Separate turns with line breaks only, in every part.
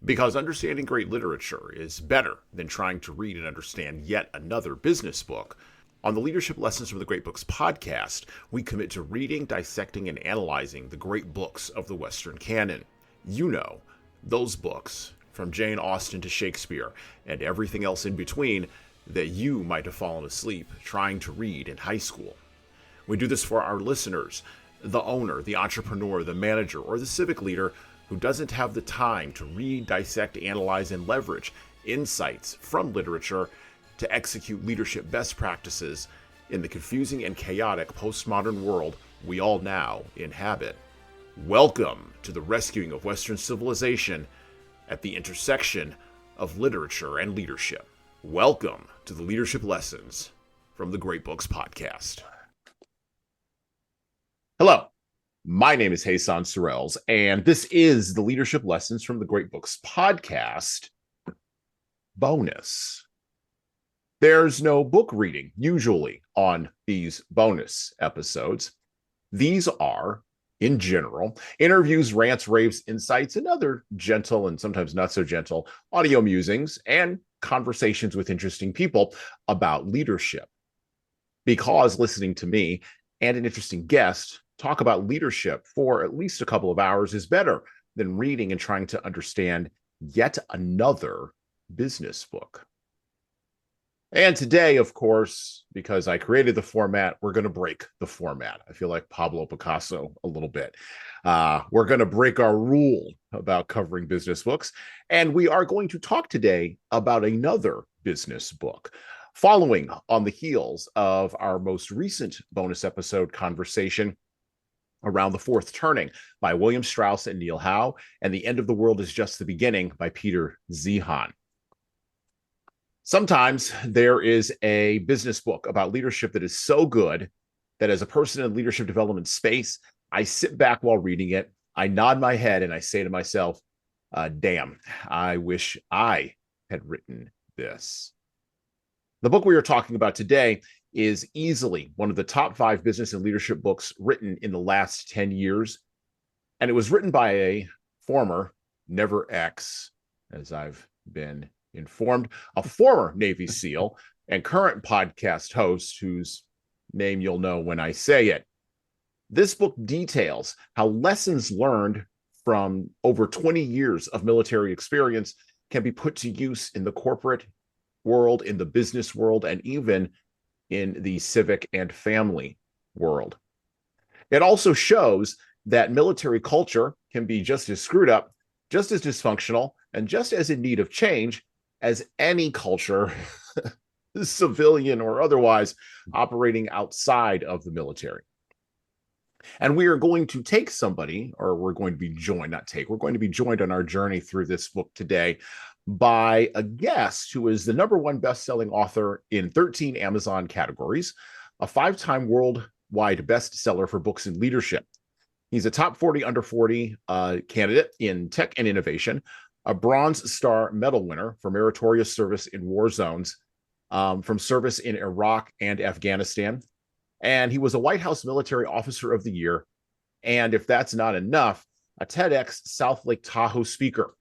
Because understanding great literature is better than trying to read and understand yet another business book. On the Leadership Lessons from the Great Books podcast, we commit to reading, dissecting, and analyzing the great books of the Western canon. You know, those books, from Jane Austen to Shakespeare, and everything else in between, that you might have fallen asleep trying to read in high school. We do this for our listeners, the owner, the entrepreneur, the manager, or the civic leader who doesn't have the time to read, dissect, analyze, and leverage insights from literature to execute leadership best practices in the confusing and chaotic postmodern world we all now inhabit. Welcome to the rescuing of Western civilization at the intersection of literature and leadership. Welcome to the Leadership Lessons from the Great Books podcast. Hello, my name is Hassan Sorrells, and this is the Leadership Lessons from the Great Books podcast bonus. There's no book reading usually on these bonus episodes. These are, in general, interviews, rants, raves, insights, and other gentle and sometimes not so gentle audio musings and conversations with interesting people about leadership. Because listening to me and an interesting guest talk about leadership for at least a couple of hours is better than reading and trying to understand yet another business book. And today, of course, because I created the format, we're going to break the format. I feel like Pablo Picasso a little bit. We're going to break our rule about covering business books. And we are going to talk today about another business book, following on the heels of our most recent bonus episode conversation around The Fourth Turning by William Strauss and Neil Howe, and The End of the World is Just the Beginning by Peter Zeihan. Sometimes there is a business book about leadership that is so good that as a person in leadership development space, I sit back while reading it, I nod my head, and I say to myself, damn, I wish I had written this. The book we are talking about today is easily one of the top 5 business and leadership books written in the last 10 years. And it was written by a former, never ex, as I've been informed, a former Navy SEAL and current podcast host whose name you'll know when I say it. This book details how lessons learned from over 20 years of military experience can be put to use in the corporate world, in the business world, and even in the civic and family world. It also shows that military culture can be just as screwed up, just as dysfunctional, and just as in need of change as any culture, civilian or otherwise, operating outside of the military. And we are going to take somebody, or we're going to be joined, we're going to be joined on our journey through this book today by a guest who is the #1 best-selling author in 13 Amazon categories, a 5-time worldwide bestseller for books in leadership. He's a top 40 under 40 candidate in tech and innovation, a Bronze Star Medal winner for meritorious service in war zones, from service in Iraq and Afghanistan. And he was a White House Military Officer of the Year. And if that's not enough, a TEDx South Lake Tahoe speaker.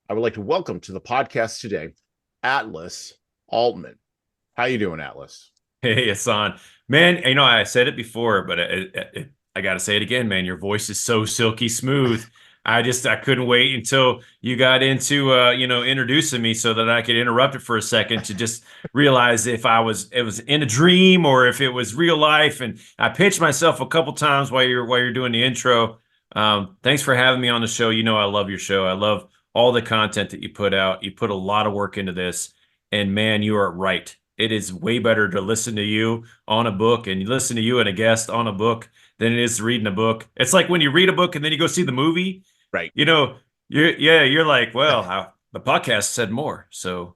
I would like to welcome to the podcast today, Atlas Aultman. How you doing, Atlas?
Hey, Hassan. Man, I said it before, but I got to say it again, man. Your voice is so silky smooth. I couldn't wait until you got into, introducing me so that I could interrupt it for a second to just realize if it was in a dream or if it was real life. And I pitched myself a couple times while you're doing the intro. Thanks for having me on the show. You know, I love your show. I love all the content that you put out. You put a lot of work into this, and man, you are right. It is way better to listen to you on a book and listen to you and a guest on a book than it is reading a book. It's like when you read a book and then you go see the movie.
Right.
You're like, well, the podcast said more. So,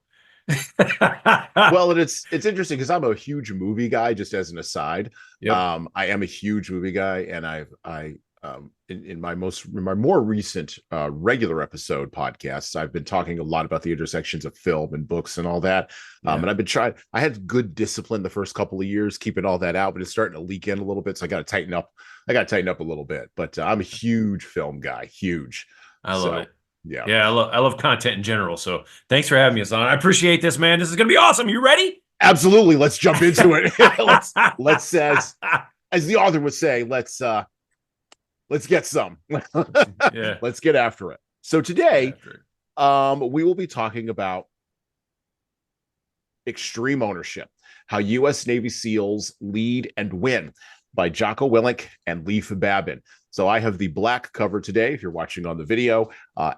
well, and it's interesting because I'm a huge movie guy. Just as an aside,
yep.
I am a huge movie guy, and in my more recent regular episode podcasts, I've been talking a lot about the intersections of film and books and all that. And I've been trying. I had good discipline the first couple of years, keeping all that out, but it's starting to leak in a little bit. So I got to tighten up. A little bit. But I'm a huge film guy. Huge.
I love it.
Yeah.
Yeah, I love content in general. So thanks for having me, Hassan. I appreciate this, man. This is gonna be awesome. You ready?
Absolutely. Let's jump into it. let's as the author would say, let's get some.
Yeah.
Let's get after it. So
Let's get
today,
after it.
we will be talking about extreme ownership, how U.S. Navy SEALs lead and win, by Jocko, Willink, and Leif Babin. So I have the black cover today. If you're watching on the video,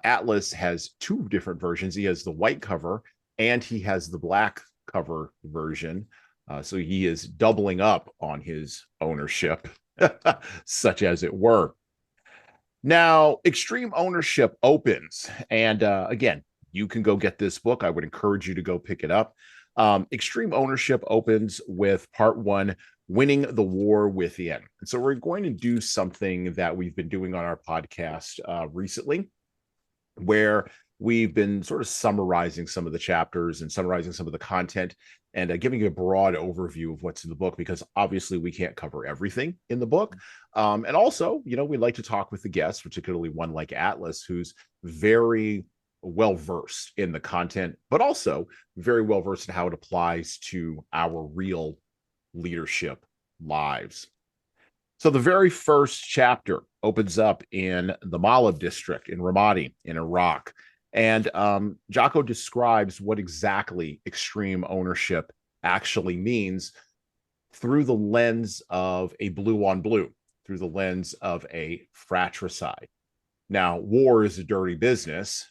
Atlas has two different versions. He has the white cover and he has the black cover version. So he is doubling up on his ownership, such as it were. Now, extreme ownership opens. And again, you can go get this book. I would encourage you to go pick it up. Extreme ownership opens with part 1, winning the war within. And so we're going to do something that we've been doing on our podcast recently, where we've been sort of summarizing some of the chapters and summarizing some of the content and giving you a broad overview of what's in the book, because obviously we can't cover everything in the book. And also, you know, we like to talk with the guests, particularly one like Atlas, who's very well versed in the content, but also very well versed in how it applies to our real leadership lives. So the very first chapter opens up in the Malab district in Ramadi in Iraq. And Jocko describes what exactly extreme ownership actually means through the lens of a blue on blue, through the lens of a fratricide. Now, war is a dirty business.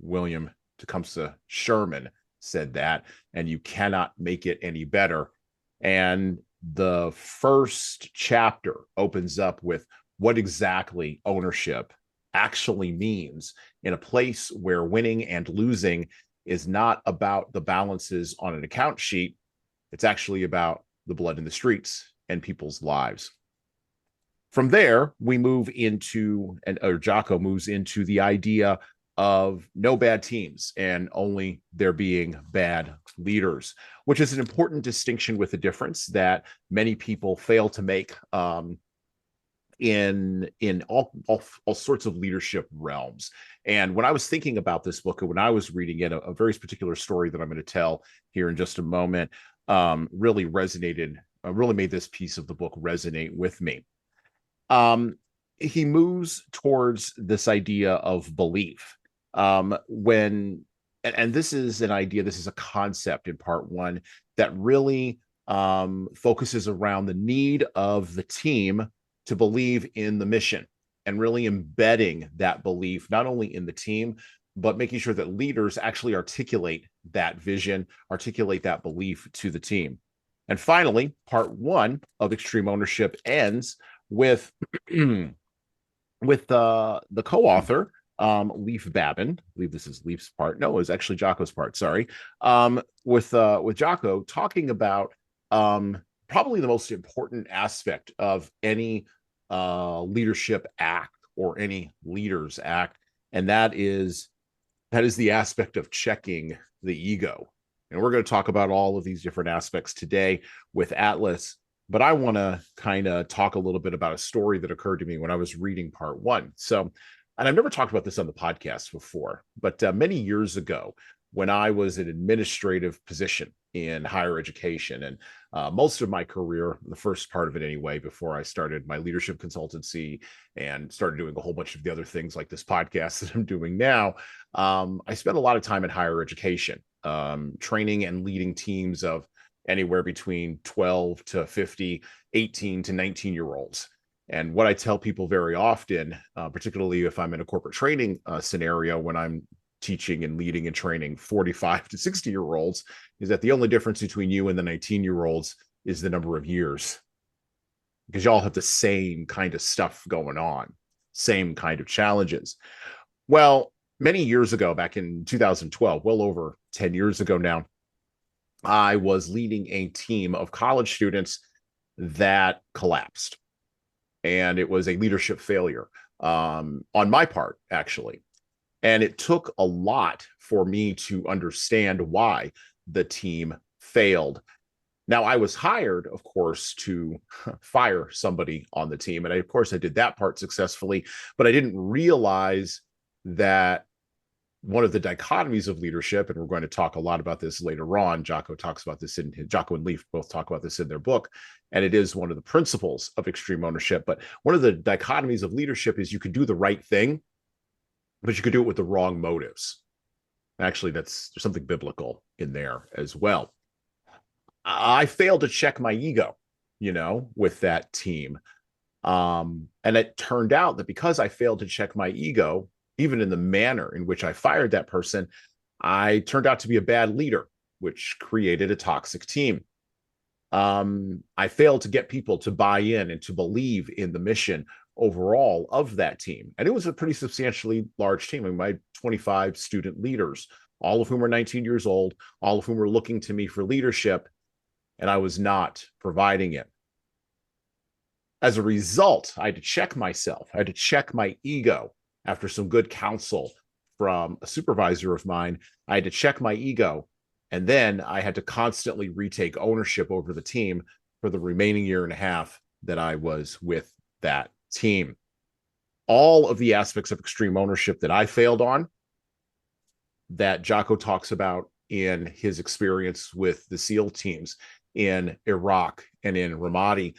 William Tecumseh Sherman said that, and you cannot make it any better. And the first chapter opens up with what exactly ownership actually means in a place where winning and losing is not about the balances on an account sheet. It's actually about the blood in the streets and people's lives. From there, we move into, or Jocko moves into the idea of no bad teams and only there being bad leaders, which is an important distinction with a difference that many people fail to make in all sorts of leadership realms. And when I was thinking about this book and when I was reading it, a very particular story that I'm going to tell here in just a moment really resonated, really made this piece of the book resonate with me. He moves towards this idea of belief. And this is an idea, this is a concept in part 1 that really focuses around the need of the team to believe in the mission and really embedding that belief, not only in the team, but making sure that leaders actually articulate that vision, articulate that belief to the team. And finally, part 1 of extreme ownership ends with the co-author, Leif Babin. I believe this is Leif's part. No, it was actually Jocko's part. Sorry. With Jocko talking about probably the most important aspect of any leadership act or any leaders act, and that is the aspect of checking the ego. And we're going to talk about all of these different aspects today with Atlas. But I want to kind of talk a little bit about a story that occurred to me when I was reading part 1. So, and I've never talked about this on the podcast before, but many years ago, when I was in an administrative position in higher education, and most of my career, the first part of it anyway, before I started my leadership consultancy and started doing a whole bunch of the other things like this podcast that I'm doing now, I spent a lot of time in higher education, training and leading teams of anywhere between 12 to 50, 18 to 19-year-olds. And what I tell people very often, particularly if I'm in a corporate training scenario, when I'm teaching and leading and training 45 to 60-year-olds, is that the only difference between you and the 19-year-olds is the number of years. Because y'all have the same kind of stuff going on, same kind of challenges. Well, many years ago, back in 2012, well over 10 years ago now, I was leading a team of college students that collapsed. And it was a leadership failure on my part, actually. And it took a lot for me to understand why the team failed. Now, I was hired, of course, to fire somebody on the team. And of course, I did that part successfully, but I didn't realize that one of the dichotomies of leadership, and we're going to talk a lot about this later on. Jocko talks about this Jocko and Leif both talk about this in their book, and it is one of the principles of extreme ownership. But one of the dichotomies of leadership is you could do the right thing, but you could do it with the wrong motives. Actually, there's something biblical in there as well. I failed to check my ego, with that team. And it turned out that because I failed to check my ego, even in the manner in which I fired that person, I turned out to be a bad leader, which created a toxic team. I failed to get people to buy in and to believe in the mission overall of that team. And it was a pretty substantially large team. I mean, my 25 student leaders, all of whom are 19 years old, all of whom were looking to me for leadership, and I was not providing it. As a result, I had to check myself. I had to check my ego after some good counsel from a supervisor of mine. I had to check my ego. And then I had to constantly retake ownership over the team for the remaining year and a half that I was with that team. All of the aspects of extreme ownership that I failed on, that Jocko talks about in his experience with the SEAL teams in Iraq and in Ramadi,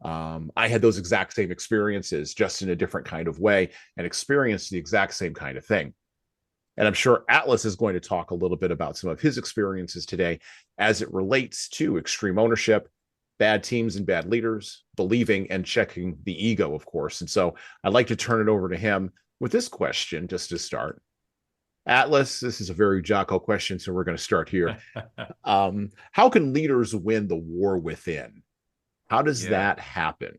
I had those exact same experiences, just in a different kind of way, and experienced the exact same kind of thing. And I'm sure Atlas is going to talk a little bit about some of his experiences today as it relates to extreme ownership, bad teams and bad leaders, believing and checking the ego, of course. And so I'd like to turn it over to him with this question just to start. Atlas, this is a very Jocko question, so we're going to start here. How can leaders win the war within? How does that happen?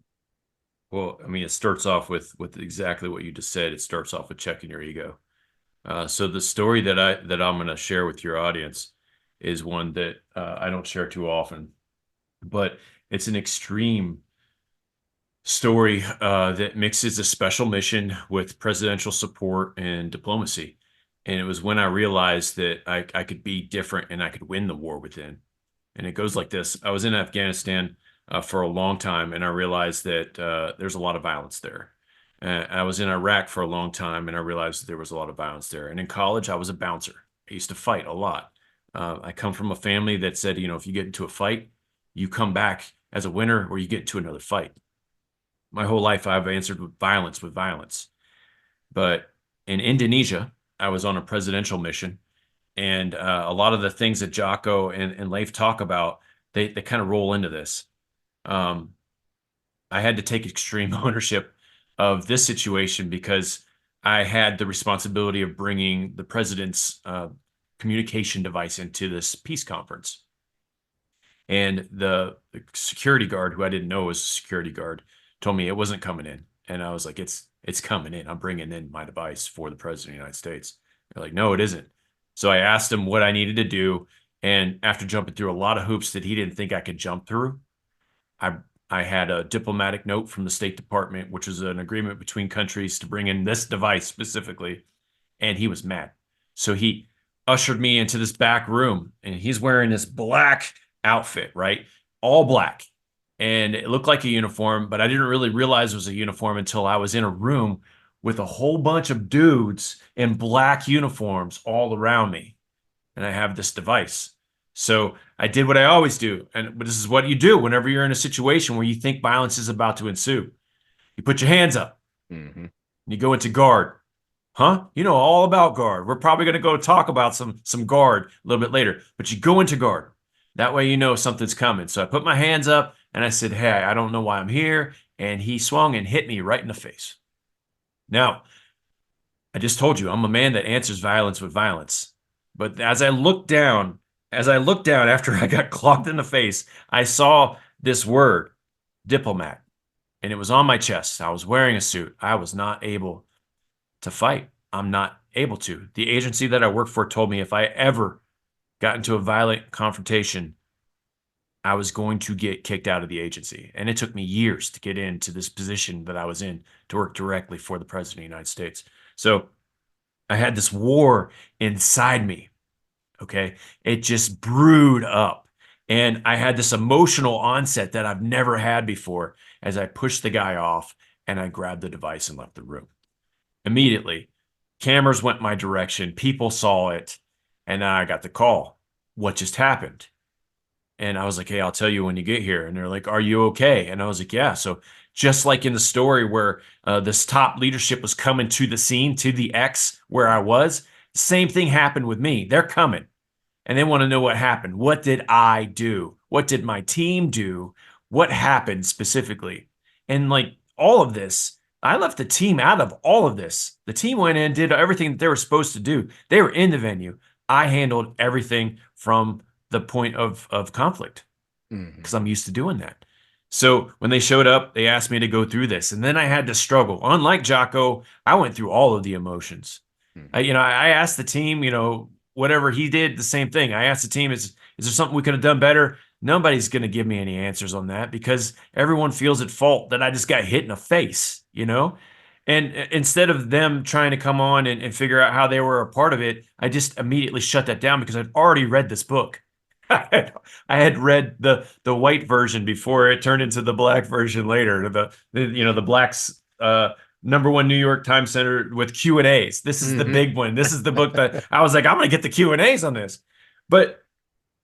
Well, I mean, it starts off with exactly what you just said. It starts off with checking your ego. So the story that I'm going to share with your audience is one that I don't share too often, but it's an extreme story that mixes a special mission with presidential support and diplomacy. And it was when I realized that I could be different and I could win the war within. And it goes like this. I was in Afghanistan for a long time, and I realized that there's a lot of violence there. I was in Iraq for a long time, and I realized that there was a lot of violence there. And in college, I was a bouncer. I used to fight a lot. I come from a family that said, if you get into a fight, you come back as a winner, or you get into another fight. My whole life, I've answered with violence. But in Indonesia, I was on a presidential mission, and a lot of the things that Jocko and Leif talk about, they kind of roll into this. I had to take extreme ownership of this situation because I had the responsibility of bringing the president's communication device into this peace conference. And the security guard, who I didn't know was a security guard, told me it wasn't coming in. And I was like, it's coming in. I'm bringing in my device for the president of the United States. They're like, no, it isn't. So I asked him what I needed to do. And after jumping through a lot of hoops that he didn't think I could jump through, I had a diplomatic note from the State Department, which is an agreement between countries to bring in this device specifically. And he was mad. So he ushered me into this back room, and he's wearing this black outfit, right? All black. And it looked like a uniform, but I didn't really realize it was a uniform until I was in a room with a whole bunch of dudes in black uniforms all around me. And I have this device. So I did what I always do. But this is what you do whenever you're in a situation where you think violence is about to ensue. You put your hands up.
Mm-hmm.
You go into guard. Huh? You know all about guard. We're probably going to go talk about some guard a little bit later. But you go into guard. That way you know something's coming. So I put my hands up and I said, hey, I don't know why I'm here. And he swung and hit me right in the face. Now, I just told you I'm a man that answers violence with violence. But as I looked down after I got clocked in the face, I saw this word, diplomat, and it was on my chest. I was wearing a suit. I was not able to fight. I'm not able to. The agency that I work for told me if I ever got into a violent confrontation, I was going to get kicked out of the agency. And it took me years to get into this position that I was in to work directly for the president of the United States. So I had this war inside me. Okay. It just brewed up. And I had this emotional onset that I've never had before as I pushed the guy off and I grabbed the device and left the room. Immediately, Cameras went my direction. People saw it. And then I got the call. What just happened? And I was like, hey, I'll tell you when you get here. And they're like, are you okay? And I was like, yeah. So just like in the story where this top leadership was coming to the scene, to the X where I was, same thing happened with me. They're coming and they want to know what happened. What did I do? What did my team do? What happened specifically? And like all of this, I left the team out of all of this. The team went in, did everything that they were supposed to do. They were in the venue. I handled everything from the point of conflict because I'm used to doing that. So when they showed up, they asked me to go through this, and then I had to struggle. Unlike Jocko, I went through all of the emotions. I asked the team, whatever he did, the same thing. I asked the team, is there something we could have done better? Nobody's going to give me any answers on that because everyone feels at fault that I just got hit in the face. And instead of them trying to come on and figure out how they were a part of it, I just immediately shut that down because I'd already read this book. I had read the white version before it turned into the black version later. The black's #1 New York Times Center with Q&As. This is the big one. This is the book that I was like, I'm going to get the Q&As on this. But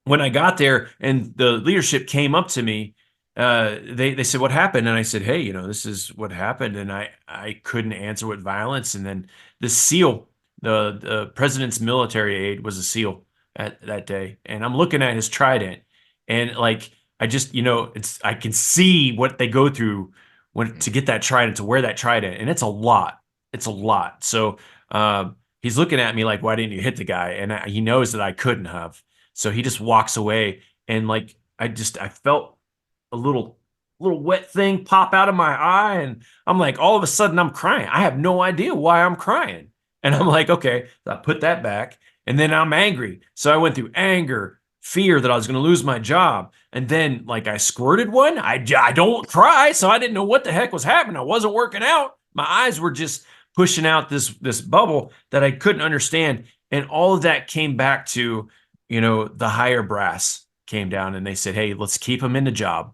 when I got there and the leadership came up to me, they said, what happened? And I said, hey, this is what happened. And I couldn't answer with violence. And then the SEAL, the president's military aide was a SEAL at that day. And I'm looking at his trident and like, I just, I can see what they go through to get that trident, to wear that trident. And it's a lot. It's a lot. So he's looking at me like, why didn't you hit the guy? And he knows that I couldn't have. So he just walks away. And like, I felt a little wet thing pop out of my eye. And I'm like, all of a sudden I'm crying. I have no idea why I'm crying. And I'm like, okay, so I put that back. And then I'm angry. So I went through anger, fear that I was going to lose my job. And then like I squirted one. I don't cry. So I didn't know what the heck was happening. I wasn't working out. My eyes were just pushing out this bubble that I couldn't understand. And all of that came back to, the higher brass came down and they said, hey, let's keep him in the job.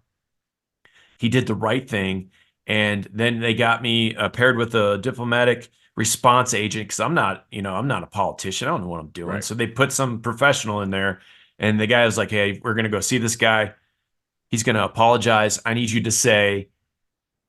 He did the right thing. And then they got me paired with a diplomatic response agent because I'm not a politician. I don't know what I'm doing. Right. So they put some professional in there and the guy was like, hey, we're going to go see this guy. He's going to apologize. I need you to say,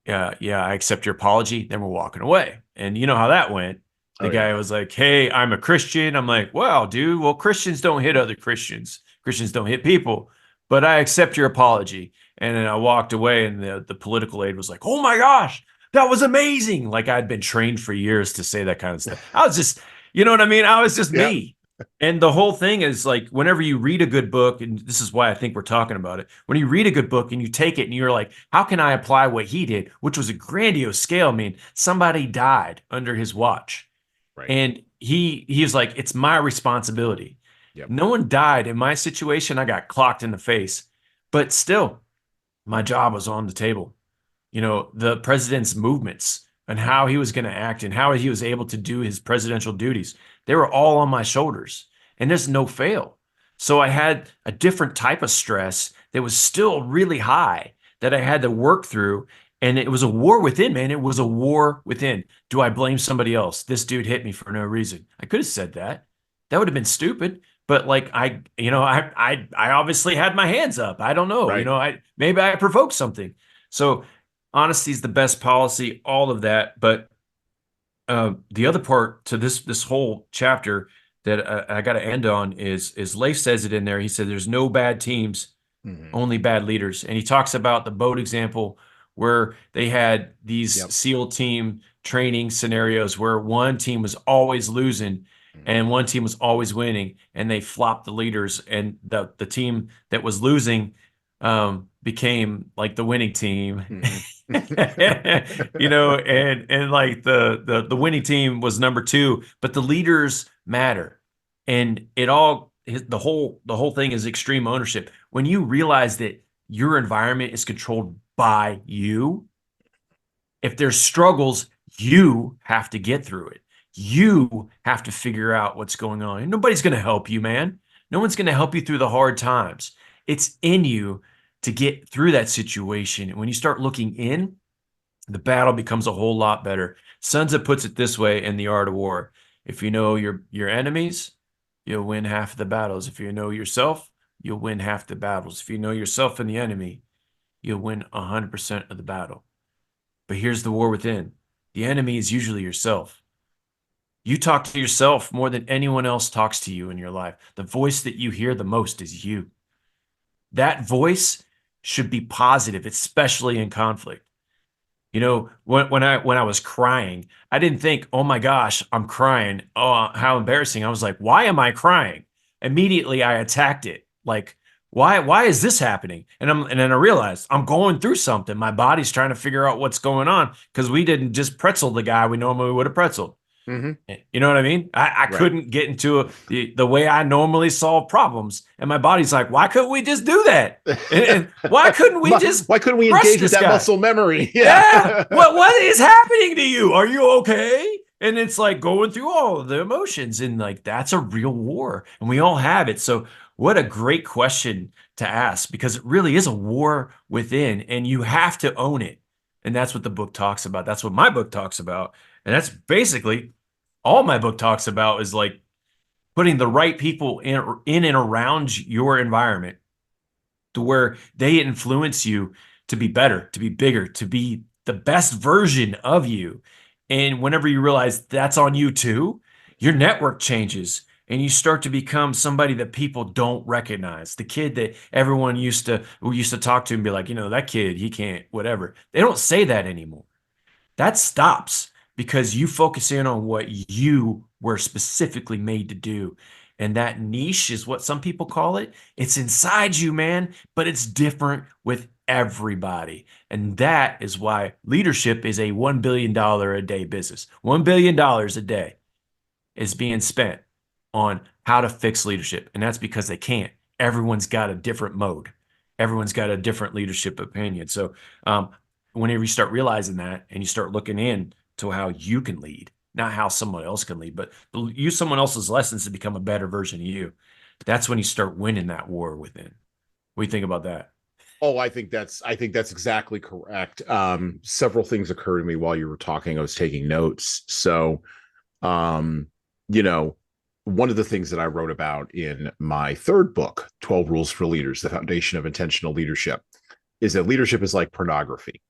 yeah, I accept your apology. Then we're walking away. And you know how that went. The guy was like, hey, I'm a Christian. I'm like, wow, dude, well, Christians don't hit other Christians. Christians don't hit people, but I accept your apology. And then I walked away and the political aide was like, oh my gosh, that was amazing. Like I'd been trained for years to say that kind of stuff. I was just, you know what I mean? I was just me. And the whole thing is like, whenever you read a good book, and this is why I think we're talking about it, when you read a good book and you take it and you're like, how can I apply what he did, which was a grandiose scale? I mean, somebody died under his watch. Right. And he was like, it's my responsibility. Yep. No one died in my situation. I got clocked in the face, but still my job was on the table. The president's movements and how he was going to act and how he was able to do his presidential duties, they were all on my shoulders and there's no fail. So I had a different type of stress that was still really high that I had to work through. And it was a war within, man. It was a war within. Do I blame somebody else? This dude hit me for no reason. I could have said that. That would have been stupid. But like I obviously had my hands up. I don't know. Right. Maybe I provoked something. So honesty is the best policy, all of that. But the other part to this whole chapter that I got to end on is Leif says it in there. He said, there's no bad teams, only bad leaders. And he talks about the boat example where they had these SEAL team training scenarios where one team was always losing and one team was always winning, and they flopped the leaders, and the team that was losing became like the winning team. And like the winning team was #2, but the leaders matter. And the whole thing is extreme ownership. When you realize that your environment is controlled by you, if there's struggles, you have to get through it. You have to figure out what's going on. And nobody's going to help you, man. No one's going to help you through the hard times. It's in you to get through that situation. And when you start looking in, the battle becomes a whole lot better. Sun Tzu puts it this way in The Art of War. If you know your enemies, you'll win half of the battles. If you know yourself, you'll win half the battles. If you know yourself and the enemy, you'll win 100% of the battle. But here's the war within. The enemy is usually yourself. You talk to yourself more than anyone else talks to you in your life. The voice that you hear the most is you. That voice should be positive, especially in conflict. You know, when I was crying, I didn't think, "Oh my gosh, I'm crying. Oh, how embarrassing." I was like, "Why am I crying?" Immediately I attacked it. Like, why is this happening? And then I realized I'm going through something. My body's trying to figure out what's going on because we didn't just pretzel the guy we normally would have pretzeled.
Mm-hmm.
You know what I mean? I
Right.
couldn't get into the way I normally solve problems. And my body's like, why couldn't we just do that? And why couldn't we just
Why couldn't we
crush
engage with
this
that
guy?
muscle memory?
Yeah.
Yeah.
What is happening to you? Are you okay? And it's like going through all of the emotions. And like that's a real war. And we all have it. So what a great question to ask, because it really is a war within and you have to own it. And that's what the book talks about. That's what my book talks about. And that's basically all my book talks about, is like putting the right people in and around your environment to where they influence you to be better, to be bigger, to be the best version of you. And whenever you realize that's on you too, your network changes and you start to become somebody that people don't recognize. The kid that everyone used to talk to and be like, you know, that kid, he can't, whatever. They don't say that anymore. That stops because you focus in on what you were specifically made to do. And that niche is what some people call it. It's inside you, man, but it's different with everybody. And that is why leadership is a $1 billion a day business. $1 billion a day is being spent on how to fix leadership. And that's because they can't. Everyone's got a different mode. Everyone's got a different leadership opinion. So whenever you start realizing that and you start looking in to how you can lead, not how someone else can lead, but use someone else's lessons to become a better version of you, that's when you start winning that war within. What do you think about that?
Oh, I think that's exactly correct. Several things occurred to me while you were talking. I was taking notes. So, um, you know, one of the things that I wrote about in my third book, 12 Rules for Leaders, The Foundation of Intentional Leadership, is that leadership is like pornography.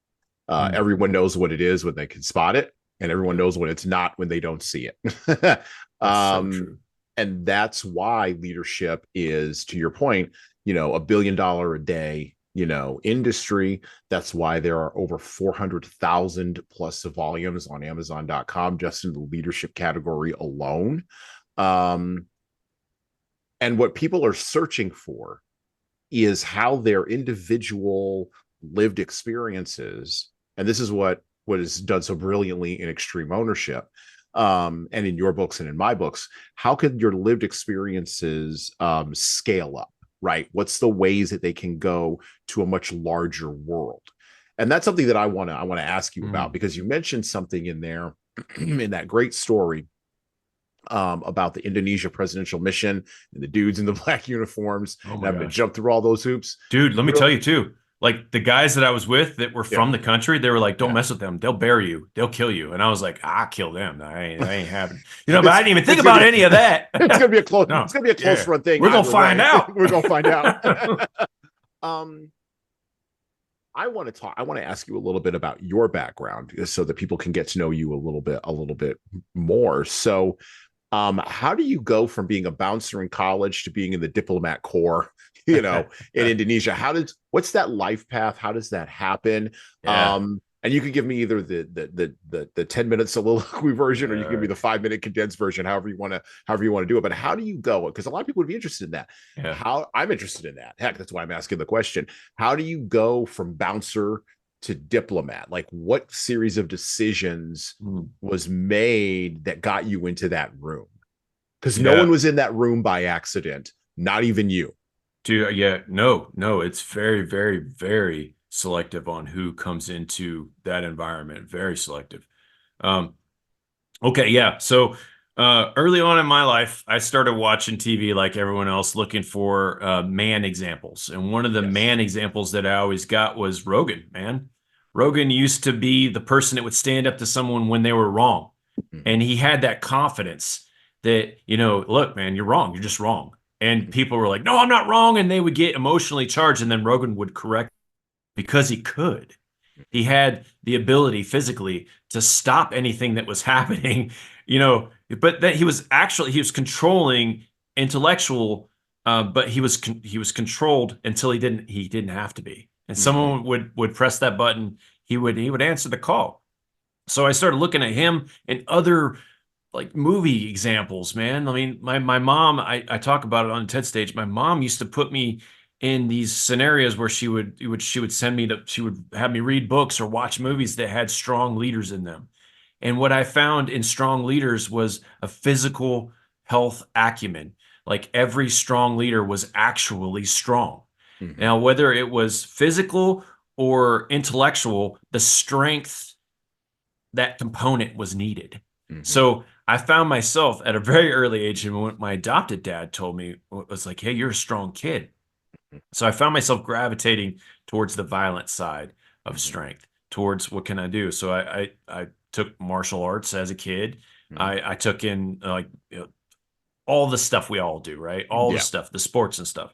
Everyone knows what it is when they can spot it, and everyone knows what it's not when they don't see it.
That's so true.
And that's why leadership is, to your point, $1 billion a day, industry. That's why there are over 400,000 plus volumes on Amazon.com just in the leadership category alone. And what people are searching for is how their individual lived experiences, and this is what is done so brilliantly in Extreme Ownership, and in your books and in my books, how could your lived experiences scale up, right? What's the ways that they can go to a much larger world? And that's something that I want to ask you about, because you mentioned something in there in that great story about the Indonesia presidential mission and the dudes in the black uniforms and having to jump through all those hoops.
Dude, let me tell you too. Like the guys that I was with that were from
Yeah.
the country, they were like, "Don't mess with them. They'll bury you. They'll kill you." And I was like, "I kill them. I ain't happening." But I didn't even think about any of that.
It's gonna be a close.
No.
It's gonna be a close run thing.
We're gonna find out.
We're gonna find out. I want to talk. I want to ask you a little bit about your background, so that people can get to know you a little bit more. So, how do you go from being a bouncer in college to being in the diplomat corps, in Indonesia? What's that life path? How does that happen?
Yeah.
And you can give me either the 10-minute soliloquy version, or you can give me the 5-minute condensed version, however you want to do it. But how do you go? Because a lot of people would be interested in that.
Yeah.
How I'm interested in that. Heck, that's why I'm asking the question. How do you go from bouncer to diplomat? Like, what series of decisions was made that got you into that room? Because no one was in that room by accident, not even you.
Dude, no, it's very, very, very selective on who comes into that environment. Very selective. Okay, yeah. So early on in my life, I started watching TV like everyone else, looking for man examples. And one of the man examples that I always got was Rogan, man. Rogan used to be the person that would stand up to someone when they were wrong.
Mm-hmm.
And he had that confidence that, look, man, you're wrong. You're just wrong. And people were like, no, I'm not wrong. And they would get emotionally charged. And then Rogan would correct because he could. He had the ability physically to stop anything that was happening, but that he was controlling intellectual, but he was controlled until he didn't have to be. And
Mm-hmm.
someone would press that button, he would answer the call. So I started looking at him and other like movie examples, man. I mean, my mom, I talk about it on TED Stage. My mom used to put me in these scenarios where she would send me she would have me read books or watch movies that had strong leaders in them. And what I found in strong leaders was a physical health acumen. Like every strong leader was actually strong.
Mm-hmm.
Now, whether it was physical or intellectual, the strength, that component was needed.
Mm-hmm.
So I found myself at a very early age, and when my adopted dad told me, was like, hey, you're a strong kid. So I found myself gravitating towards the violent side of
Mm-hmm.
strength, towards what can I do? So I took martial arts as a kid.
Mm-hmm.
I took in all the stuff we all do, right? All the
Yeah.
stuff, the sports and stuff.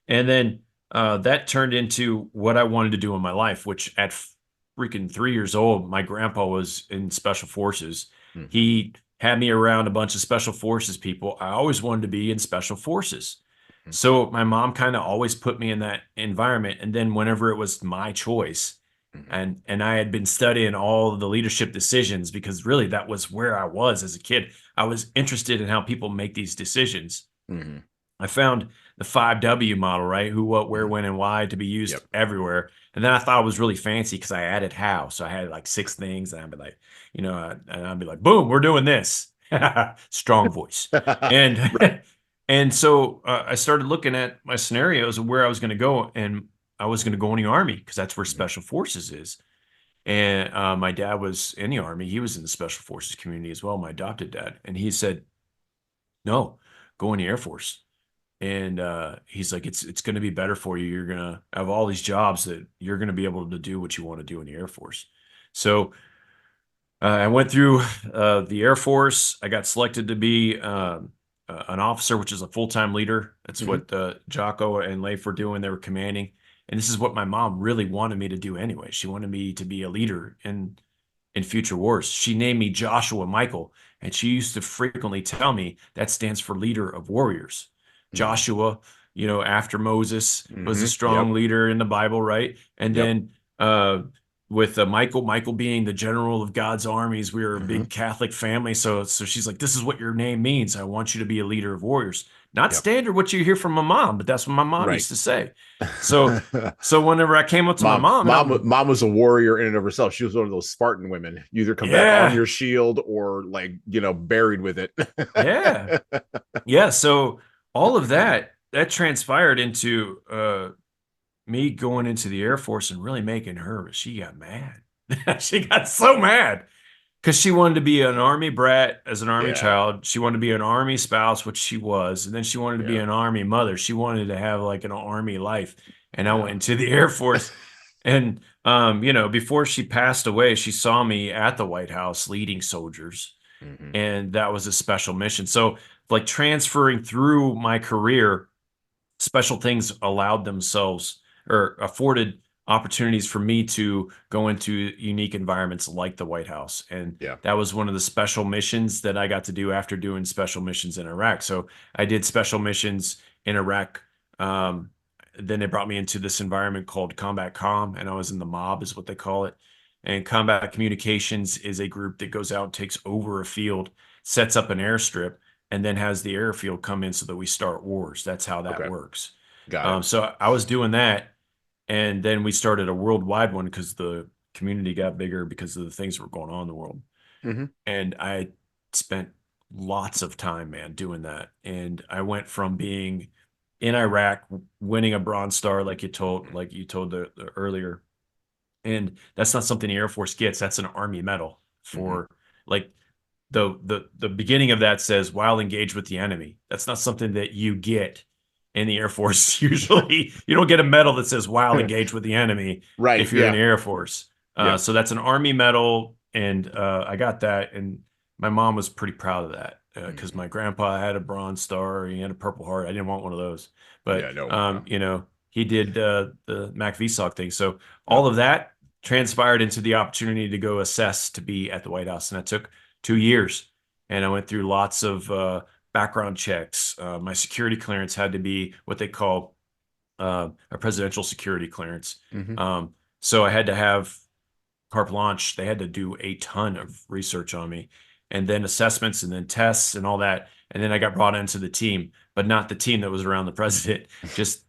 And then that turned into what I wanted to do in my life, which at freaking 3 years old, my grandpa was in special forces.
Mm-hmm.
He had me around a bunch of special forces people. I always wanted to be in special forces. So my mom kind of always put me in that environment. And then whenever it was my choice,
Mm-hmm.
and I had been studying all of the leadership decisions because really that was where I was as a kid. I was interested in how people make these decisions.
Mm-hmm.
I found the 5W model, right? Who, what, where,
Mm-hmm.
when, and why to be used
Yep.
everywhere. And then I thought it was really fancy because I added how. So I had like 6 things, and I'd be like, and I'd be like, boom, we're doing this. Strong voice.
Right.
And and so I started looking at my scenarios of where I was going to go, and I was going to go in the army because that's where
Mm-hmm.
special forces is. And my dad was in the army. He was in the special forces community as well, my adopted dad. And he said, no, go in the Air Force. And he's like, it's going to be better for you. You're going to have all these jobs that you're going to be able to do what you want to do in the Air Force. So I went through the Air Force. I got selected to be an officer, which is a full-time leader. That's
Mm-hmm.
what Jocko and Leif were doing. They were commanding. And this is what my mom really wanted me to do anyway. She wanted me to be a leader in future wars. She named me Joshua Michael, and she used to frequently tell me that stands for leader of warriors.
Mm-hmm.
Joshua, after Moses was a
Mm-hmm. Yep.
strong leader in the Bible, right? And
Yep.
then with Michael being the general of God's armies, we were a
Mm-hmm.
big Catholic family. So she's like, this is what your name means. I want you to be a leader of warriors. Not
Yep.
standard what you hear from my mom, but that's what my mom
Right.
used to say. So so whenever I came up to my
Mom,
mom and
mom was a warrior in and of herself. She was one of those Spartan women. You either come back on
yeah,
your shield or like, buried with it.
yeah. Yeah, so all of that transpired into me going into the Air Force and really making her. She got mad. She got so mad because she wanted to be an Army brat as an Army
Yeah.
child. She wanted to be an Army spouse, which she was, and then she wanted to be
Yeah.
an Army mother. She wanted to have like an Army life, and I went
Yeah.
into the Air Force. And before she passed away, she saw me at the White House leading soldiers,
Mm-hmm.
and that was a special mission. So, like transferring through my career, special things allowed themselves or afforded opportunities for me to go into unique environments like the White House. And
Yeah.
that was one of the special missions that I got to do after doing special missions in Iraq. So I did special missions in Iraq. Then they brought me into this environment called Combat Com, and I was in the mob, is what they call it. And combat communications is a group that goes out and takes over a field, sets up an airstrip, and then has the airfield come in so that we start wars. That's how that
Okay.
works.
Got it.
So I was doing that, and then we started a worldwide one because the community got bigger because of the things that were going on in the world.
Mm-hmm.
And I spent lots of time, man, doing that. And I went from being in Iraq, winning a Bronze Star, like you told the earlier, and that's not something the Air Force gets. That's an Army medal
Mm-hmm.
for like the beginning of that says while engaged with the enemy. That's not something that you get in the Air Force. Usually, you don't get a medal that says while engaged with the enemy
Right.
if you're in
Yeah.
the Air Force.
Yeah.
So that's an Army medal, and I got that. And my mom was pretty proud of that because
Mhm.
my grandpa had a Bronze Star, he had a Purple Heart. I didn't want one of those,
Yeah,
but
no, no.
he did the Mac VSOC thing. So
Yeah.
all of that transpired into the opportunity to go assess to be at the White House, and that took 2 years. And I went through lots of background checks. My security clearance had to be what they call a presidential security clearance.
Hmm.
So I had to have carte blanche. They had to do a ton of research on me, and then assessments, and then tests, and all that. And then I got brought into the team, but not the team that was around the president, just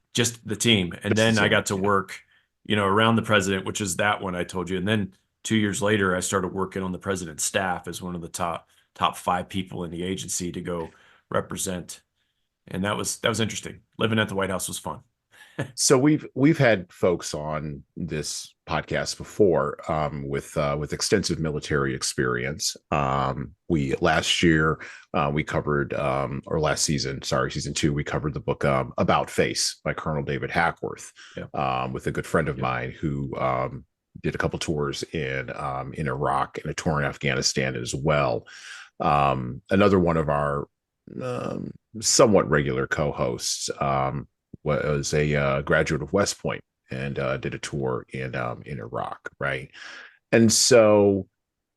the team. And
Just the
then I
same.
got to
Yeah.
work, around the president, which is that one I told you. And then 2 years later, I started working on the president's staff as one of the top five people in the agency to go represent. And that was interesting. Living at the White House was fun.
So we've had folks on this podcast before with extensive military experience. We last year we covered or last season, sorry, season two, we covered the book About Face by Colonel David Hackworth
Yeah.
with a good friend of
Yep.
mine who did a couple tours in Iraq and a tour in Afghanistan as well. Another one of our somewhat regular co-hosts. Was a graduate of West Point and did a tour in Iraq, right? And so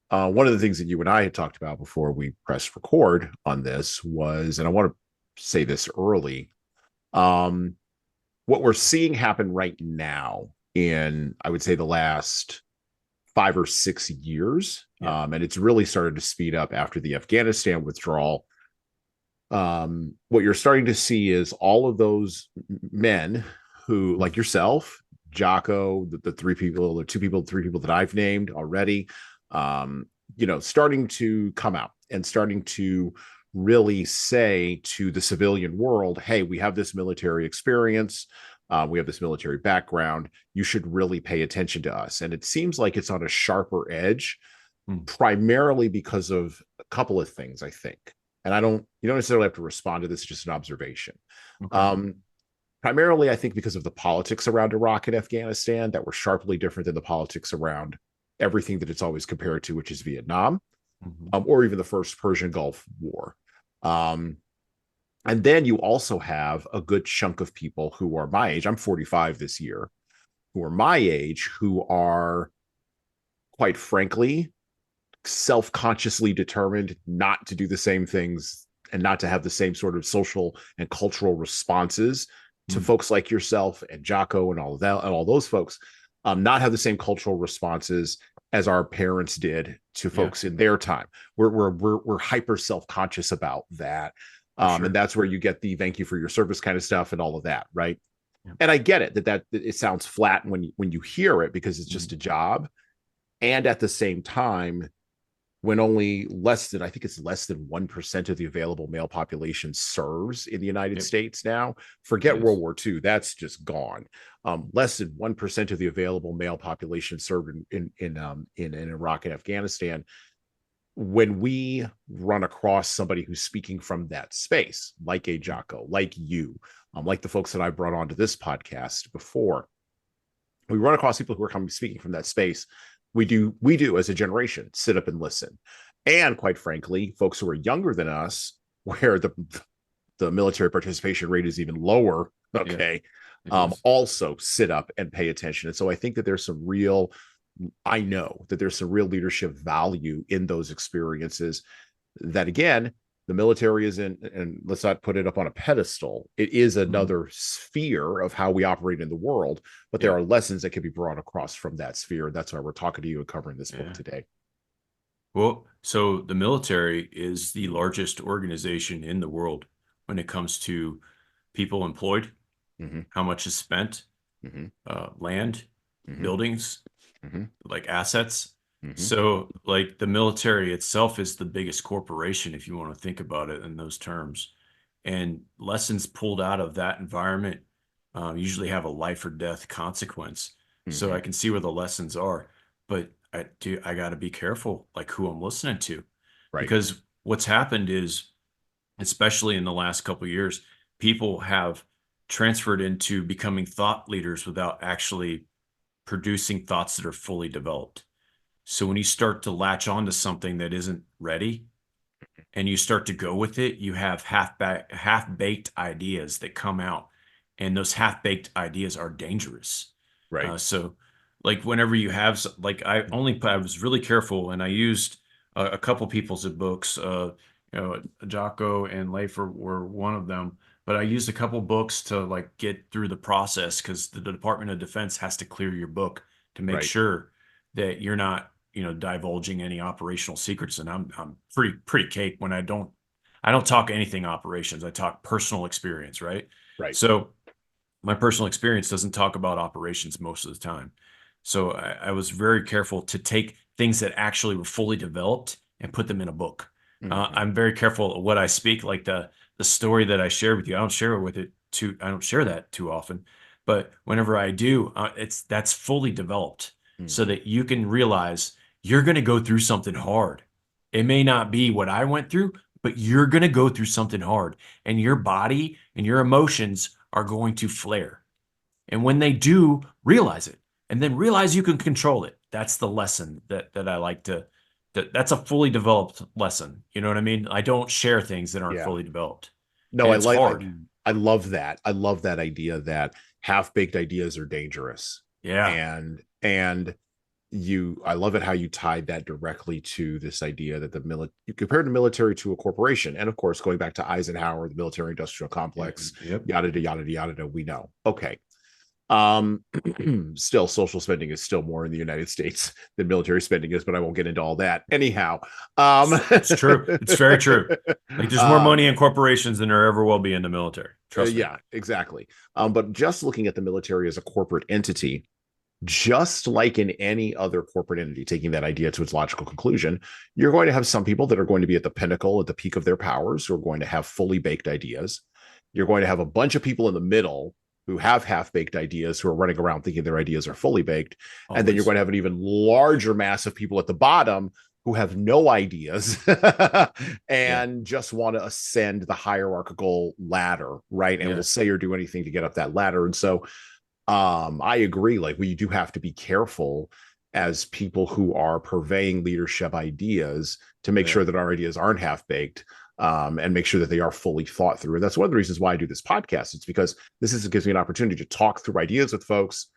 one of the things that you and I had talked about before we pressed record on this was, and I want to say this early, um, what we're seeing happen right now in, I would say, the last 5 or 6 years,
Yeah.
and it's really started to speed up after the Afghanistan withdrawal. What you're starting to see is all of those men who, like yourself, Jocko, the three people, the two people, three people that I've named already, starting to come out and starting to really say to the civilian world, hey, we have this military experience. We have this military background. You should really pay attention to us. And it seems like it's on a sharper edge, primarily because of a couple of things, I think. And you don't necessarily have to respond to this, just an observation.
Okay.
Primarily, I think because of the politics around Iraq and Afghanistan that were sharply different than the politics around everything that it's always compared to, which is Vietnam, or even the first Persian Gulf War. And then you also have a good chunk of people who are my age. I'm 45 this year, who are my age, who are, quite frankly, self-consciously determined not to do the same things and not to have the same sort of social and cultural responses to folks like yourself and Jocko and all of that and all those folks, not have the same cultural responses as our parents did to folks in their time. We're hyper self-conscious about that.
Sure.
And that's where you get the thank you for your service kind of stuff and all of that, right?
Yeah.
And I get it that it sounds flat when you hear it because it's just a job. And at the same time, when only I think it's less than 1% of the available male population serves in the United States now. Forget World War II, that's just gone. Less than 1% of the available male population served in Iraq and Afghanistan. When we run across somebody who's speaking from that space, like a Jocko, like you, like the folks that I brought onto this podcast before, we run across people who are speaking from that space. We do as a generation sit up and listen. And quite frankly, folks who are younger than us, where the military participation rate is even lower, okay, also sit up and pay attention. And so I think that I know that there's some real leadership value in those experiences that, again, the military isn't, and let's not put it up on a pedestal. It is another sphere of how we operate in the world, but there are lessons that can be brought across from that sphere. That's why we're talking to you and covering this book today.
Well, so the military is the largest organization in the world when it comes to people employed, how much is spent, land, buildings, like assets. So like the military itself is the biggest corporation, if you want to think about it in those terms. And lessons pulled out of that environment usually have a life or death consequence. So I can see where the lessons are, but I got to be careful, like who I'm listening to, because what's happened is, especially in the last couple of years, people have transferred into becoming thought leaders without actually producing thoughts that are fully developed. So when you start to latch onto something that isn't ready, and you start to go with it, you have half-baked ideas that come out, and those half-baked ideas are dangerous.
Right.
So like whenever you have like I was really careful, and I used a couple people's books, Jocko and Leif were one of them, but I used a couple books to like get through the process, because the Department of Defense has to clear your book to make
Right.
sure that you're not, divulging any operational secrets. And I'm pretty cake when I don't talk anything operations. I talk personal experience, right?
Right.
So my personal experience doesn't talk about operations most of the time. So I was very careful to take things that actually were fully developed and put them in a book.
Mhm.
I'm very careful of what I speak, like the story that I share with you. I don't share that too often, but whenever I do, that's fully developed, so
Mhm.
that you can realize you're going to go through something hard. It may not be what I went through, but you're going to go through something hard, and your body and your emotions are going to flare. And when they do, realize it, and then realize you can control it. That's the lesson that I like to, that's a fully developed lesson. You know what I mean? I don't share things that aren't
Yeah.
fully developed.
No,
And it's hard.
I love that. I love that idea that half-baked ideas are dangerous.
Yeah.
And I love it how you tied that directly to this idea that you compared the military to a corporation. And of course, going back to Eisenhower, the military industrial complex,
Yep.
yada yada yada, we know. Okay. Um, still, social spending is still more in the United States than military spending is, but I won't get into all that. Anyhow,
It's true. It's very true. Like there's more money
um,
in corporations than there ever will be in the military. Trust me.
yeah, exactly. But just looking at the military as a corporate entity, just like in any other corporate entity, taking that idea to its logical conclusion, you're going to have some people that are going to be at the pinnacle, at the peak of their powers, who are going to have fully baked ideas. You're going to have a bunch of people in the middle who have half baked ideas, who are running around thinking their ideas are fully baked. And then you're
Always.
going to have an even larger mass of people at the bottom who have no ideas
Yeah.
and just want to ascend the hierarchical ladder, right? And will
Yeah.
say or do anything to get up that ladder. And so I agree. Like, we do have to be careful as people who are purveying leadership ideas to make
Yeah.
sure that our ideas aren't half baked, and make sure that they are fully thought through. And that's one of the reasons why I do this podcast. It's because it gives me an opportunity to talk through ideas with folks,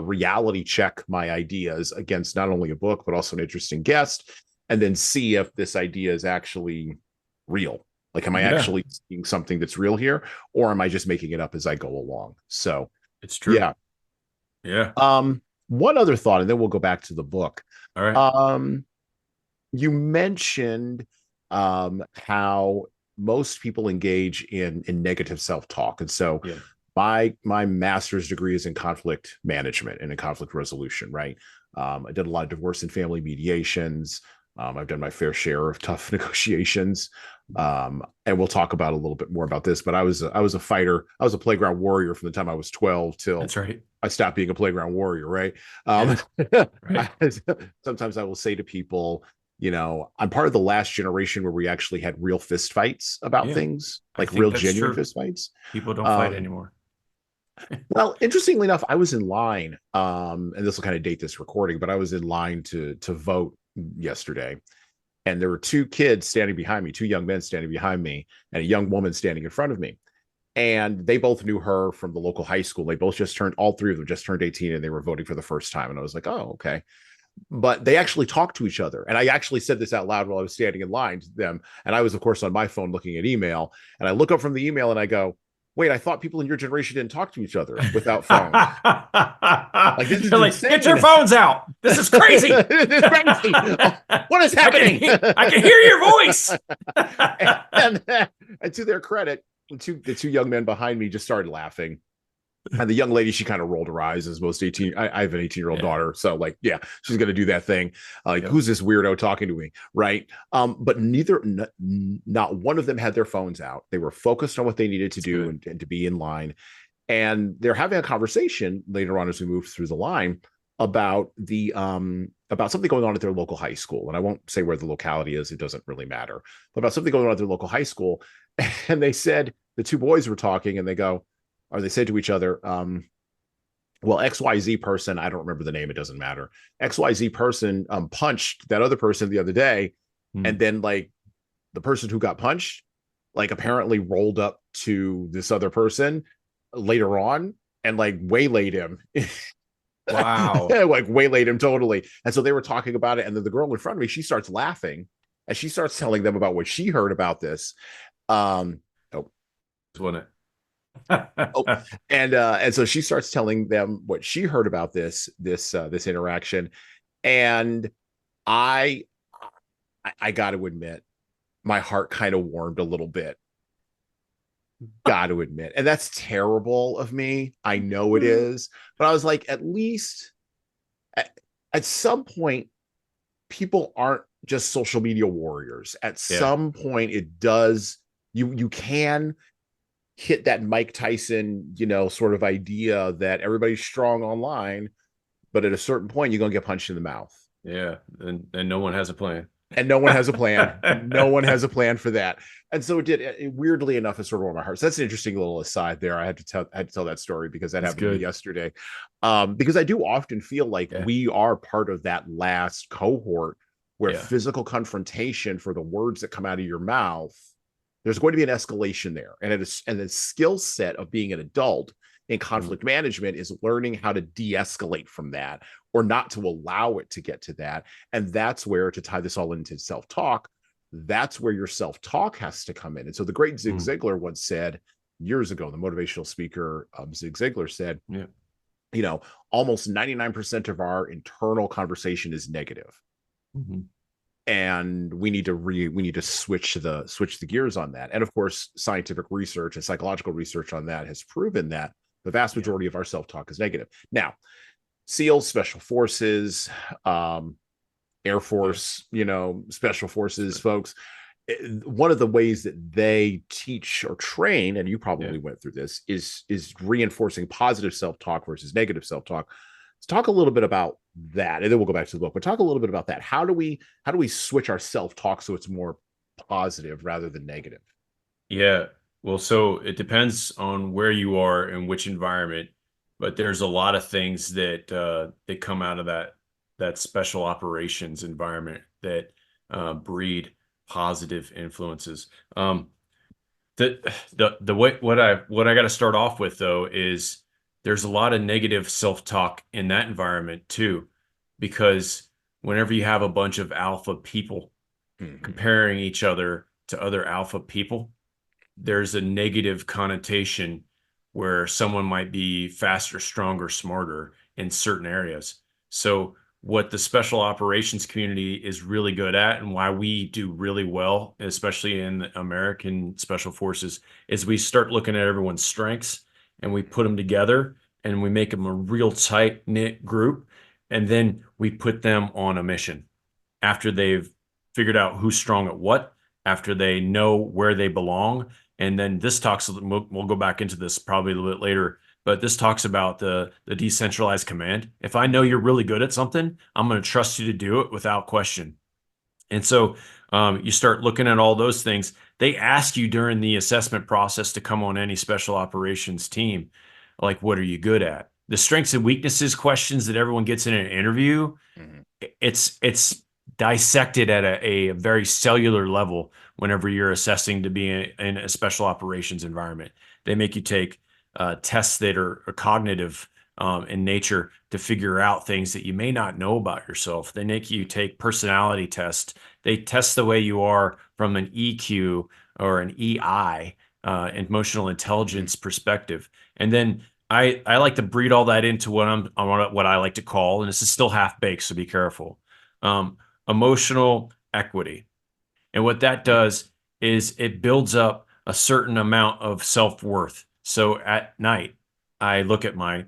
reality check my ideas against not only a book, but also an interesting guest, and then see if this idea is actually real. Like, am I
Yeah.
actually seeing something that's real here, or am I just making it up as I go along? So,
It's true.
yeah.
Yeah.
One other thought, and then we'll go back to the book.
All right.
Um, you mentioned how most people engage in negative self-talk. And so
Yeah.
my master's degree is in conflict management and in conflict resolution, right? I did a lot of divorce and family mediations. I've done my fair share of tough negotiations. And we'll talk about a little bit more about this, but I was a fighter. I was a playground warrior from the time I was 12 till
That's right.
I stopped being a playground warrior, right?
Yeah. Right.
Sometimes I will say to people, I'm part of the last generation where we actually had real fist fights about
Yeah.
things,
I
like
think
real
that's
genuine
true.
fist fights.
People don't fight
Um,
anymore.
well, interestingly enough, I was in line, and this will kind of date this recording, but I was in line to vote yesterday, and there were two kids standing behind me, two young men standing behind me, and a young woman standing in front of me. And they both knew her from the local high school. They both all three of them just turned 18, and they were voting for the first time. And I was like, oh, okay. But they actually talked to each other. And I actually said this out loud while I was standing in line to them. And I was, of course, on my phone looking at email. And I look up from the email and I go, wait, I thought people in your generation didn't talk to each other without phones. Like, this is
They're like, get your
insane.
phones out. This is crazy.
It's crazy. Oh, what is happening?
I can hear your voice.
And to their credit, the two young men behind me just started laughing. And the young lady, she kind of rolled her eyes, as most 18. I have an 18-year-old daughter. So, like, yeah, she's going to do that thing. Like, who's this weirdo talking to me? Right. But not one of them had their phones out. They were focused on what they needed to do and to be in line. And they're having a conversation later on as we move through the line about about something going on at their local high school. And I won't say where the locality is. It doesn't really matter. But about something going on at their local high school. And they said, the two boys were talking, and they said to each other, well, XYZ person, I don't remember the name, it doesn't matter. XYZ person punched that other person the other day, and then, like, the person who got punched, like apparently rolled up to this other person later on and like waylaid him.
Wow.
Like waylaid him totally. And so they were talking about it. And then the girl in front of me, she starts laughing and she starts telling them about what she heard about this. Oh,
Wasn't
oh,
it?
and so she starts telling them what she heard about this interaction. And I I got to admit, my heart kind of warmed a little bit. Got to admit, and that's terrible of me. I know it is, but I was like, at least at some point, people aren't just social media warriors. At
Yeah.
some point, it does. You can hit that Mike Tyson, sort of idea that everybody's strong online, but at a certain point, you're gonna get punched in the mouth.
Yeah. And no one has a plan.
And no one has a plan. No one has a plan for that. And so weirdly enough, it sort of warmed my heart. So that's an interesting little aside there. I had to tell that story because that
That's
happened to me
good.
yesterday. Because I do often feel like
Yeah.
we are part of that last cohort where
Yeah.
physical confrontation for the words that come out of your mouth, there's going to be an escalation there. And the skill set of being an adult in conflict management is learning how to de-escalate from that or not to allow it to get to that. And that's where, to tie this all into self-talk, that's where your self-talk has to come in. And so the great Zig Ziglar once said years ago, the motivational speaker Zig Ziglar said, almost 99% of our internal conversation is negative.
Mm-hmm.
And we need to switch the gears on that. And of course, scientific research and psychological research on that has proven that the vast majority of our self-talk is negative. Now, SEALs, Special Forces, Air Force, Special Forces folks, one of the ways that they teach or train, and you probably went through this, is reinforcing positive self-talk versus negative self-talk. Let's talk a little bit about that, and then we'll go back to the book. But talk a little bit about that. How do we switch our self-talk so it's more positive rather than negative?
Yeah. Well, so it depends on where you are and which environment, but there's a lot of things that come out of that special operations environment that breed positive influences. The way what I got to start off with though is there's a lot of negative self-talk in that environment too, because whenever you have a bunch of alpha people comparing each other to other alpha people, there's a negative connotation where someone might be faster, stronger, smarter in certain areas. So what the special operations community is really good at and why we do really well, especially in the American Special Forces, is we start looking at everyone's strengths and we put them together and we make them a real tight-knit group. And then we put them on a mission after they've figured out who's strong at what, after they know where they belong. And then this talks, we'll go back into this probably a little bit later, but this talks about the decentralized command. If I know you're really good at something, I'm going to trust you to do it without question. And so you start looking at all those things. They ask you during the assessment process to come on any special operations team, like, what are you good at? The strengths and weaknesses questions that everyone gets in an interview, it's dissected at a very cellular level whenever you're assessing to be in a special operations environment. They make you take tests that are cognitive in nature to figure out things that you may not know about yourself. They make you take personality tests. They test the way you are from an EQ or an EI, emotional intelligence perspective. And then I like to breed all that into what I like to call, and this is still half baked, so be careful, emotional equity. And what that does is it builds up a certain amount of self-worth. So at night, I look at my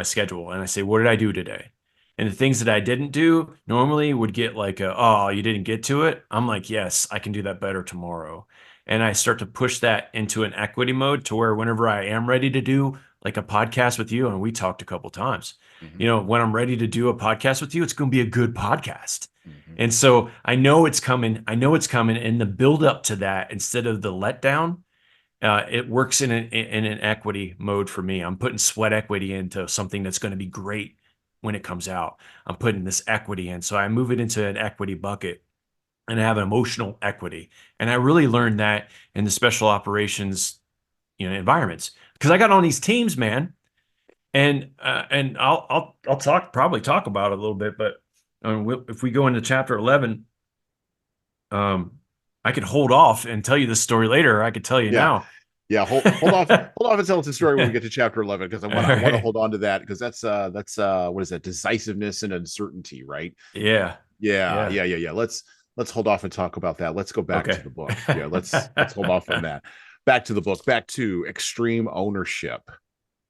schedule and I say, what did I do today? And the things that I didn't do normally would get like oh, you didn't get to it. I'm like, yes, I can do that better tomorrow. And I start to push that into an equity mode to where whenever I am ready to do like a podcast with you, and we talked a couple times, when I'm ready to do a podcast with you, it's going to be a good podcast. And so I know it's coming. And the build up to that, instead of the letdown, it works in an equity mode for me. I'm putting sweat equity into something that's going to be great when it comes out. I'm putting this equity in. So I move it into an equity bucket. and have an emotional equity. And I really learned that in the special operations, environments, because I got on these teams, man. And I'll probably talk about it a little bit, but if we go into chapter 11, um, I could hold off and tell you this story later. Or I could tell you
Yeah.
now.
Yeah, hold off and tell us the story when we get to chapter 11, because
All
I want to
right.
hold on to that, because that's what is that, decisiveness and uncertainty, right?
Yeah. Yeah.
Yeah. Let's hold off and talk about that. Let's go back to
Okay.
the book. Yeah, let's hold off on that. Back to the book, back to Extreme Ownership: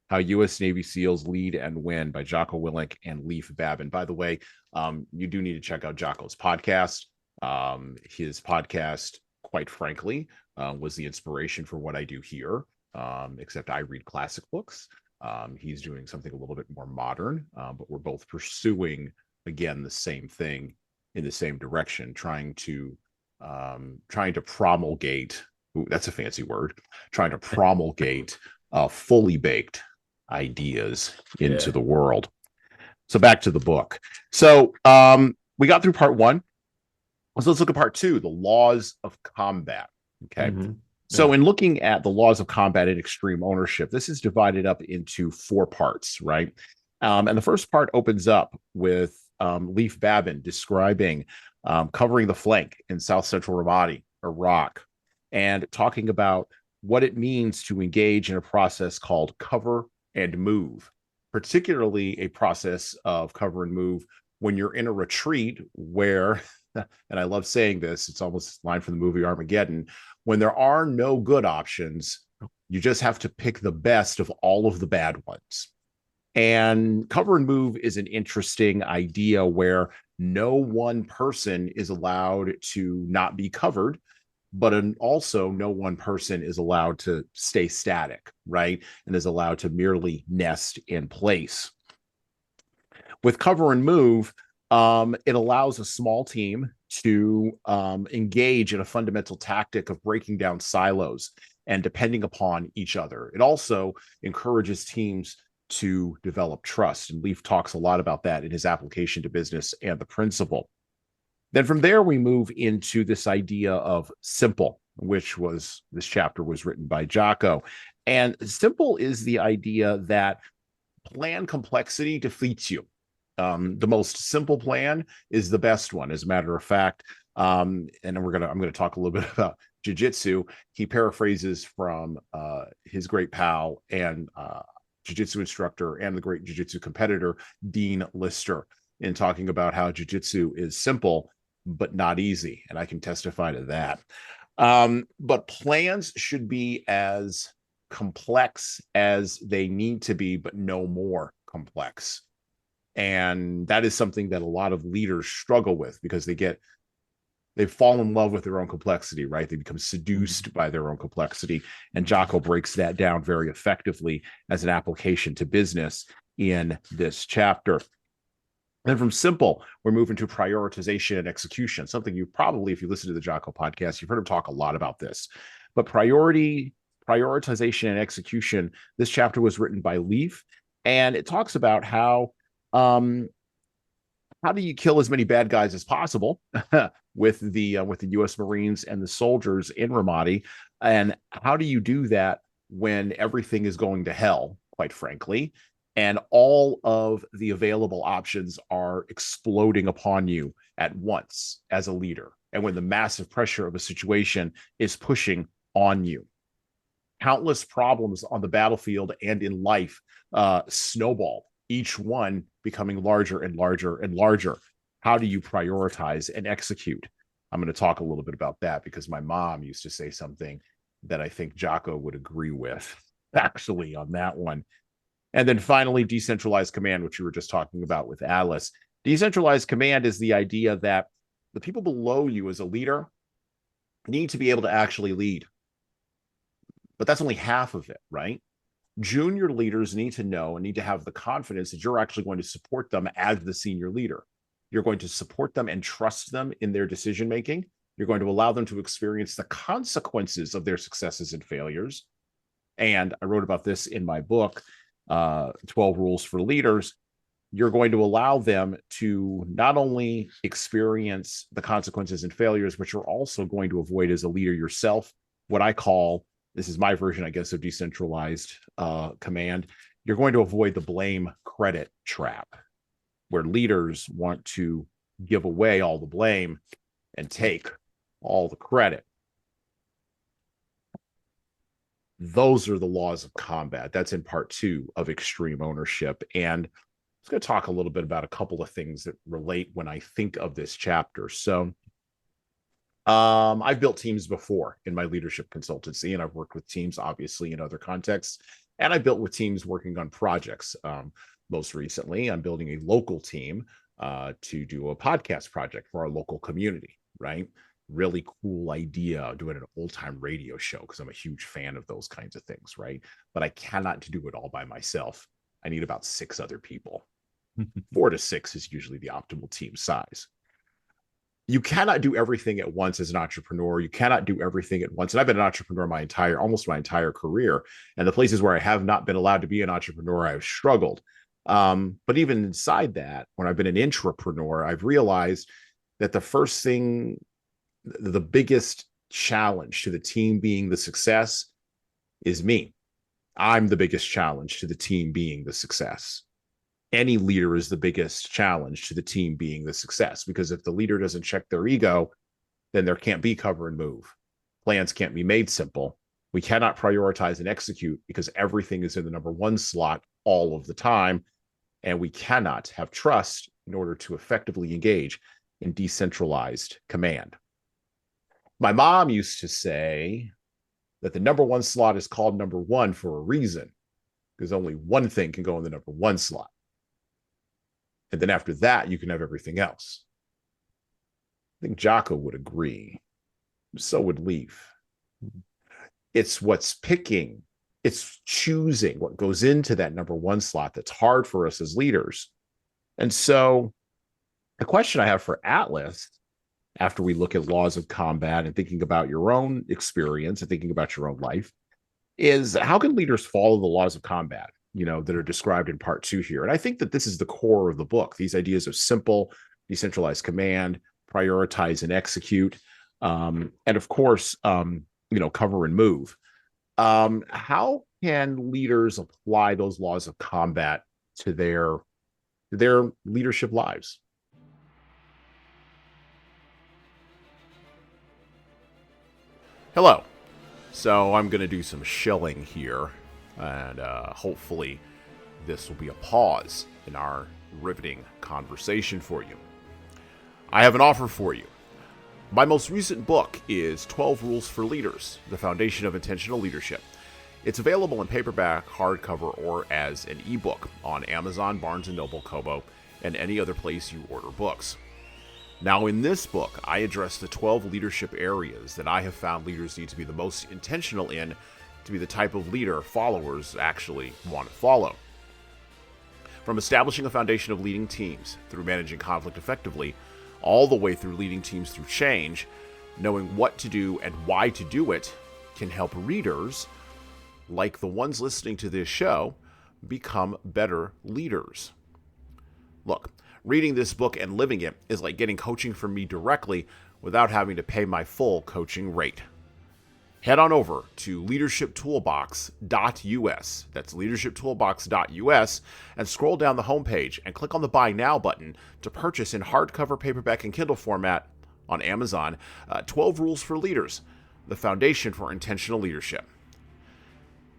How U.S. Navy SEALs Lead and Win by Jocko Willink and Leif Babin. By the way, you do need to check out Jocko's podcast. His podcast, quite frankly, was the inspiration for what I do here, except I read classic books. He's doing something a little bit more modern, but we're both pursuing, again, the same thing in the same direction, trying to promulgate. Ooh, that's a fancy word. Trying to promulgate fully baked ideas into
Yeah.
the world. So back to the book. So we got through part 1. So let's look at part 2, the laws of combat. Okay.
Mm-hmm.
So
Yeah.
in looking at the laws of combat and extreme ownership, this is divided up into 4 parts, right? And the first part opens up with Leif Babin describing covering the flank in South Central Ramadi, Iraq, and talking about what it means to engage in a process called cover and move, particularly a process of cover and move when you're in a retreat where, and I love saying this, it's almost a line from the movie Armageddon, when there are no good options, you just have to pick the best of all of the bad ones. And cover and move is an interesting idea where no one person is allowed to not be covered, but also no one person is allowed to stay static, right? And is allowed to merely nest in place. With cover and move, it allows a small team to engage in a fundamental tactic of breaking down silos and depending upon each other. It also encourages teams to develop trust. And Leif talks a lot about that in his application to business and the principle. Then from there, we move into this idea of simple, which was this chapter was written by Jocko. And simple is the idea that plan complexity defeats you. The most simple plan is the best one, as a matter of fact. And I'm gonna talk a little bit about jiu-jitsu. He paraphrases from his great pal and jiu-jitsu instructor and the great jiu-jitsu competitor Dean Lister, in talking about how jiu-jitsu is simple but not easy, and I can testify to that. But plans should be as complex as they need to be, but no more complex. And that is something that a lot of leaders struggle with, because they fall in love with their own complexity, right? They become seduced by their own complexity. And Jocko breaks that down very effectively as an application to business in this chapter. Then from simple, we're moving to prioritization and execution, something you probably, if you listen to the Jocko podcast, you've heard him talk a lot about this. But prioritization and execution, this chapter was written by Leif, and it talks about how do you kill as many bad guys as possible with the U.S. Marines and the soldiers in Ramadi, and how do you do that when everything is going to hell, quite frankly, and all of the available options are exploding upon you at once as a leader, and when the massive pressure of a situation is pushing on you. Countless problems on the battlefield and in life snowball, each one becoming larger and larger and larger. How do you prioritize and execute? I'm going to talk a little bit about that, because my mom used to say something that I think Jocko would agree with, actually, on that one. And then finally, decentralized command, which you were just talking about with Alice. Decentralized command is the idea that the people below you as a leader need to be able to actually lead. But that's only half of it, right? Junior leaders need to know and need to have the confidence that you're actually going to support them as the senior leader. You're going to support them and trust them in their decision making. You're going to allow them to experience the consequences of their successes and failures. And I wrote about this in my book, 12 Rules for Leaders. you're going to allow them to not only experience the consequences and failures, but you're also going to avoid as a leader yourself what I call, this is my version, I guess, of decentralized command. You're going to avoid the blame credit trap, where leaders want to give away all the blame and take all the credit. Those are the laws of combat. That's in part 2 of extreme ownership. And I was going to talk a little bit about a couple of things that relate when I think of this chapter. So I've built teams before in my leadership consultancy, and I've worked with teams, obviously, in other contexts. And I built with teams working on projects. Most recently, I'm building a local team to do a podcast project for our local community, right? Really cool idea, doing an old-time radio show, because I'm a huge fan of those kinds of things, right? But I cannot do it all by myself. I need about 6 other people. 4 to 6 is usually the optimal team size. You cannot do everything at once as an entrepreneur. You cannot do everything at once. And I've been an entrepreneur almost my entire career. And the places where I have not been allowed to be an entrepreneur, I've struggled. But even inside that, when I've been an intrapreneur, I've realized that the biggest challenge to the team being the success is me. I'm the biggest challenge to the team being the success. Any leader is the biggest challenge to the team being the success, because if the leader doesn't check their ego, then there can't be cover and move. Plans can't be made simple. We cannot prioritize and execute because everything is in the number 1 slot all of the time. And we cannot have trust in order to effectively engage in decentralized command. My mom used to say that the number 1 slot is called number 1 for a reason, because only one thing can go in the number 1 slot. And then after that, you can have everything else. I think Jocko would agree. So would Leif. It's it's choosing what goes into that number 1 slot that's hard for us as leaders. And so the question I have for Atlas, after we look at laws of combat and thinking about your own experience and thinking about your own life, is how can leaders follow the laws of combat, that are described in part 2 here? And I think that this is the core of the book, these ideas of simple, decentralized command, prioritize and execute, and of course, cover and move. How can leaders apply those laws of combat to their leadership lives? Hello. So I'm going to do some shilling here, and hopefully this will be a pause in our riveting conversation for you. I have an offer for you. My most recent book is 12 Rules for Leaders, The Foundation of Intentional Leadership. It's available in paperback, hardcover, or as an ebook on Amazon, Barnes & Noble, Kobo, and any other place you order books. Now, in this book, I address the 12 leadership areas that I have found leaders need to be the most intentional in to be the type of leader followers actually want to follow. From establishing a foundation of leading teams through managing conflict effectively, all the way through leading teams through change, knowing what to do and why to do it can help readers, like the ones listening to this show, become better leaders. Look, reading this book and living it is like getting coaching from me directly without having to pay my full coaching rate. Head on over to leadershiptoolbox.us. That's leadershiptoolbox.us, and scroll down the homepage and click on the Buy Now button to purchase in hardcover, paperback, and Kindle format on Amazon 12 Rules for Leaders, the foundation for intentional leadership.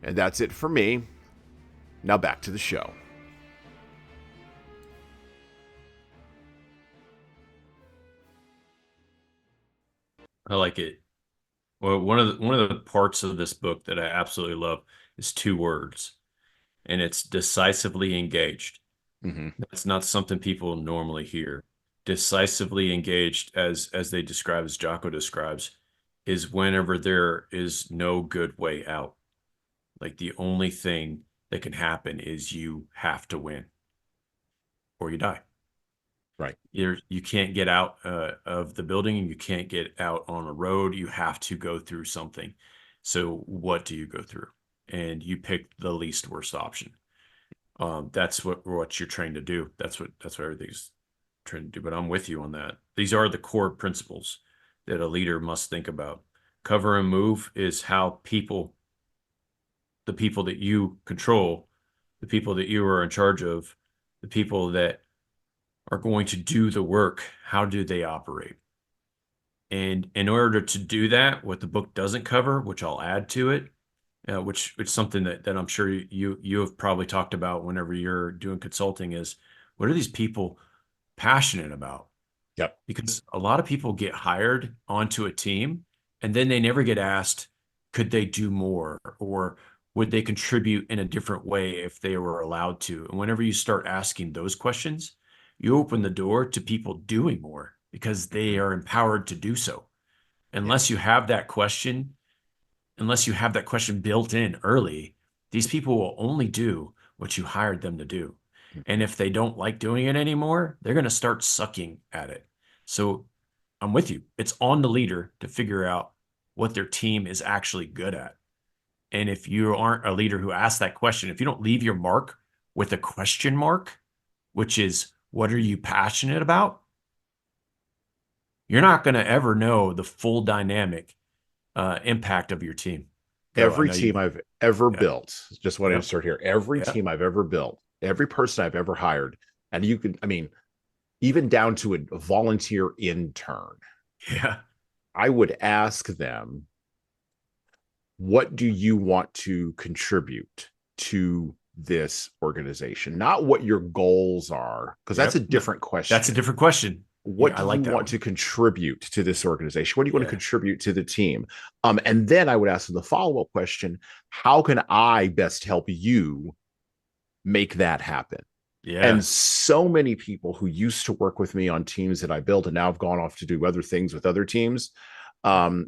And that's it for me. Now back to the show.
I like it. Well, one of the parts of this book that I absolutely love is 2 words, and it's decisively engaged.
Mm-hmm.
That's not something people normally hear. Decisively engaged, as they describe, as Jocko describes, is whenever there is no good way out. Like, the only thing that can happen is you have to win or you die.
Right.
You can't get out of the building, and you can't get out on a road. You have to go through something. So what do you go through? And you pick the least worst option. That's what you're trained to do. That's what everything's trained to do. But I'm with you on that. These are the core principles that a leader must think about. Cover and move is how the people that you control, the people that you are in charge of, the people that are going to do the work, how do they operate? And in order to do that, what the book doesn't cover, which I'll add to it, which is something that I'm sure you have probably talked about whenever you're doing consulting, is what are these people passionate about?
Yep.
Because a lot of people get hired onto a team and then they never get asked, could they do more, or would they contribute in a different way if they were allowed to? And whenever you start asking those questions, you open the door to people doing more because they are empowered to do so.
Yeah.
Unless you have that question, unless you have that question built in early, these people will only do what you hired them to do. And if they don't like doing it anymore, they're going to start sucking at it. So I'm with you. It's on the leader to figure out what their team is actually good at. And if you aren't a leader who asks that question, if you don't leave your mark with a question mark, which is, what are you passionate about? You're not going to ever know the full dynamic impact of your team. Go. I
Every
know you.
team I've ever
Yeah.
built, just want to
Yep.
insert here, every
Yep.
team I've ever built, every person I've ever hired, and you could, I mean, even down to a volunteer intern,
Yeah.
I would ask them, what do you want to contribute to this organization? Not what your goals are, because that's a
Yep.
different
That's a
question.
different question.
What
Yeah, I
do you
like that
want
one.
to contribute to this organization? What do you want to
Yeah.
contribute to the team? And then I would ask them the follow-up question: how can I best help you make that happen?
Yeah.
And so many people who used to work with me on teams that I built and now have gone off to do other things with other teams,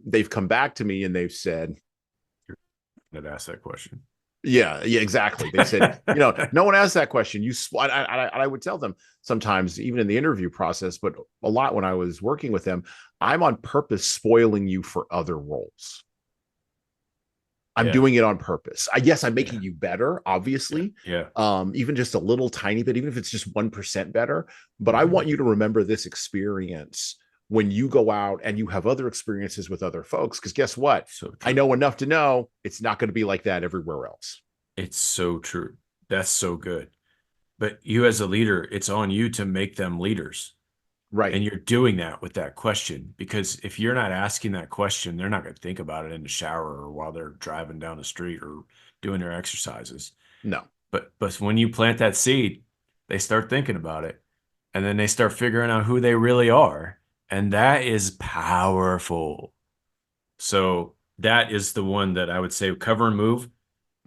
they've come back to me and they've said,
I'd ask that question.
yeah, exactly. They said, no one asked that question. I would tell them sometimes, even in the interview process, but a lot when I was working with them, I'm on purpose spoiling you for other roles. I'm
Yeah.
doing it on purpose. Yes, I'm
Yeah.
making you better,
Yeah.
obviously,
Yeah.
even just a little tiny bit, even if it's just 1% better. But I
Mhm.
want you to remember this experience when you go out and you have other experiences with other folks. Because guess what?
So
I
true.
know enough to know it's not going to be like that everywhere else.
It's so true. That's so good. But you as a leader, it's on you to make them leaders.
Right.
And you're doing that with that question, because if you're not asking that question, they're not going to think about it in the shower or while they're driving down the street or doing their exercises.
No.
But when you plant that seed, they start thinking about it, and then they start figuring out who they really are, and that is powerful. So that is the one that I would say, cover and move.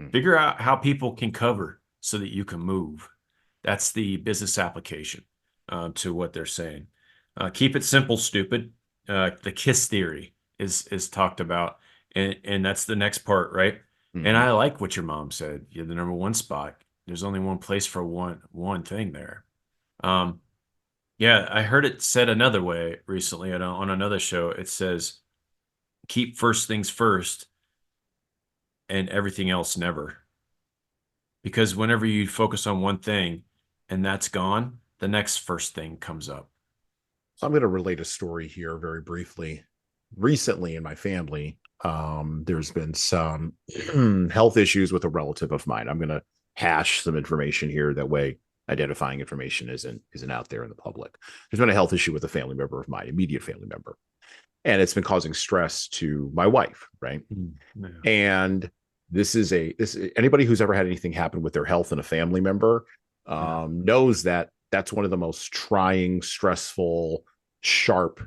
Mhm.
Figure out how people can cover so that you can move. That's the business application to what they're saying. Keep it simple, stupid. The KISS theory is talked about, and that's the next part, right? And
Mhm.
I like what your mom said. You're the number one spot. There's only one place for one thing there. Um, yeah, I heard it said another way recently on another show. It says, "Keep first things first, and everything else never." Because whenever you focus on one thing and that's gone, the next first thing comes up.
So I'm going to relate a story here very briefly. Recently in my family, there's been some health issues with a relative of mine. I'm going to hash some information here. That way, identifying information isn't out there in the public. There's been a health issue with a family member of mine, immediate family member, and it's been causing stress to my wife, right?
Yeah.
And this anybody who's ever had anything happen with their health and a family member
Yeah.
knows that that's one of the most trying, stressful, sharp,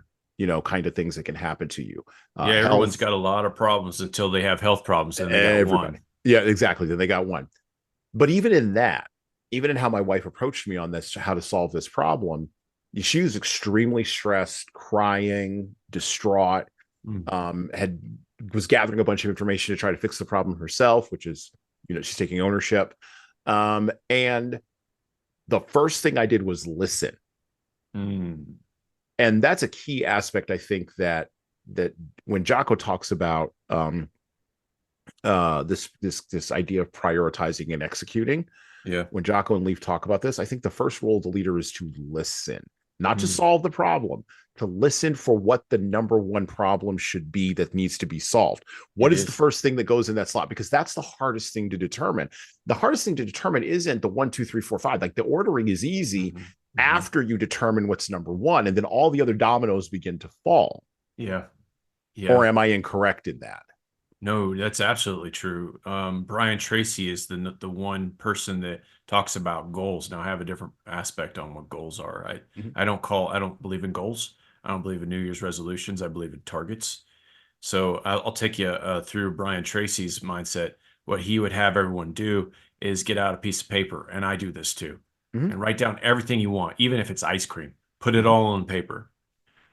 kind of things that can happen to you.
Yeah, everyone's
Health,
got a lot of problems until they have health problems. Then they got
everybody.
one.
Yeah, exactly. Then they got one. But even in that, even in how my wife approached me on this, how to solve this problem, she was extremely stressed, crying, distraught,
Mm.
had was gathering a bunch of information to try to fix the problem herself, which is, she's taking ownership. And the first thing I did was listen.
Mm.
And that's a key aspect, I think, that when Jocko talks about this idea of prioritizing and executing.
Yeah.
When Jocko and Leif talk about this, I think the first role of the leader is to listen, not to
Mm,
solve the problem, to listen for what the number one problem should be that needs to be solved. What
it
is the
is.
first thing that goes in that slot? Because that's the hardest thing to determine. The hardest thing to determine isn't the 1, 2, 3, 4, 5. Like the ordering is easy
Hmm. Hmm.
after you determine what's number one, and then all the other dominoes begin to fall.
Yeah.
Or
Yeah.
am I incorrect in that?
No, that's absolutely true. Brian Tracy is the one person that talks about goals. Now, I have a different aspect on what goals are.
Mm-hmm.
I don't believe in goals. I don't believe in New Year's resolutions. I believe in targets. So I'll take you through Brian Tracy's mindset. What he would have everyone do is get out a piece of paper, and I do this too,
Mm-hmm.
and write down everything you want, even if it's ice cream. Put it
Mm-hmm.
all on paper,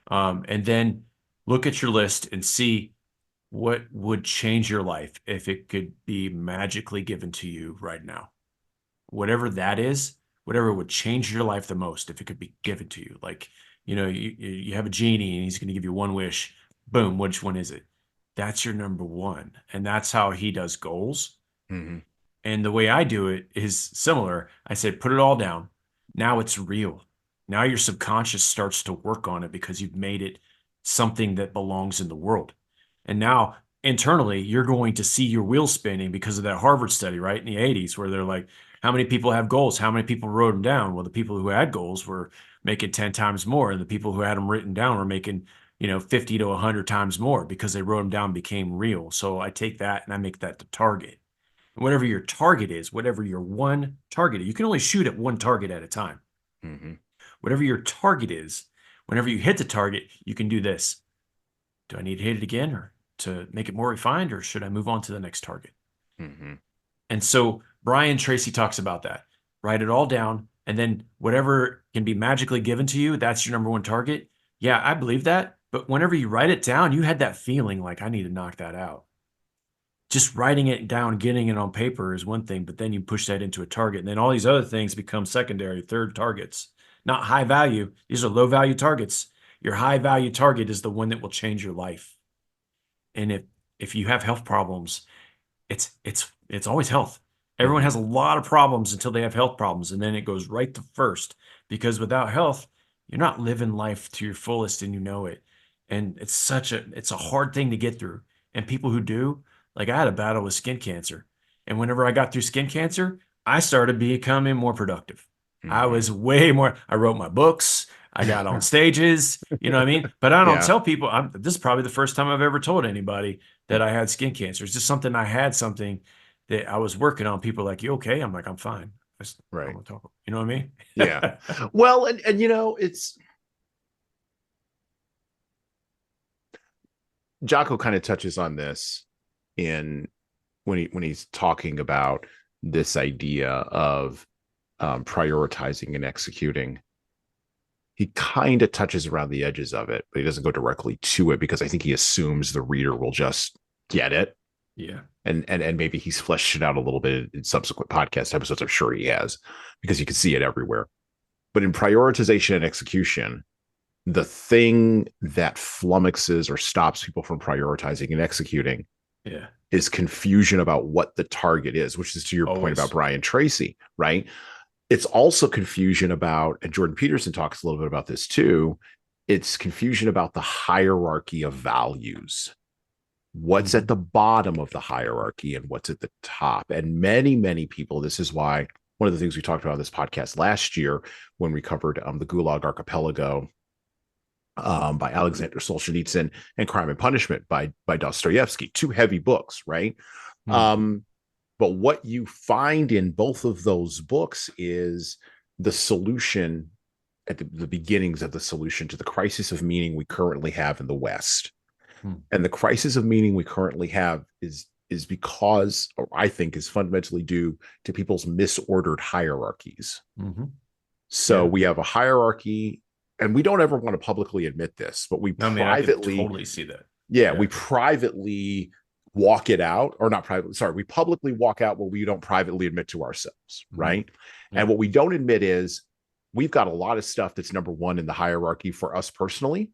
and then look at your list and see what would change your life if it could be magically given to you right now. Whatever that is, whatever would change your life the most if it could be given to you. Like, you have a genie and he's going to give you one wish. Boom, which one is it? That's your number one. And that's how he does goals.
Mm-hmm.
And the way I do it is similar. I said, put it all down. Now it's real. Now your subconscious starts to work on it because you've made it something that belongs in the world. And now internally, you're going to see your wheels spinning because of that Harvard study, right? In the 80s, where they're like, how many people have goals? How many people wrote them down? Well, the people who had goals were making 10 times more. And the people who had them written down were making, 50 to 100 times more because they wrote them down, became real. So I take that and I make that the target. Whatever your target is, whatever your one target is, you can only shoot at one target at a time.
Mm-hmm.
Whatever your target is, whenever you hit the target, you can do this. Do I need to hit it again or to make it more refined, or should I move on to the next target?
Mm-hmm.
And so Brian Tracy talks about that. Write it all down, and then whatever can be magically given to you, that's your number one target. Yeah, I believe that. But whenever you write it down, you had that feeling like I need to knock that out. Just writing it down, getting it on paper is one thing, but then you push that into a target. And then all these other things become secondary, third targets. Not high value. These are low value targets. Your high value target is the one that will change your life. And if you have health problems, it's always health. Everyone
Mm-hmm.
has a lot of problems until they have health problems, and then it goes right to first. Because without health, you're not living life to your fullest, and you know it. And it's a hard thing to get through. And people who do, like I had a battle with skin cancer, and whenever I got through skin cancer, I started becoming more productive. I
Mm-hmm.
was way more. I wrote my books. I got on stages. You know what I mean? But I don't
Yeah.
tell people. This is probably the first time I've ever told anybody that I had skin cancer. It's just something I had something that I was working on. People are like, "You okay?" I'm like, "I'm fine. I
Right.
want to talk." You know what I
Yeah.
mean?
Well, and it's Jocko kind of touches on this in when he's talking about this idea of prioritizing and executing. He kind of touches around the edges of it, but he doesn't go directly to it because I think he assumes the reader will just get it.
Yeah.
And maybe he's fleshed it out a little bit in subsequent podcast episodes. I'm sure he has, because you can see it everywhere. But in prioritization and execution, the thing that flummoxes or stops people from prioritizing and executing
Yeah.
is confusion about what the target is, which is to your point about
Always.
Brian Tracy, right? It's also confusion about, and Jordan Peterson talks a little bit about this too, it's confusion about the hierarchy of values. What's
Mm-hmm.
at the bottom of the hierarchy and what's at the top? And many people, this is why one of the things we talked about on this podcast last year when we covered the Gulag Archipelago by Alexander Solzhenitsyn and Crime and Punishment by Dostoevsky, two heavy books, right?
Mm-hmm.
But what you find in both of those books is the solution at the beginnings of the solution to the crisis of meaning we currently have in the West. And the crisis of meaning we currently have is because, or I think, is fundamentally due to people's misordered hierarchies.
Mm-hmm.
So
Yeah.
we have a hierarchy, and we don't ever want to publicly admit this, but we
I mean, I could
privately,
totally see that.
yeah,
Yeah.
we privately walk it out, or not privately, sorry, we publicly walk out what we don't privately admit to ourselves,
Mm-hmm.
right?
Yeah.
And what we don't admit is we've got a lot of stuff that's number one in the hierarchy for us personally,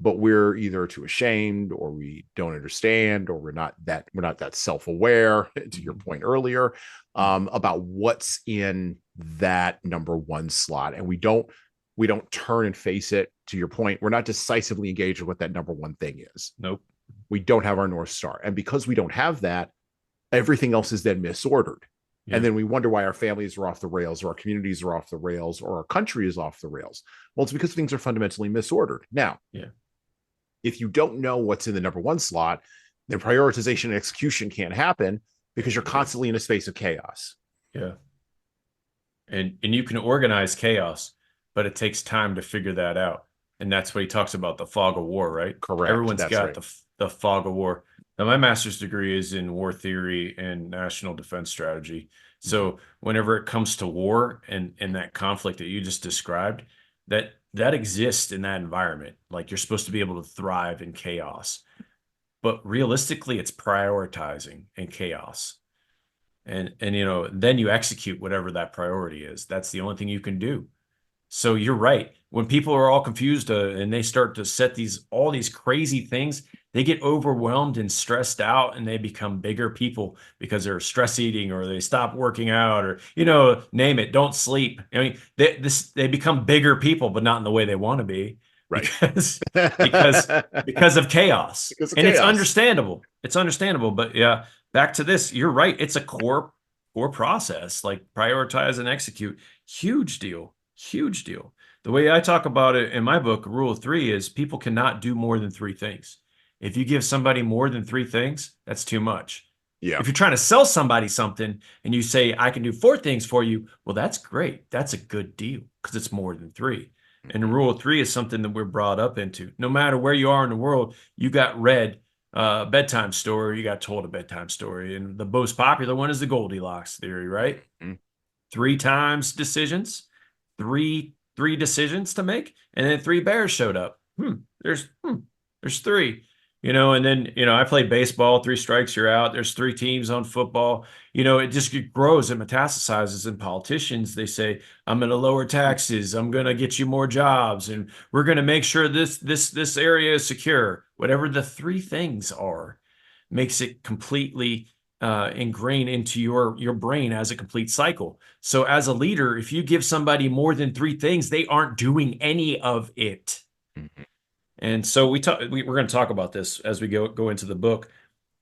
but we're either too ashamed, or we don't understand, or we're not that self-aware, to your point earlier, about what's in that number one slot. And we don't turn and face it. To your point, we're not decisively engaged with what that number one thing is.
Nope.
We don't have our North Star. And because we don't have that, everything else is then misordered. Yeah. And then we wonder why our families are off the rails, or our communities are off the rails, or our country is off the rails. Well, it's because things are fundamentally misordered. Now, if you don't know what's in the number one slot, then prioritization and execution can't happen, because you're constantly in a space of chaos.
Yeah. And you can organize chaos, but it takes time to figure that out. And that's what he talks about, the fog of war, right?
Correct.
Everyone's got the fog of war. Now, my master's degree is in war theory and national defense strategy. So whenever it comes to war and that conflict that you just described, that exists in that environment. Like, you're supposed to be able to thrive in chaos. But realistically, it's prioritizing in chaos. And then you execute whatever that priority is. That's the only thing you can do. So you're right. When people are all confused and they start to set all these crazy things, they get overwhelmed and stressed out, and they become bigger people because they're stress eating, or they stop working out, or, name it, don't sleep. I mean, they become bigger people, but not in the way they want to be.
Right.
Because of chaos. It's understandable. It's understandable. But yeah, back to this, you're right. It's a core process, like prioritize and execute. Huge deal. Huge deal. The way I talk about it in my book, Rule of 3, is people cannot do more than 3 things. If you give somebody more than 3 things, that's too much.
Yeah.
If you're trying to sell somebody something and you say, I can do 4 things for you, well, that's great. That's a good deal, because it's more than 3. And the Rule of 3 is something that we're brought up into. No matter where you are in the world, you got read a bedtime story, you got told a bedtime story. And the most popular one is the Goldilocks theory, right? 3 times decisions, three decisions to make, and then 3 bears showed up. There's 3. And then, I played baseball, 3 strikes, you're out. There's 3 teams on football. It just grows and metastasizes. And politicians, they say, I'm going to lower taxes. I'm going to get you more jobs. And we're going to make sure this area is secure. Whatever the 3 things are, makes it completely ingrained into your brain as a complete cycle. So as a leader, if you give somebody more than 3 things, they aren't doing any of it. And so we're going to talk about this as we go into the book.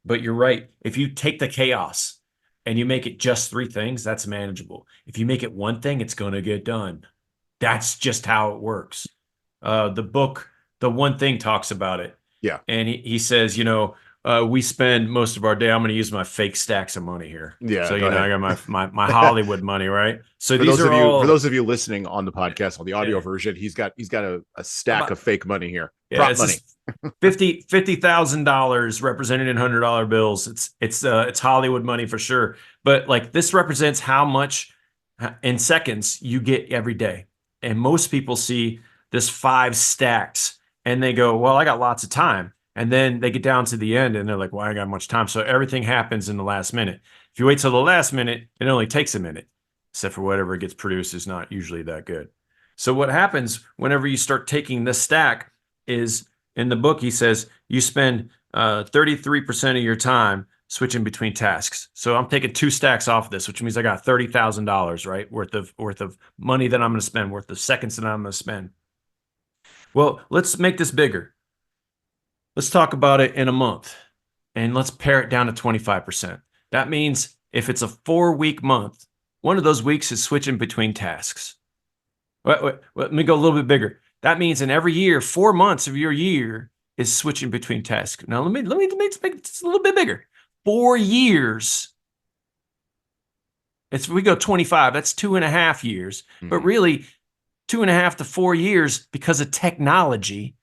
But you're right. If you take the chaos and you make it just 3 things, that's manageable. If you make it 1 thing, it's going to get done. That's just how it works. The book, The One Thing, talks about it.
Yeah.
And he says, we spend most of our day. I'm going to use my fake stacks of money here.
Yeah.
So I got my Hollywood money, right? So
for those of you listening on the podcast, on the audio version, he's got a stack of fake money here.
Prop money. $50,000 represented in $100 bills. It's Hollywood money for sure. But like, this represents how much in seconds you get every day. And most people see this 5 stacks and they go, well, I got lots of time. And then they get down to the end and they're like, well, I ain't got much time. So everything happens in the last minute. If you wait till the last minute, it only takes a minute, except for whatever gets produced is not usually that good. So what happens whenever you start taking this stack is, in the book, he says, you spend 33% of your time switching between tasks. So I'm taking 2 stacks off of this, which means I got $30,000, right? Worth of money that I'm going to spend, worth of seconds that I'm going to spend. Well, let's make this bigger. Let's talk about it in a month, and let's pare it down to 25%. That means if it's a 4-week month, one of those weeks is switching between tasks. Let me go a little bit bigger. That means in every year, 4 months of your year is switching between tasks. Now let me make it a little bit bigger. 4 years. We go 25. That's 2.5 years, but really 2.5 to 4 years because of technology.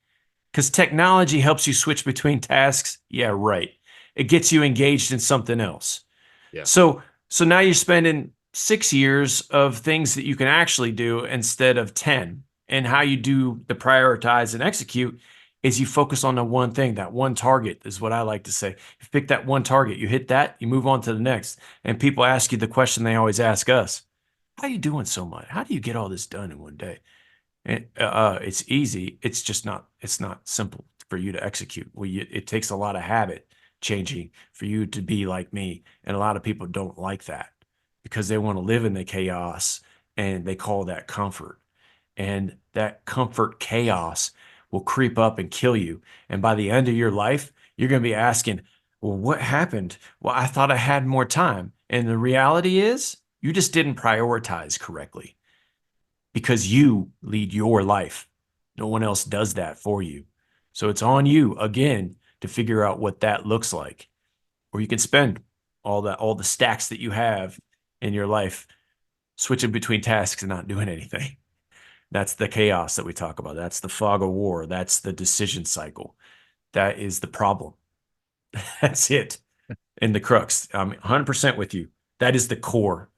Because technology helps you switch between tasks. Yeah, right. It gets you engaged in something else.
Yeah.
So now you're spending 6 years of things that you can actually do instead of 10. And how you do the prioritize and execute is you focus on the one thing, that one target is what I like to say. You pick that one target, you hit that, you move on to the next. And people ask you the question they always ask us: how are you doing so much? How do you get all this done in one day? And it's easy. It's just not, it's not simple. for you to execute. Well, it takes a lot of habit changing for you to be like me. And a lot of people don't like that because they want to live in the chaos, and they call that comfort. And that comfort chaos will creep up and kill you. And by the end of your life, you're going to be asking, well, what happened? Well, I thought I had more time. And the reality is you just didn't prioritize correctly because you lead your life. No one else does that for you. So it's on you again to figure out what that looks like. Or you can spend all the stacks that you have in your life switching between tasks and not doing anything. That's the chaos that we talk about. That's the fog of war. That's the decision cycle. That is the problem. That's it. And the crux. I'm 100% with you. That is the core.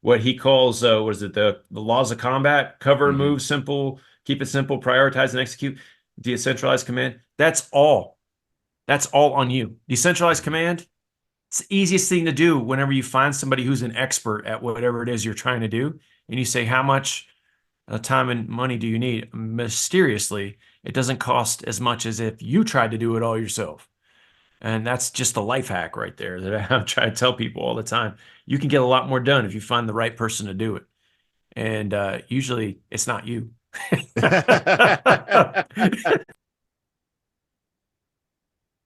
What he calls what is it? The laws of combat: cover, move, simple, keep it simple, prioritize and execute. Decentralized command. That's all. That's all on you. Decentralized command. It's the easiest thing to do whenever you find somebody who's an expert at whatever it is you're trying to do, and you say, how much time and money do you need? Mysteriously, it doesn't cost as much as if you tried to do it all yourself. And that's just a life hack right there that I try to tell people all the time. You can get a lot more done if you find the right person to do it. And usually it's not you.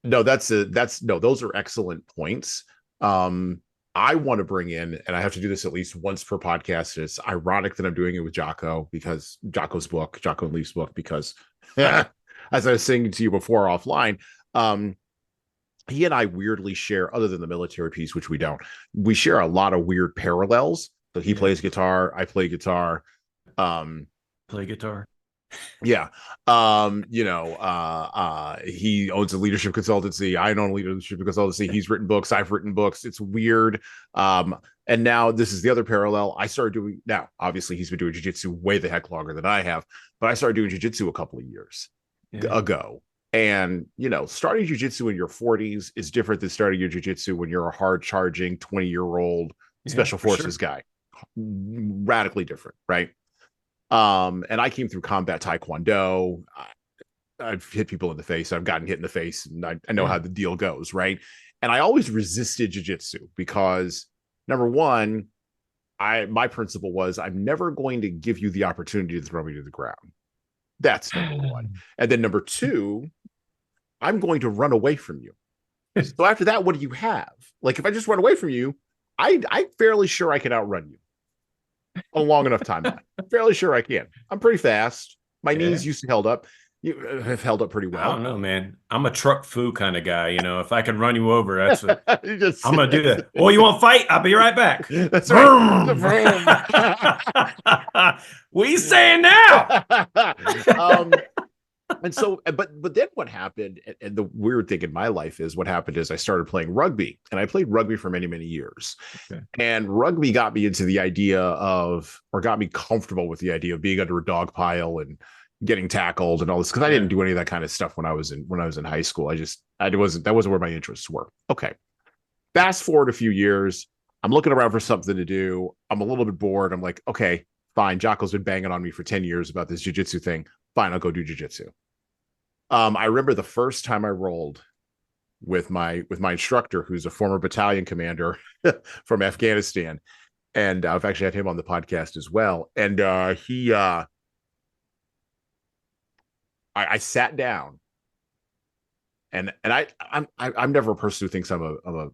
No, those are excellent points. I want to bring in, and I have to do this at least once per podcast. And it's ironic that I'm doing it with Jocko, because Jocko and Leif's book, because as I was saying to you before offline, he and I weirdly share, other than the military piece, which we share a lot of weird parallels. So he plays guitar, I play guitar.
Play guitar.
Yeah. He owns a leadership consultancy. I own a leadership consultancy. He's written books. I've written books. It's weird. And now this is the other parallel. I started doing, now, obviously he's been doing jiu-jitsu way the heck longer than I have, but I started doing jiu-jitsu a couple of years ago. And, starting jiu-jitsu in your 40s is different than starting your jiu-jitsu when you're a hard charging 20-year-old special forces guy. Radically different, right? And I came through combat taekwondo. I've hit people in the face. I've gotten hit in the face, and I know how the deal goes, right? And I always resisted jiu-jitsu because, number one, my principle was I'm never going to give you the opportunity to throw me to the ground. That's number one. And then number two, I'm going to run away from you. So after that, what do you have? Like, if I just run away from you, I'm fairly sure I can outrun you a long enough timeline. Fairly sure I can. I'm pretty fast. My knees used to held up. You have held up pretty well.
I don't know, man. I'm a truck foo kind of guy. If I can run you over, that's what I'm gonna do. That. Oh, you want to fight? I'll be right back.
That's right.
What are you saying now?
And so, but then what happened, and the weird thing in my life is what happened is I started playing rugby, and I played rugby for many, many years. Okay. And rugby got me into the idea of, or got me comfortable with the idea of being under a dog pile and getting tackled and all this, because I didn't do any of that kind of stuff when I was in high school. That wasn't where my interests were. Okay. Fast forward a few years, I'm looking around for something to do. I'm a little bit bored. I'm like, okay, fine. Jocko's been banging on me for 10 years about this jiu-jitsu thing. Fine, I'll go do jiu-jitsu. I remember the first time I rolled with my instructor, who's a former battalion commander from Afghanistan. And I've actually had him on the podcast as well. And I sat down, and I'm never a person who thinks I'm a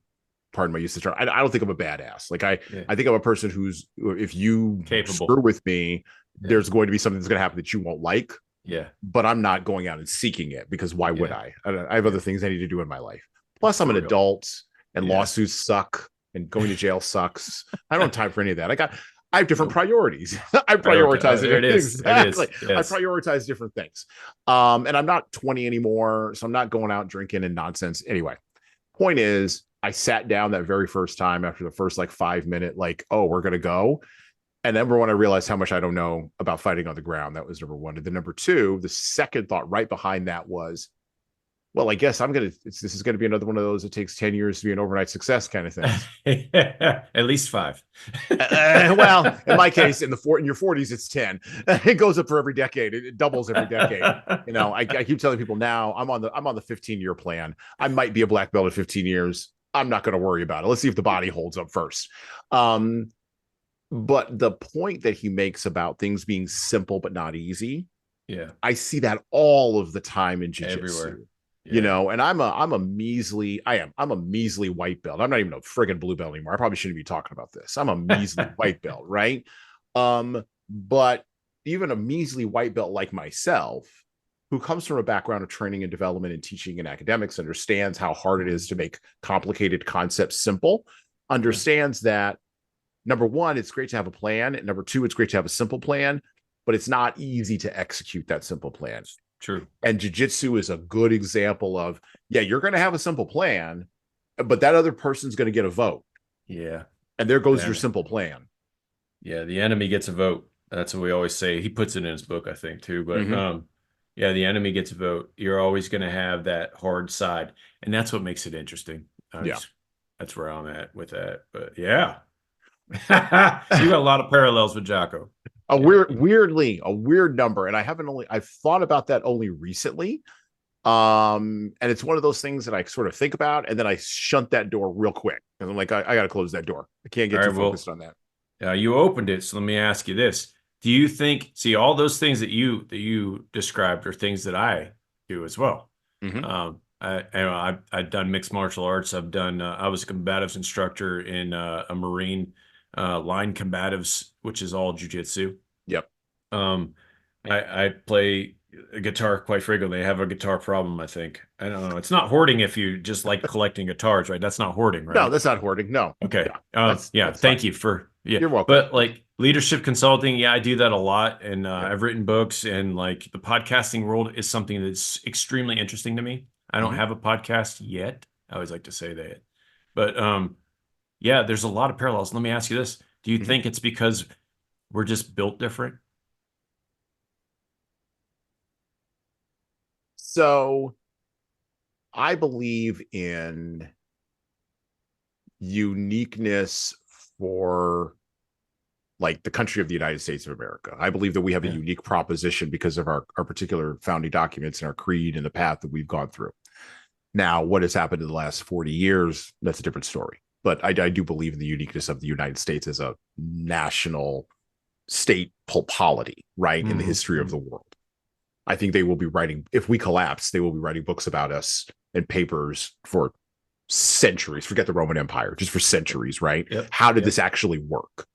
pardon my use of the term. I don't think I'm a badass. Like I think I'm a person who's, if you screw with me, there's going to be something that's going to happen that you won't like.
Yeah.
But I'm not going out and seeking it, because why would I? I have other things I need to do in my life. Plus, I'm an adult, and lawsuits suck, and going to jail sucks. I don't have time for any of that. I have different priorities. I prioritize
it. Exactly.
Yes. I prioritize different things. And I'm not 20 anymore, so I'm not going out drinking and nonsense. Anyway, point is, I sat down that very first time after the first 5 minute, oh, we're gonna go. And number one, I realized how much I don't know about fighting on the ground. That was number one. And then number two, the second thought right behind that was, Well, I guess this is gonna be another one of those. It takes 10 years to be an overnight success kind of things.
At least 5.
Well, in my case, in your 40s, it's 10. It goes up for every decade. It doubles every decade. I keep telling people now I'm on the 15-year plan. I might be a black belt in 15 years. I'm not going to worry about it. Let's see if the body holds up first. But the point that he makes about things being simple but not easy,
Yeah,
I see that all of the time in jiu-jitsu.
everywhere. Yeah.
And I'm a measly white belt. I'm not even a friggin' blue belt anymore. I probably shouldn't be talking about this. I'm a measly white belt, right? But even a measly white belt like myself, who comes from a background of training and development and teaching and academics, understands how hard it is to make complicated concepts simple, understands that number one, it's great to have a plan, and number two, it's great to have a simple plan, but it's not easy to execute that simple plan.
True.
And jiu-jitsu is a good example of, yeah, you're going to have a simple plan, but that other person's going to get a vote.
Yeah.
And there goes your simple plan.
Yeah, the enemy gets a vote. That's what we always say. He puts it in his book, I think, too. But yeah, the enemy gets a vote. You're always going to have that hard side. And that's what makes it interesting. That's where I'm at with that. But yeah. You got a lot of parallels with Jocko.
A weird number. And I've thought about that only recently. And it's one of those things that I sort of think about, and then I shunt that door real quick. And I'm like, I got to close that door. I can't get too focused on that.
You opened it. So let me ask you this. Do you think, all those things that you described are things that I do as well? I've done mixed martial arts. I've done, I was a combatives instructor in a Marine line combatives, which is all jiu-jitsu.
Yep.
I play guitar quite frequently. I have a guitar problem, I think. I don't know. It's not hoarding if you just like collecting guitars, right? That's not hoarding, right?
No, that's not hoarding. No.
Okay. That's thank you for,
You're welcome.
But like leadership consulting, I do that a lot. And I've written books, and like the podcasting world is something that's extremely interesting to me. I don't have a podcast yet. I always like to say that. But yeah, there's a lot of parallels. Let me ask you this. Do you think it's because we're just built different?
So I believe in uniqueness for like the country of the United States of America. I believe that we have a unique proposition because of our particular founding documents and our creed and the path that we've gone through. Now, what has happened in the last 40 years, that's a different story. But I do believe in the uniqueness of the United States as a national state polity, right, in the history of the world. I think they will be writing, if we collapse, they will be writing books about us and papers for centuries. Forget the Roman Empire, just for centuries, right? How did this actually work?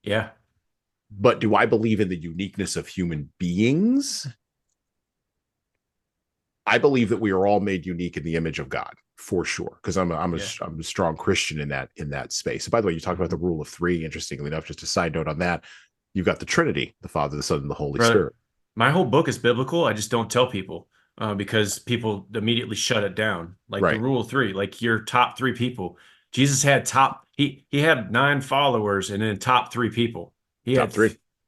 Yeah.
But do I believe in the uniqueness of human beings? I believe that we are all made unique in the image of God, for sure, because I'm a strong Christian in that space. And by the way, you talked about the rule of three. Interestingly enough, just a side note on that, you've got the Trinity, the Father, the Son, and the Holy Spirit.
My whole book is biblical. I just don't tell people because people immediately shut it down. Like the rule of three, like your top 3 people. Jesus had he had 9 followers and then top 3 people. He had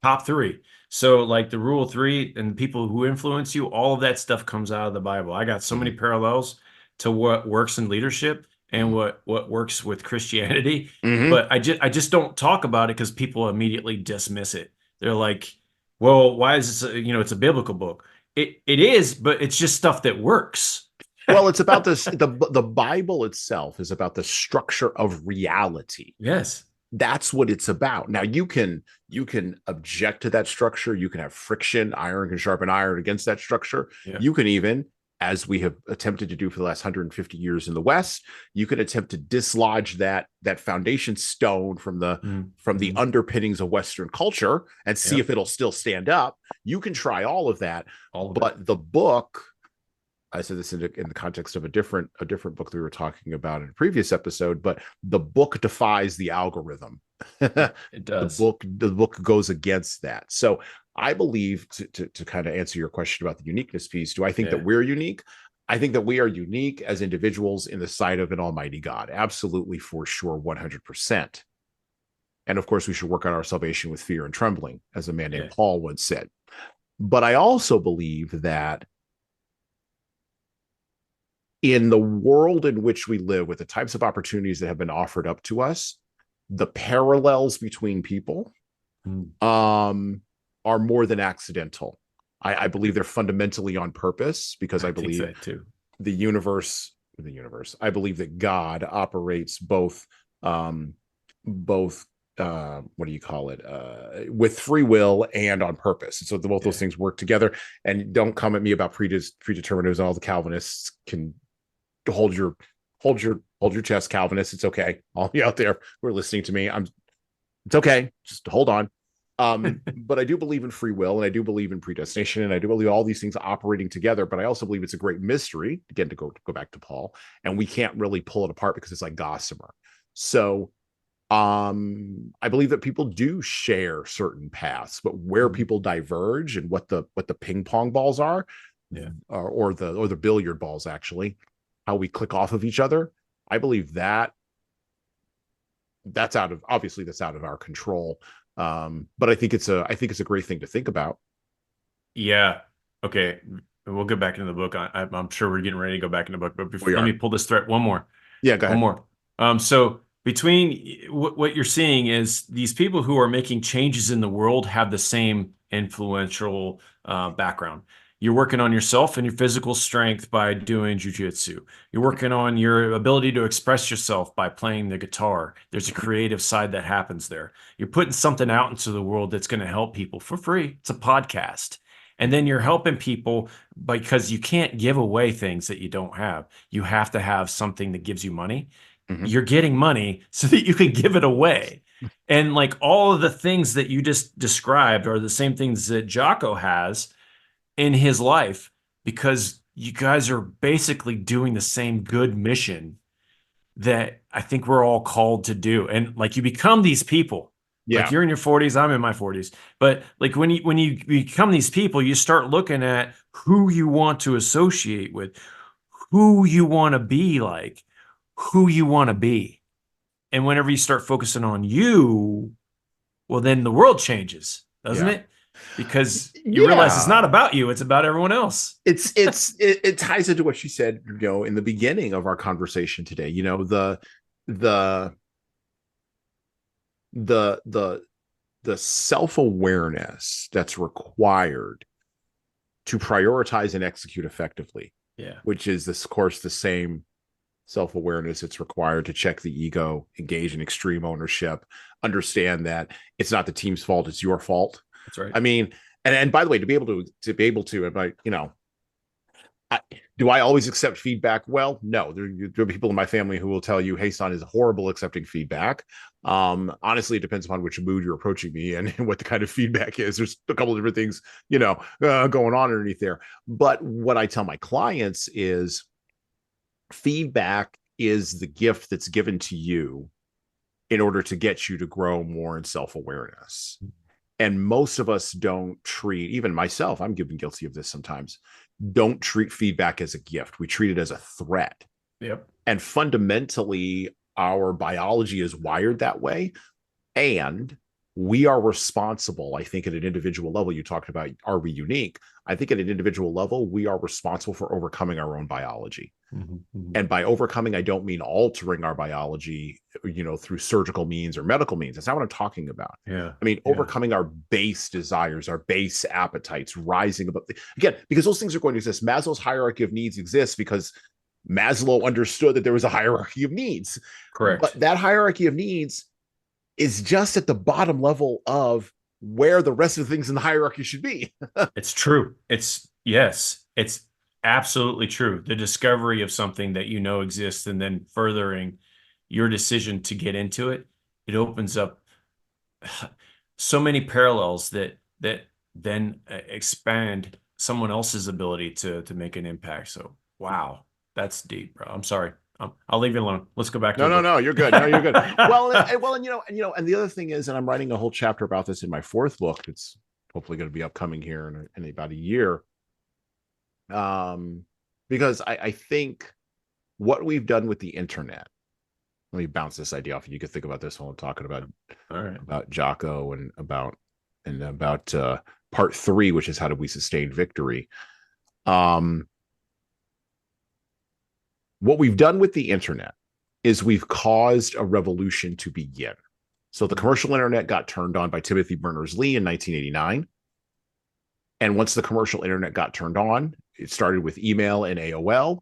top 3. So like the rule of 3 and people who influence you, all of that stuff comes out of the Bible. I got so many parallels to what works in leadership and what works with Christianity. But I just don't talk about it because people immediately dismiss it. They're like, well, why is this? It's a biblical book. It is, but it's just stuff that works.
Well, it's about this. The Bible itself is about the structure of reality.
Yes.
That's what it's about. Now you can object to that structure. You can have friction. Iron can sharpen iron against that structure. Yeah. You can even, as we have attempted to do for the last 150 years in the West, you can attempt to dislodge that foundation stone from the underpinnings of Western culture and see if it'll still stand up. You can try all of that, but the book, I said this in the context of a different book that we were talking about in a previous episode, but the book defies the algorithm.
It does.
The book goes against that. So I believe, to kind of answer your question about the uniqueness piece, do I think that we're unique? I think that we are unique as individuals in the sight of an almighty God. Absolutely, for sure, 100%. And of course, we should work on our salvation with fear and trembling, as a man named Paul once said. But I also believe that in the world in which we live, with the types of opportunities that have been offered up to us, the parallels between people are more than accidental. I believe they're fundamentally on purpose, because I believe
that too.
the universe, I believe that God operates both, both, what do you call it? With free will and on purpose. And so both those things work together. And don't come at me about predeterminism. All the Calvinists can hold your chest, Calvinists. It's okay. All you out there who are listening to me, it's okay. Just hold on. But I do believe in free will, and I do believe in predestination, and I do believe all these things operating together. But I also believe it's a great mystery, again, to go back to Paul, and we can't really pull it apart because it's like gossamer. So I believe that people do share certain paths, but where people diverge and what the ping pong balls are, or the billiard balls, actually, how we click off of each other, I believe that's out of our control. But I think it's a great thing to think about.
Yeah. Okay. We'll get back into the book. I'm sure we're getting ready to go back in the book, but let me pull this thread. One more.
Yeah, go ahead.
One more. So between what you're seeing is these people who are making changes in the world have the same influential background. You're working on yourself and your physical strength by doing jujitsu. You're working on your ability to express yourself by playing the guitar. There's a creative side that happens there. You're putting something out into the world that's going to help people for free. It's a podcast. And then you're helping people because you can't give away things that you don't have. You have to have something that gives you money. You're getting money so that you can give it away. And like all of the things that you just described are the same things that Jocko has in his life, because you guys are basically doing the same good mission that I think we're all called to do. And like you become these people. Like you're in your 40s, I'm in my 40s. But like when you become these people, you start looking at who you want to associate with, who you want to be like, who you want to be. And whenever you start focusing on you, well, then the world changes, doesn't it? Because you realize it's not about you, it's about everyone else.
It ties into what she said, in the beginning of our conversation today. The self-awareness that's required to prioritize and execute effectively, which is, this course, the same self-awareness it's required to check the ego, engage in extreme ownership, understand that it's not the team's fault, it's your fault.
That's right.
I mean, and by the way, to be able to, do I always accept feedback? Well, no. There are people in my family who will tell you, "Hey, son, is horrible accepting feedback." Honestly, it depends upon which mood you're approaching me and what the kind of feedback is. There's a couple of different things, going on underneath there. But what I tell my clients is, feedback is the gift that's given to you in order to get you to grow more in self-awareness. And most of us don't treat, even myself, I'm guilty of this sometimes, don't treat feedback as a gift. We treat it as a threat.
Yep.
And fundamentally, our biology is wired that way. And we are responsible, I think, at an individual level. You talked about, are we unique? I think at an individual level, we are responsible for overcoming our own biology. And by overcoming, I don't mean altering our biology, through surgical means or medical means. That's not what I'm talking about. I mean, overcoming our base desires, our base appetites, rising above, again, because those things are going to exist. Maslow's hierarchy of needs exists because Maslow understood that there was a hierarchy of needs.
Correct.
But that hierarchy of needs is just at the bottom level of where the rest of the things in the hierarchy should be.
It's true. It's absolutely true. The discovery of something that exists, and then furthering your decision to get into it, it opens up so many parallels that then expand someone else's ability to make an impact. So, wow, that's deep, bro. I'm sorry. I'll leave you alone. Let's go back to
No, you're good. No, you're good. Well, and the other thing is, and I'm writing a whole chapter about this in my fourth book. It's hopefully going to be upcoming here in about a year. Because I think what we've done with the internet, let me bounce this idea off. You can think about this while I'm talking about, about Jocko and about part 3, which is how do we sustain victory. what we've done with the internet is we've caused a revolution to begin. So the commercial internet got turned on by Timothy Berners-Lee in 1989. And once the commercial internet got turned on, it started with email and AOL,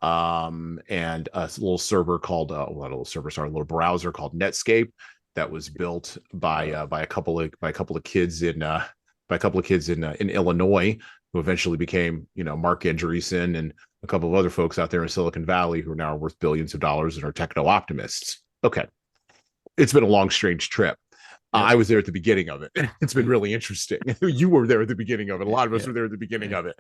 and a little server called a little browser called Netscape that was built by a couple of kids in Illinois, who eventually became, Mark Andreessen and a couple of other folks out there in Silicon Valley who are now worth billions of dollars and are techno optimists. Okay, it's been a long, strange trip. I was there at the beginning of it. It's been really interesting. You were there at the beginning of it. A lot of us were there at the beginning of it.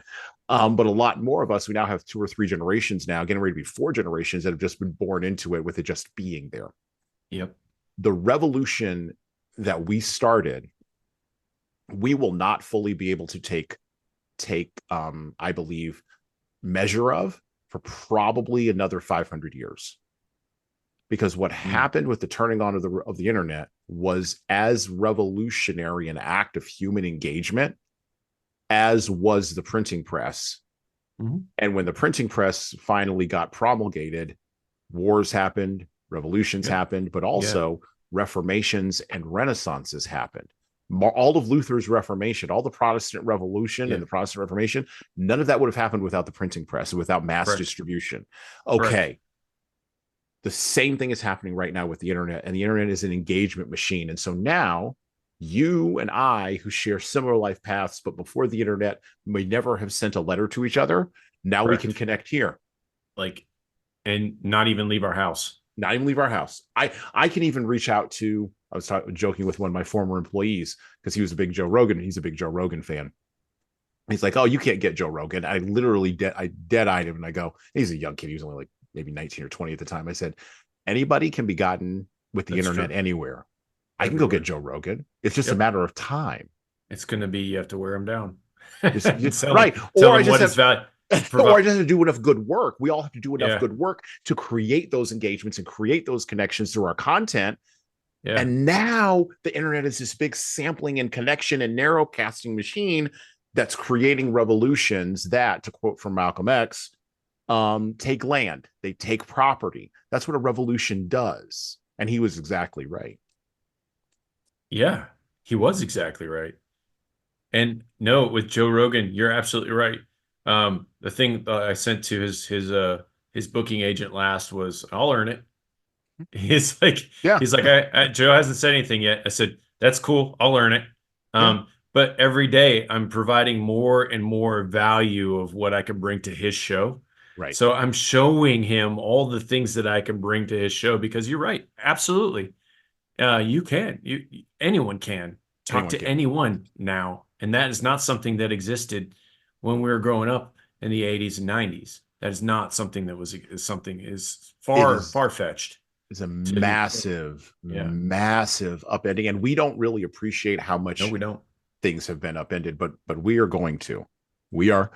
But a lot more of us, we now have 2 or 3 generations now, getting ready to be 4 generations that have just been born into it with it just being there.
Yep.
The revolution that we started, we will not fully be able to take I believe, measure of for probably another 500 years. Because what happened with the turning on of the internet was as revolutionary an act of human engagement as was the printing press. Mm-hmm. And when the printing press finally got promulgated, wars happened, revolutions happened, but also reformations and renaissances happened. All of Luther's Reformation, all the Protestant Revolution and the Protestant Reformation, none of that would have happened without the printing press and without mass distribution. Okay. The same thing is happening right now with the internet, and the internet is an engagement machine. And so now you and I, who share similar life paths, but before the internet may never have sent a letter to each other, now we can connect here.
And not even leave our house.
Not even leave our house. I can even reach out to, I was joking with one of my former employees because he was a big Joe Rogan. He's a big Joe Rogan fan. He's like, oh, you can't get Joe Rogan. I literally dead-eyed him, and I go, he's a young kid. He was only like maybe 19 or 20 at the time. I said, anybody can be gotten with the internet anywhere. I can go get Joe Rogan. It's just a matter of time.
It's going to be, you have to wear him down.
Right. Or I just have to do enough good work. We all have to do enough good work to create those engagements and create those connections through our content. Yeah. And now the internet is this big sampling and connection and narrowcasting machine that's creating revolutions that, to quote from Malcolm X, take land, they take property. That's what a revolution does. And he was exactly right.
Yeah, he was exactly right. And no, with Joe Rogan, you're absolutely right. The thing I sent to his booking agent last was, I'll earn it. He's like, Joe hasn't said anything yet. I said, that's cool. I'll earn it. But every day I'm providing more and more value of what I can bring to his show.
Right.
So I'm showing him all the things that I can bring to his show, because you're right. Absolutely. Anyone can talk to anyone now. And that is not something that existed when we were growing up in the 80s and 90s. That is not something that is far-fetched.
It's a massive upending. And we don't really appreciate how much things have been upended, but we are going to. We're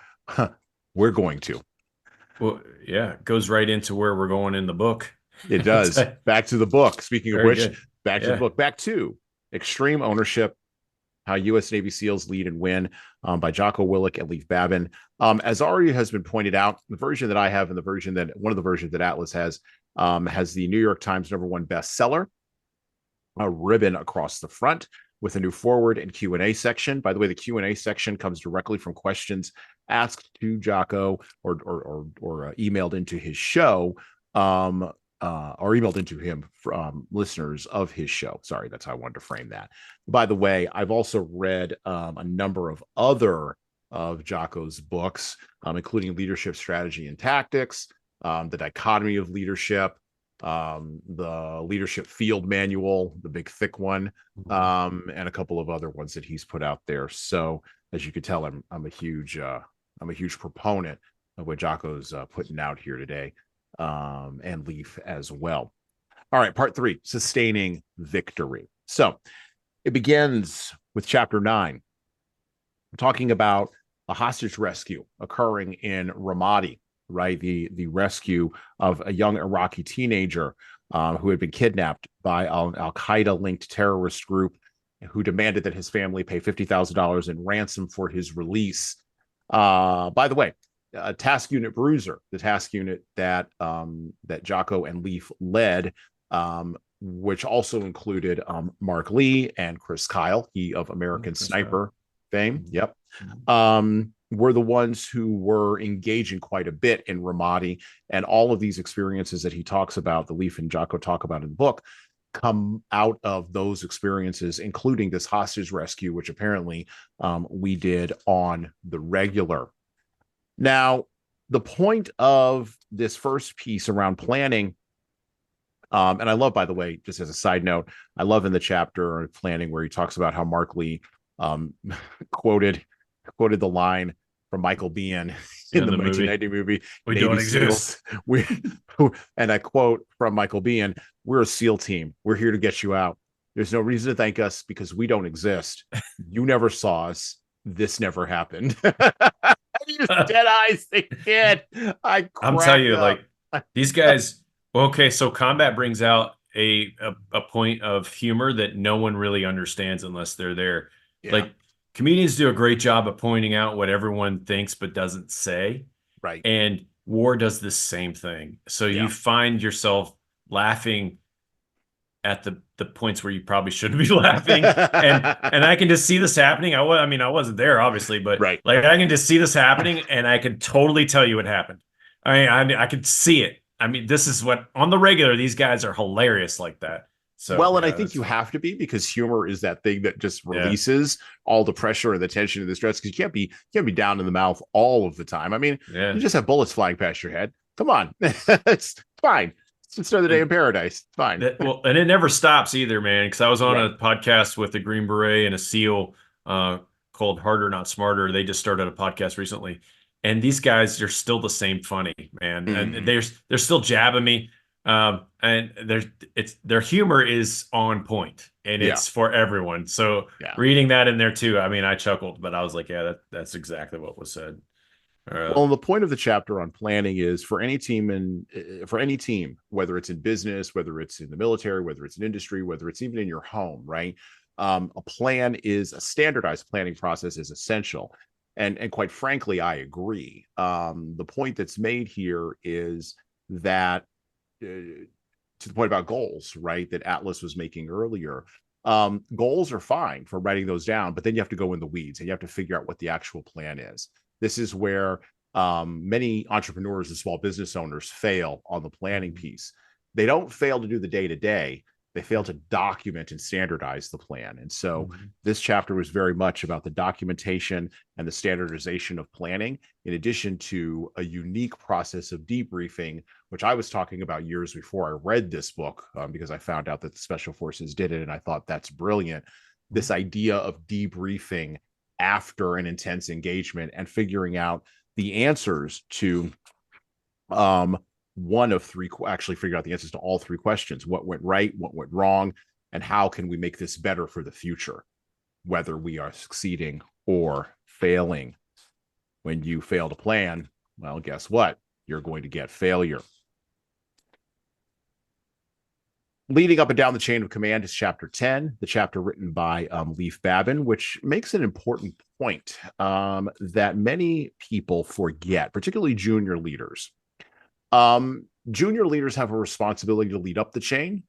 going to.
Well, yeah, it goes right into where we're going in the book.
It does. Back to the book. Speaking of which, back to the book. Back to Extreme Ownership, How U.S. Navy SEALs Lead and Win, by Jocko, Willink, and Leif Babin. As already has been pointed out, the version that I have and one of the versions that Atlas has the New York Times #1 bestseller, a ribbon across the front with a new forward and Q&A section. By the way, the Q&A section comes directly from questions asked to Jocko or emailed into his show, or emailed into him from listeners of his show. Sorry, that's how I wanted to frame that. By the way, I've also read a number of other of Jocko's books, including Leadership Strategy and Tactics, The Dichotomy of Leadership, the Leadership Field Manual, the big thick one, and a couple of other ones that he's put out there. So as you can tell, I'm a huge proponent of what Jocko's putting out here today, and Leif as well. All right, part 3, sustaining victory. So it begins with chapter 9. We're talking about a hostage rescue occurring in Ramadi, right? The rescue of a young Iraqi teenager who had been kidnapped by an Al-Qaeda linked terrorist group who demanded that his family pay $50,000 in ransom for his release. By the way, task unit Bruiser, the task unit that that Jocko and Leif led, which also included Mark Lee and Chris Kyle, he of American Sniper fame. Yep. Were the ones who were engaging quite a bit in Ramadi, and all of these experiences that he talks about, the Leif and Jocko talk about in the book, come out of those experiences, including this hostage rescue, which apparently we did on the regular. Now, the point of this first piece around planning, and I love, by the way, just as a side note, I love in the chapter on planning where he talks about how Mark Lee quoted the line from Michael Biehn in the 1990 movie.
We don't exist.
And I quote from Michael Biehn, "We're a SEAL team. We're here to get you out. There's no reason to thank us because we don't exist. You never saw us. This never happened." Dead eyes, they can't.
I'm telling you, like, these guys. Well, okay, so combat brings out a point of humor that no one really understands unless they're there. Yeah. Like, comedians do a great job of pointing out what everyone thinks but doesn't say.
Right.
And war does the same thing. So you find yourself laughing at the points where you probably shouldn't be laughing. and I can just see this happening. I mean, I wasn't there, obviously, but like I can just see this happening, and I can totally tell you what happened. I could see it. I mean, this is what, on the regular, these guys are hilarious like that. So,
well, and I think you have to be, because humor is that thing that just releases all the pressure and the tension and the stress, because you can't be down in the mouth all of the time. I mean, you just have bullets flying past your head. Come on. It's fine. It's another day in paradise. It's fine.
Well, and it never stops either, man, because I was on a podcast with a Green Beret and a SEAL called Harder Not Smarter. They just started a podcast recently. And these guys are still the same funny, man. And they're still jabbing me. And their humor is on point, and it's for everyone. So reading that in there too, I mean, I chuckled, but I was like, yeah, that's exactly what was said.
Well, the point of the chapter on planning is for any team, whether it's in business, whether it's in the military, whether it's in industry, whether it's even in your home, right? A standardized planning process is essential. And quite frankly, I agree. The point that's made here is that to the point about goals, right, that Atlas was making earlier, goals are fine for writing those down, but then you have to go in the weeds and you have to figure out what the actual plan is. This is where many entrepreneurs and small business owners fail on the planning piece. They don't fail to do the day-to-day. They fail to document and standardize the plan. And so this chapter was very much about the documentation and the standardization of planning, in addition to a unique process of debriefing, which I was talking about years before I read this book, because I found out that the Special Forces did it, and I thought that's brilliant. This idea of debriefing after an intense engagement and figuring out the answers to one of three, actually figure out the answers to all three questions: what went right, what went wrong, and how can we make this better for the future, whether we are succeeding or failing. When you fail to plan, well, guess what? You're going to get failure. Leading up and down the chain of command is chapter 10, the chapter written by Leif Babin, which makes an important point that many people forget, particularly junior leaders. Junior leaders have a responsibility to lead up the chain,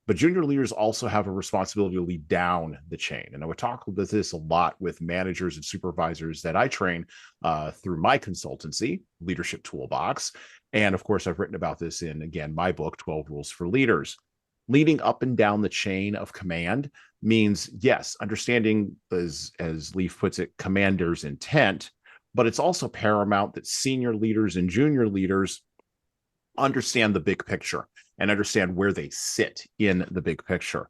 but junior leaders also have a responsibility to lead down the chain. And I would talk about this a lot with managers and supervisors that I train through my consultancy, Leadership Toolbox. And of course, I've written about this in, again, my book, 12 Rules for Leaders. Leading up and down the chain of command means, yes, understanding, as Leif puts it, commander's intent, but it's also paramount that senior leaders and junior leaders understand the big picture and understand where they sit in the big picture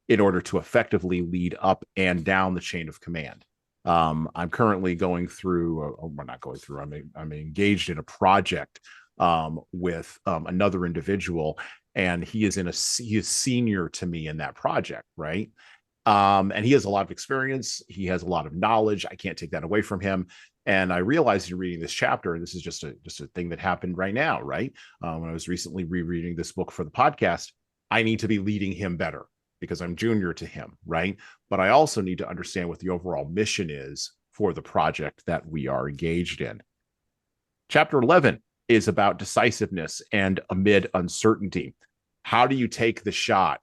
in order to effectively lead up and down the chain of command. I'm currently going through, we're not going through, I'm engaged in a project with another individual, and he is senior to me in that project, right? And he has a lot of experience. He has a lot of knowledge. I can't take that away from him. And I realized in reading this chapter, and this is just a thing that happened right now, right? When I was recently rereading this book for the podcast, I need to be leading him better because I'm junior to him, right? But I also need to understand what the overall mission is for the project that we are engaged in. Chapter 11 is about decisiveness and amid uncertainty. How do you take the shot?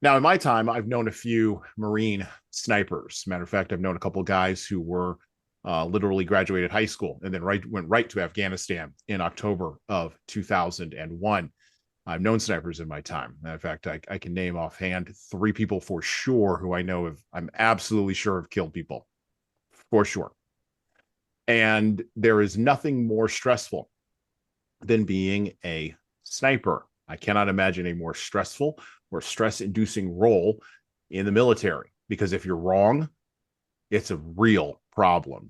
Now, in my time, I've known a few Marine snipers. Matter of fact, I've known a couple of guys who were literally graduated high school and then went right to Afghanistan in October of 2001. I've known snipers in my time. Matter of fact, I can name offhand 3 people for sure who I know I'm absolutely sure have killed people, for sure. And there is nothing more stressful than being a sniper. I cannot imagine a more stressful or stress-inducing role in the military, because if you're wrong, it's a real problem.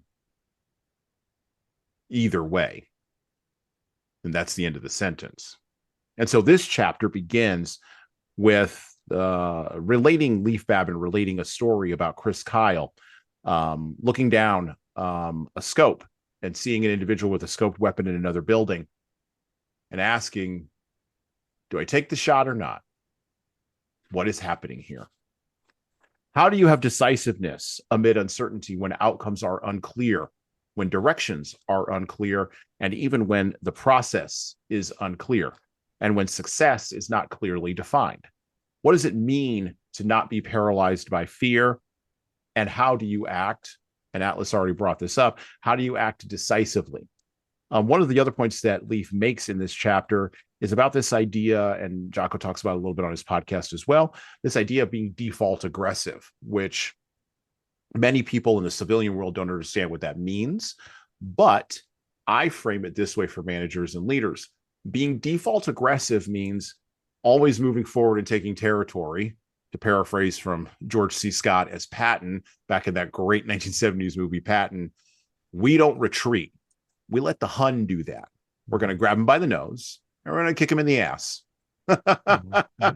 Either way. And that's the end of the sentence. And so this chapter begins with Leif Babin relating a story about Chris Kyle looking down a scope and seeing an individual with a scoped weapon in another building and asking, do I take the shot or not? What is happening here? How do you have decisiveness amid uncertainty when outcomes are unclear, when directions are unclear, and even when the process is unclear, and when success is not clearly defined? What does it mean to not be paralyzed by fear? And how do you act? And Atlas already brought this up. How do you act decisively? One of the other points that Leif makes in this chapter is about this idea, and Jocko talks about it a little bit on his podcast as well, this idea of being default aggressive, which many people in the civilian world don't understand what that means. But I frame it this way for managers and leaders. Being default aggressive means always moving forward and taking territory, to paraphrase from George C. Scott as Patton back in that great 1970s movie, Patton. We don't retreat. We let the Hun do that. We're going to grab him by the nose and we're going to kick him in the ass. Mm-hmm.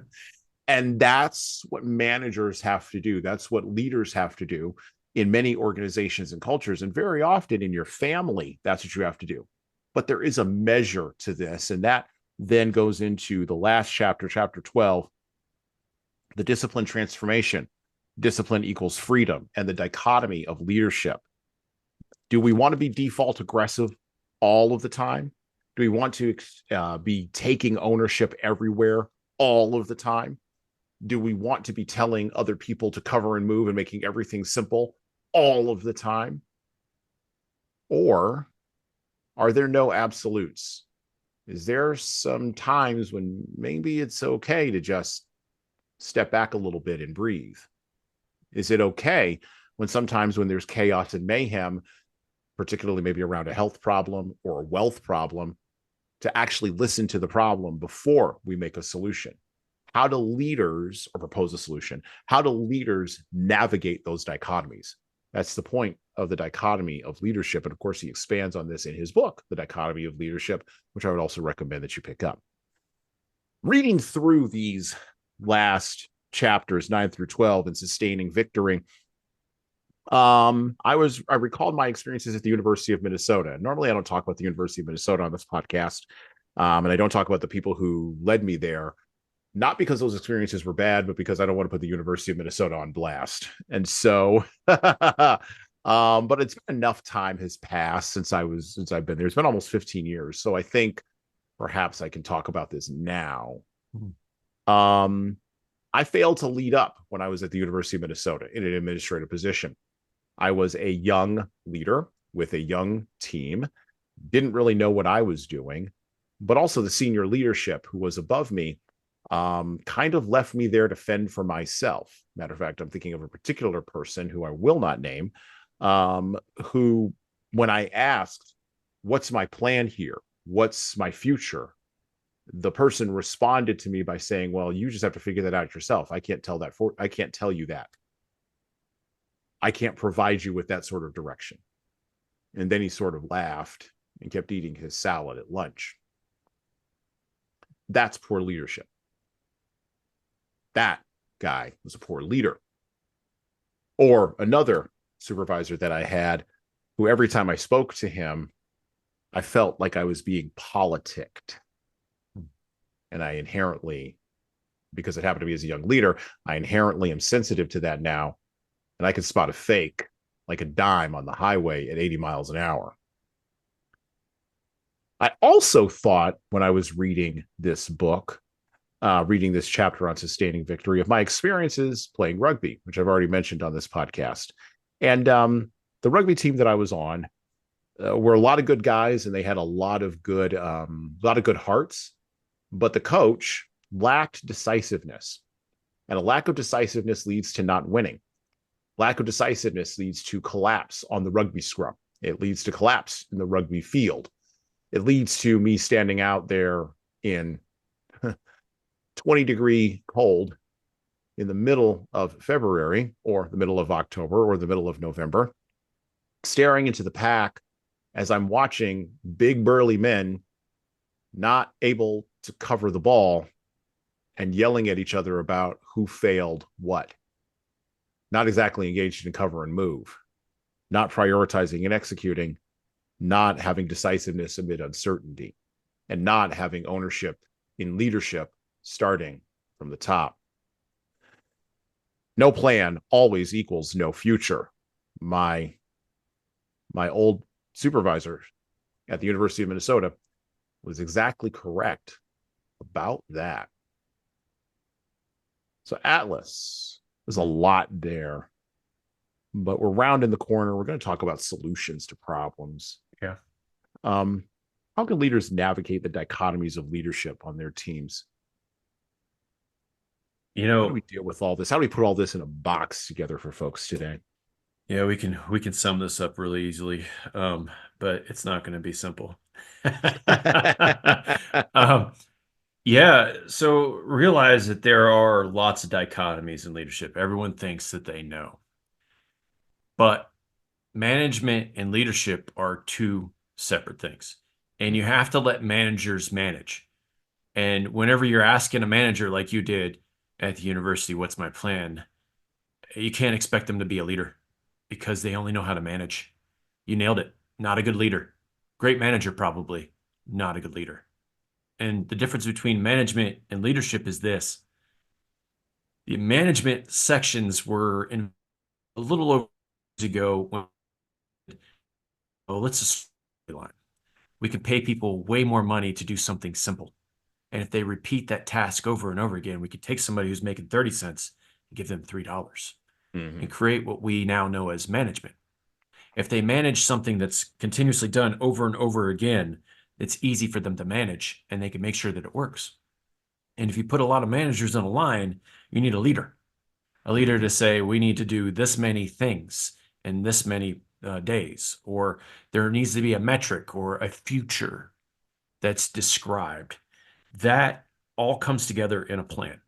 And that's what managers have to do. That's what leaders have to do in many organizations and cultures. And very often in your family, that's what you have to do. But there is a measure to this. And that then goes into the last chapter, chapter 12, the discipline transformation. Discipline equals freedom, and the dichotomy of leadership. Do we want to be default aggressive all of the time? Do we want to be taking ownership everywhere all of the time? Do we want to be telling other people to cover and move and making everything simple all of the time? Or are there no absolutes? Is there some times when maybe it's okay to just step back a little bit and breathe? Is it okay when sometimes when there's chaos and mayhem, particularly maybe around a health problem or a wealth problem, to actually listen to the problem before we make a solution? How do leaders, or propose a solution, how do leaders navigate those dichotomies? That's the point of the dichotomy of leadership. And of course, he expands on this in his book, The Dichotomy of Leadership, which I would also recommend that you pick up. Reading through these last chapters, 9 through 12, and Sustaining Victory, I recalled my experiences at the University of Minnesota. Normally, I don't talk about the University of Minnesota on this podcast, and I don't talk about the people who led me there, not because those experiences were bad, but because I don't want to put the University of Minnesota on blast. And so, but it's been enough time has passed since I've been there. It's been almost 15 years. So I think perhaps I can talk about this now. Mm-hmm. I failed to lead up when I was at the University of Minnesota in an administrative position. I was a young leader with a young team, didn't really know what I was doing, but also the senior leadership who was above me kind of left me there to fend for myself. Matter of fact, I'm thinking of a particular person who I will not name, who, when I asked, what's my plan here? What's my future? The person responded to me by saying, well, you just have to figure that out yourself. I can't tell you that. I can't provide you with that sort of direction. And then he sort of laughed and kept eating his salad at lunch. That's poor leadership. That guy was a poor leader. Or another supervisor that I had, who every time I spoke to him, I felt like I was being politicked. And I inherently, because it happened to me as a young leader, I inherently am sensitive to that now. And I can spot a fake like a dime on the highway at 80 miles an hour. I also thought when I was reading this book, reading this chapter on sustaining victory, of my experiences playing rugby, which I've already mentioned on this podcast. And the rugby team that I was on were a lot of good guys, and they had a lot of good hearts. But the coach lacked decisiveness, and a lack of decisiveness leads to not winning. Lack of decisiveness leads to collapse on the rugby scrum. It leads to collapse in the rugby field. It leads to me standing out there in 20-degree cold in the middle of February or the middle of October or the middle of November, staring into the pack as I'm watching big burly men not able to cover the ball and yelling at each other about who failed what. Not exactly engaged in cover and move, not prioritizing and executing, not having decisiveness amid uncertainty, and not having ownership in leadership starting from the top. No plan always equals no future. My old supervisor at the University of Minnesota was exactly correct about that. So Atlas, there's a lot there, but we're rounding the corner. We're going to talk about solutions to problems.
Yeah.
How can leaders navigate the dichotomies of leadership on their teams? How do we deal with all this? How do we put all this in a box together for folks today?
Yeah, we can sum this up really easily, but it's not going to be simple. Yeah, so realize that there are lots of dichotomies in leadership. Everyone thinks that they know, but management and leadership are two separate things, and you have to let managers manage. And whenever you're asking a manager like you did at the university, what's my plan? You can't expect them to be a leader because they only know how to manage. You nailed it. Not a good leader. Great manager, probably. Not a good leader. And the difference between management and leadership is this. The management sections were in a little over years ago when, oh, let's just line. We can pay people way more money to do something simple. And if they repeat that task over and over again, we could take somebody who's making 30 cents and give them $3 and create what we now know as management. If they manage something that's continuously done over and over again, it's easy for them to manage and they can make sure that it works. And if you put a lot of managers on a line, you need a leader to say, we need to do this many things in this many days, or there needs to be a metric or a future that's described. That all comes together in a plan.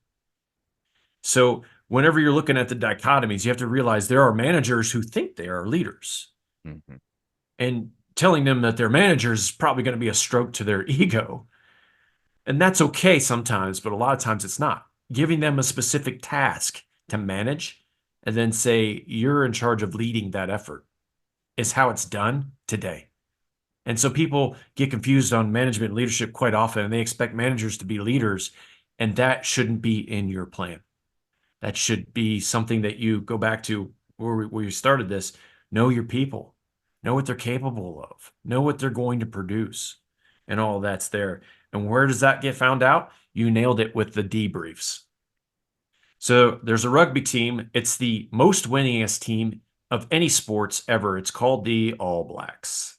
So whenever you're looking at the dichotomies, you have to realize there are managers who think they are leaders. And telling them that they're managers is probably going to be a stroke to their ego. And that's okay sometimes, but a lot of times it's not. Giving them a specific task to manage and then say, you're in charge of leading that effort is how it's done today. And so people get confused on management and leadership quite often, and they expect managers to be leaders, and that shouldn't be in your plan. That should be something that you go back to where you started this. Know your people. Know what they're capable of. Know what they're going to produce. And all that's there. And where does that get found out? You nailed it with the debriefs. So there's a rugby team. It's the most winningest team of any sports ever. It's called the All Blacks.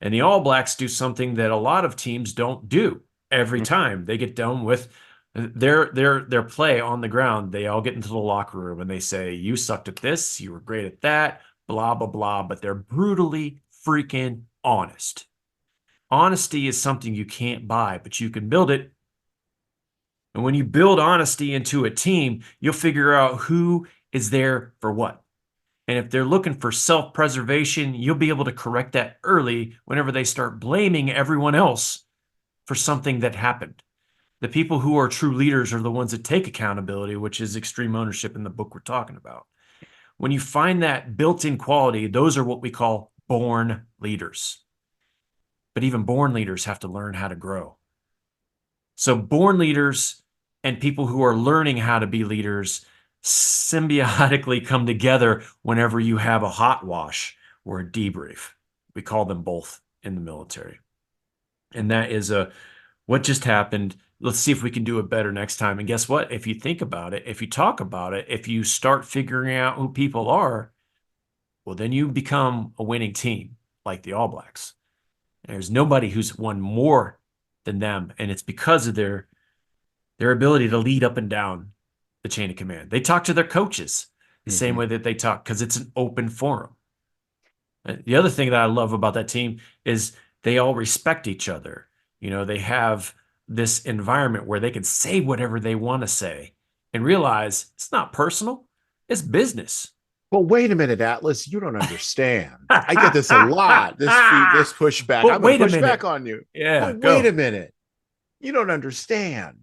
And the All Blacks do something that a lot of teams don't do every time. They get done with their play on the ground. They all get into the locker room and they say, you sucked at this, you were great at that, blah, blah, blah. But they're brutally freaking honest. Honesty is something you can't buy, but you can build it. And when you build honesty into a team, you'll figure out who is there for what. And if they're looking for self-preservation, you'll be able to correct that early whenever they start blaming everyone else for something that happened. The people who are true leaders are the ones that take accountability, which is extreme ownership in the book we're talking about. When you find that built-in quality, those are what we call born leaders. But even born leaders have to learn how to grow. So born leaders and people who are learning how to be leaders symbiotically come together whenever you have a hot wash or a debrief. We call them both in the military. And that is what just happened. Let's see if we can do it better next time. And guess what? If you think about it, if you talk about it, if you start figuring out who people are, well, then you become a winning team like the All Blacks. There's nobody who's won more than them, and it's because of their ability to lead up and down the chain of command. They talk to their coaches the same
Hmm.
way that they talk because it's an open forum. The other thing that I love about that team is they all respect each other. They have this environment where they can say whatever they want to say and realize it's not personal, it's business.
Well, wait a minute, Atlas. You don't understand. I get this a lot. This pushback.
But
I'm going to
wait a
push back
minute.
on you.
Yeah,
But wait a
go.
minute. You don't understand.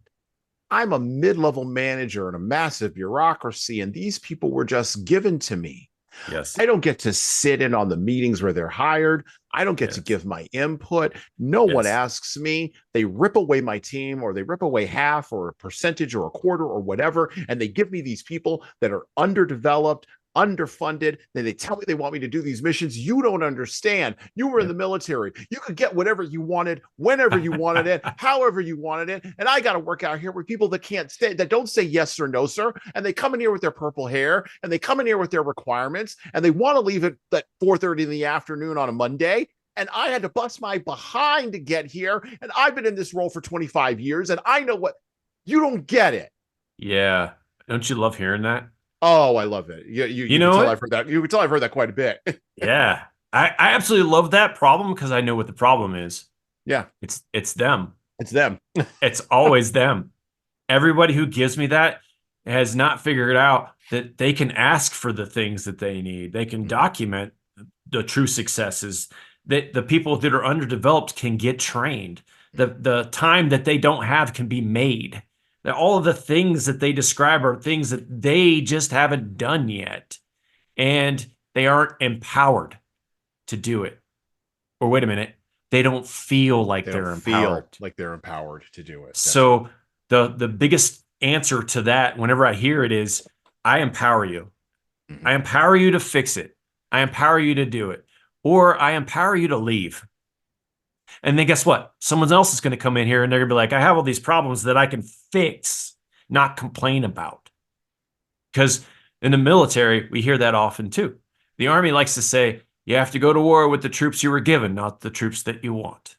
I'm a mid-level manager in a massive bureaucracy, and these people were just given to me.
Yes.
I don't get to sit in on the meetings where they're hired. I don't get to
Yes.
give my input. No one
Yes.
asks me. They rip away my team, or they rip away half or a percentage or a quarter or whatever. And they give me these people that are underdeveloped, underfunded. Then they tell me they want me to do these missions. You don't understand. You were in the
Yep.
military. You could get whatever you wanted, whenever you wanted it, however you wanted it. And I got to work out here with people that can't say, that don't say yes or no, sir. And they come in here with their purple hair, and they come in here with their requirements, and they want to leave at 4:30 in the afternoon on a Monday. And I had to bust my behind to get here. And I've been in this role for 25 years, and I know what you don't get it.
Yeah. Don't you love hearing that?
Oh, I love it. You
You
can
know
tell
what?
I've heard that. You can tell I've heard that quite a bit.
Yeah. I absolutely love that problem because I know what the problem is.
Yeah,
It's them.
it's them.
It's always them. Everybody who gives me that has not figured out that they can ask for the things that they need. They can
Mhm.
document the true successes. That the people that are underdeveloped can get trained. The time that they don't have can be made. That all of the things that they describe are things that they just haven't done yet. And they aren't empowered to do it. Or wait a minute, they don't feel like
They don't
they're
feel
empowered.
like they're empowered to do it. That's right.
So the biggest answer to that, whenever I hear it, is I empower you. I
Mhm.
empower you to fix it. I empower you to do it. Or I empower you to leave. And then guess what? Someone else is going to come in here and they're going to be like, I have all these problems that I can fix, not complain about. Because in the military, we hear that often too. The Army likes to say, you have to go to war with the troops you were given, not the troops that you want.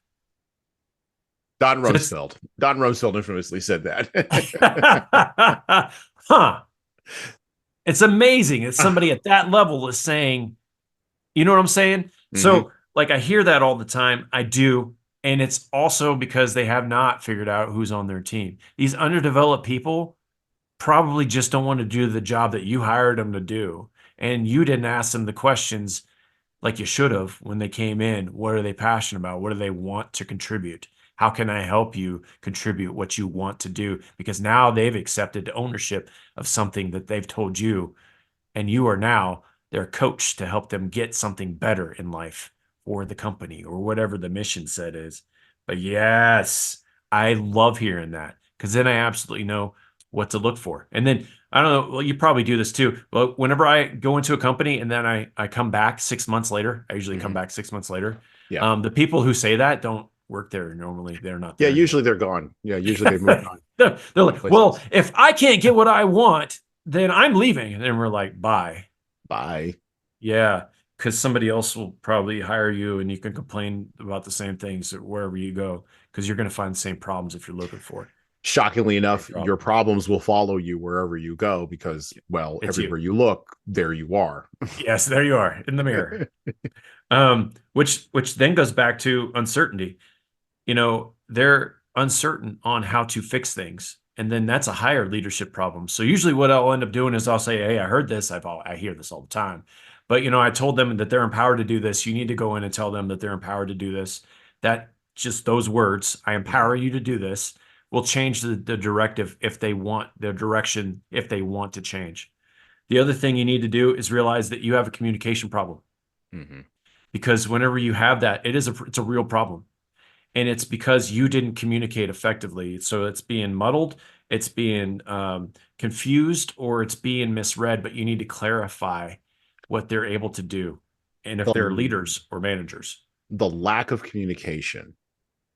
Don
So it's,
Rumsfeld. Don Rumsfeld infamously said that.
huh. It's amazing that somebody at that level is saying, you know what I'm saying?
Hmm.
So, like, I hear that all the time. I do. And it's also because they have not figured out who's on their team. These underdeveloped people probably just don't want to do the job that you hired them to do. And you didn't ask them the questions like you should have when they came in. What are they passionate about? What do they want to contribute? How can I help you contribute what you want to do? Because now they've accepted ownership of something that they've told you, and you are now their coach to help them get something better in life or the company or whatever the mission set is. But yes, I love hearing that because then I absolutely know what to look for. And then I don't know, well, you probably do this too. But whenever I go into a company and then I come back 6 months later, I usually come
Hmm.
back 6 months later.
Yeah.
The people who say that don't work there normally. They're not
Yeah.
there
Usually
anymore.
they're gone. Yeah. Usually they've moved on
They're
other
like, well,
places.
if I can't get what I want, then I'm leaving. And then we're like, bye.
Bye.
Yeah, because somebody else will probably hire you and you can complain about the same things wherever you go because you're going to find the same problems if you're looking for
Shockingly
same
enough, your
problems.
problems will follow you wherever you go because, well,
It's you.
everywhere you look, there you are.
Yes, there you are in the mirror. Which then goes back to uncertainty. They're uncertain on how to fix things. And then that's a higher leadership problem. So usually what I'll end up doing is I'll say, hey, I heard this. I hear this all the time. But, I told them that they're empowered to do this. You need to go in and tell them that they're empowered to do this. That just those words, I empower you to do this, will change the directive if they want the direction, if they want to change. The other thing you need to do is realize that you have a communication problem
Hmm.
because whenever you have that, it's a real problem and it's because you didn't communicate effectively. So it's being muddled, it's being confused, or it's being misread. But you need to clarify what they're able to do, and if they're
The,
leaders or managers.
the lack of communication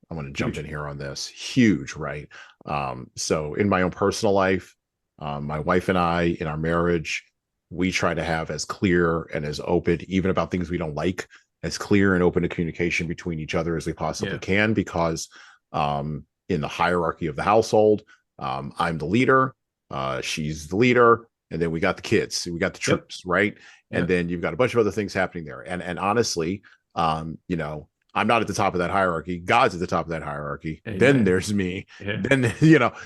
I'm going to jump
Huge.
in here on this. Huge, right? So in my own personal life, my wife and I, in our marriage, we try to have as clear and as open, even about things we don't like, as clear and open a communication between each other as we possibly
Yeah.
can, because in the hierarchy of the household, I'm the leader, she's the leader, and then we got the kids, we got the
Yep.
troops, right? And
Yep.
then you've got a bunch of other things happening there. And honestly, I'm not at the top of that hierarchy. God's at the top of that hierarchy. Then
Amen.
there's me.
Yeah.
Then,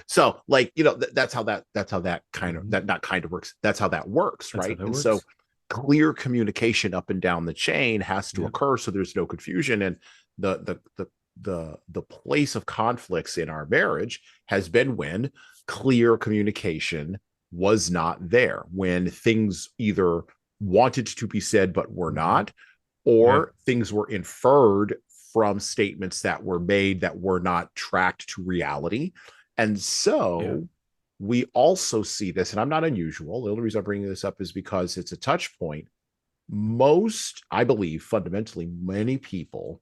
so like, that's how that kind of, that not kind of works. That's how that works.
That's how
Right.
that
And so
works.
clear communication up and down the chain has to
Yep.
occur, so there's no confusion. And the place of conflicts in our marriage has been when clear communication was not there, when things either wanted to be said but were not,
Yeah.
or things were inferred from statements that were made that were not tracked to reality. And so we also see this, and I'm not unusual. The only reason I'm bringing this up is because it's a touch point. Most, I believe, fundamentally, many people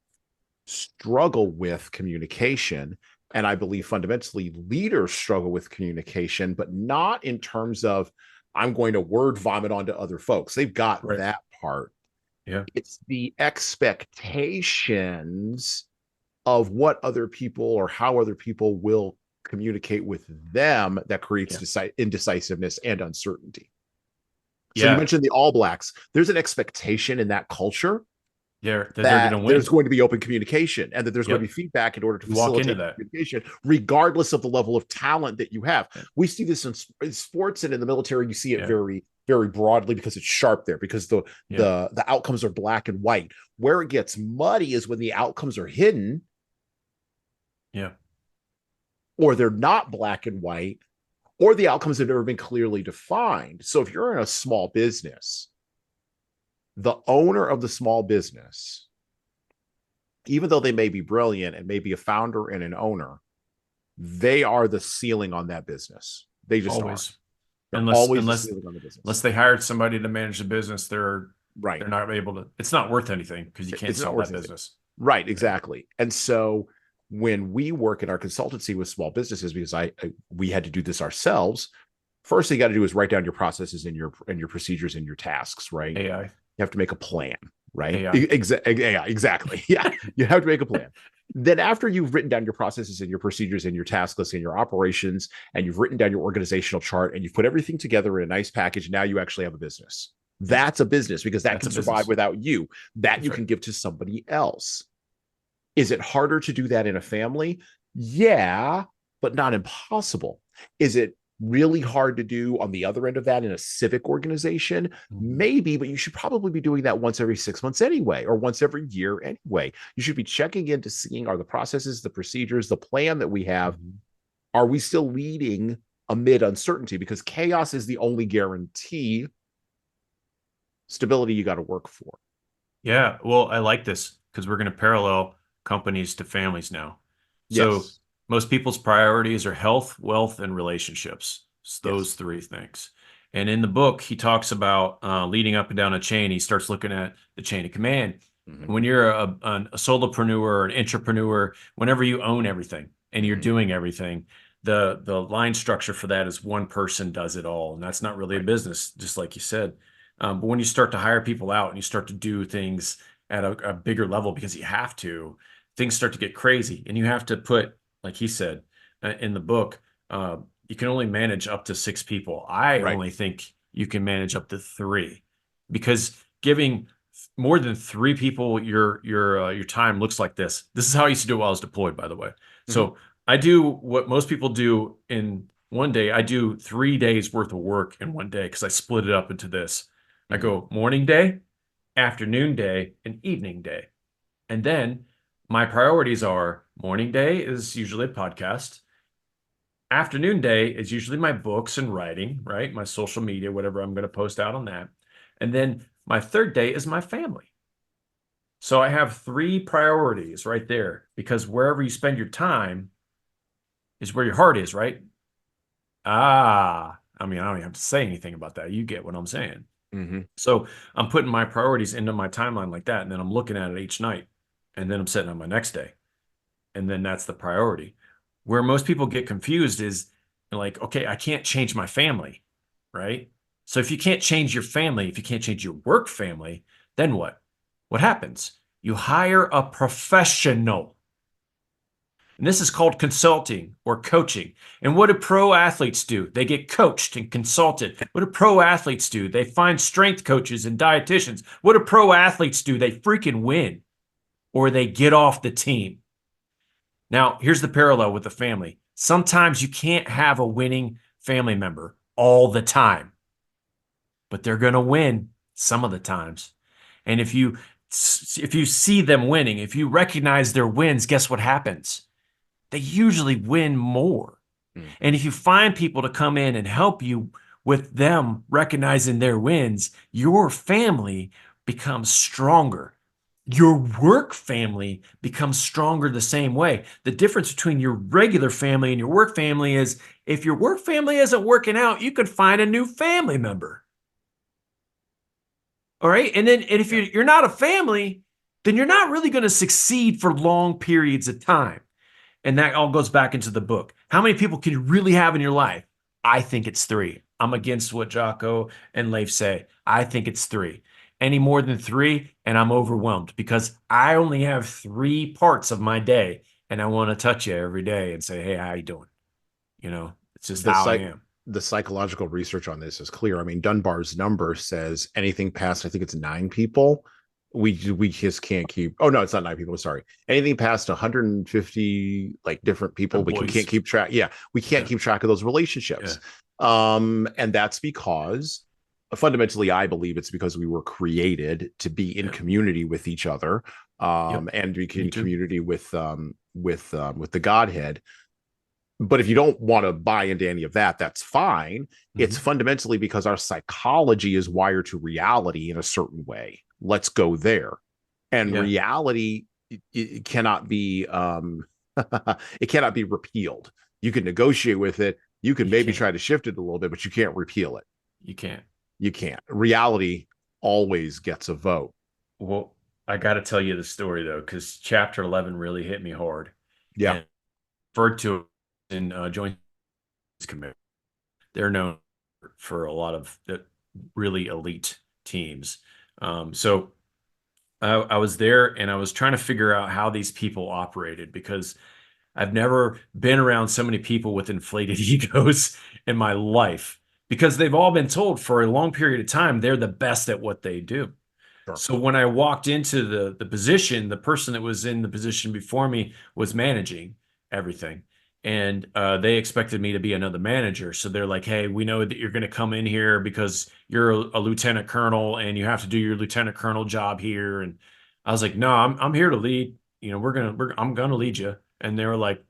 struggle with communication. And I believe fundamentally leaders struggle with communication, but not in terms of I'm going to word vomit onto other folks. They've got
Right.
that part.
Yeah.
It's the expectations of what other people or how other people will communicate with them that creates indecisiveness and uncertainty. So you mentioned the All Blacks. There's an expectation in that culture
that they're
that
going to win.
There's going to be open communication and that there's going to be feedback in order to facilitate communication, regardless of the level of talent that you have. We see this in sports and in the military. You see it very, very broadly because it's sharp there, because the outcomes are black and white. Where it gets muddy is when the outcomes are hidden.
Yeah.
Or they're not black and white, or the outcomes have never been clearly defined. So if you're in a small business, the owner of the small business, even though they may be brilliant and may be a founder and an owner, they are the ceiling on that business. They just
always.
They're always the ceiling on the business.
Unless they hired somebody to manage the business, they're not able to. It's not worth anything because you can't sell that business.
Right, exactly. And so when we work in our consultancy with small businesses, because we had to do this ourselves, first thing you got to do is write down your processes and your procedures and your tasks, right?
AI.
You have to make a plan, right?
AI.
Exactly. Yeah. You have to make a plan. Then after you've written down your processes and your procedures and your task list and your operations, and you've written down your organizational chart and you've put everything together in a nice package, now you actually have a business. That's a business, because that can survive without you. That you can give to somebody else. Is it harder to do that in a family? Yeah, but not impossible. Is it really hard to do on the other end of that in a civic organization? Maybe, but you should probably be doing that once every 6 months anyway, or once every year anyway. You should be checking in to seeing, are the processes, the procedures, the plan that we have, are we still leading amid uncertainty? Because chaos is the only guarantee. Stability you got to work for.
Yeah, well, I like this because we're going to parallel companies to families now. So most people's priorities are health, wealth, and relationships. It's those three things. And in the book, he talks about leading up and down a chain. He starts looking at the chain of command. When you're a solopreneur or an entrepreneur, whenever you own everything and you're doing everything, the line structure for that is one person does it all. And that's not really a business, just like you said. But when you start to hire people out and you start to do things at a bigger level because you have to, things start to get crazy. And you have to put, like he said in the book, you can only manage up to 6 people. I only think you can manage up to 3, because giving more than 3 people your time looks like this. This is how I used to do it while I was deployed, by the way. So I do what most people do in one day. I do 3 days worth of work in one day because I split it up into this. I go morning day, afternoon day, and evening day. And then my priorities are morning day is usually a podcast. Afternoon day is usually my books and writing, right? My social media, whatever I'm going to post out on that. And then my third day is my family. So I have 3 priorities right there, because wherever you spend your time is where your heart is, right? I mean, I don't even have to say anything about that. You get what I'm saying. So I'm putting my priorities into my timeline like that. And then I'm looking at it each night. And then I'm setting on my next day. and then that's the priority. Where most people get confused is like, okay, I can't change my family, right? So if you can't change your family, if you can't change your work family, then what? What happens? You hire a professional. And this is called consulting or coaching. And what do pro athletes do? They get coached and consulted. What do pro athletes do? They find strength coaches and dietitians. What do pro athletes do? They freaking win or they get off the team. Now, here's the parallel with the family. Sometimes you can't have a winning family member all the time, but they're going to win some of the times. And if you see them winning, if you recognize their wins, guess what happens? They usually win more. And if you find people to come in and help you with them recognizing their wins, your family becomes stronger. Your work family becomes stronger the same way. The difference between your regular family and your work family is if your work family isn't working out, you could find a new family member. All right. And if you're not a family, then you're not really going to succeed for long periods of time. And that all goes back into the book. How many people can you really have in your life? I think it's 3. I'm against what Jocko and Leif say. I think it's 3. Any more than 3, and I'm overwhelmed because I only have 3 parts of my day, and I want to touch you every day and say, hey, how you doing? It's just how I am.
The psychological research on this is clear. I mean, Dunbar's number says anything past, I think it's 9 people, we just can't keep. Oh no, it's not 9 people. Sorry, anything past 150 like different people, we can't keep track. Yeah, we can't keep track of those relationships. And that's because fundamentally, I believe it's because we were created to be in community with each other, and be in community with the Godhead. But if you don't want to buy into any of that, that's fine. Mm-hmm. It's fundamentally because our psychology is wired to reality in a certain way. Let's go there. And reality, it cannot be it cannot be repealed. You can negotiate with it. You can maybe try to shift it a little bit, but you can't repeal it.
You can't.
You can't. Reality always gets a vote.
Well, I got to tell you the story though, because chapter 11 really hit me hard.
Yeah.
And referred to in Joint Committee. They're known for a lot of really elite teams. So I was there and I was trying to figure out how these people operated because I've never been around so many people with inflated egos in my life because they've all been told for a long period of time they're the best at what they do. Sure. So when I walked into the position, the person that was in the position before me was managing everything. And they expected me to be another manager. So they're like, hey, we know that you're going to come in here because you're a lieutenant colonel and you have to do your lieutenant colonel job here. And I was like, no, I'm here to lead. I'm going to lead you. And they were like,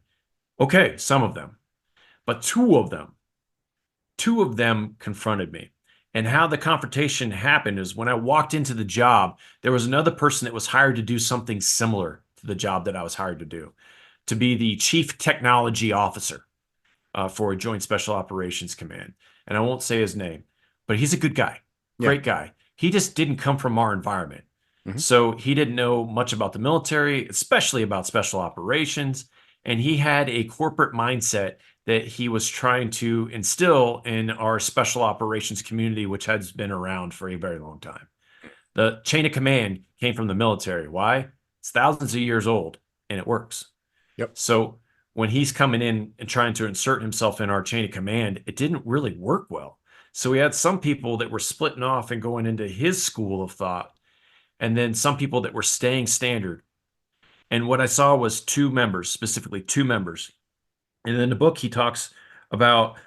okay, some of them. But two of them confronted me. And how the confrontation happened is when I walked into the job, there was another person that was hired to do something similar to the job that I was hired to do, to be the chief technology officer for a Joint Special Operations Command. And I won't say his name, but he's a good guy, great guy. He just didn't come from our environment. Mm-hmm. So he didn't know much about the military, especially about special operations. And he had a corporate mindset that he was trying to instill in our special operations community, which has been around for a very long time. The chain of command came from the military. Why? It's thousands of years old and it works.
Yep.
So when he's coming in and trying to insert himself in our chain of command, it didn't really work well. So we had some people that were splitting off and going into his school of thought, and then some people that were staying standard. And what I saw was 2 members, specifically 2 members. And in the book, he talks about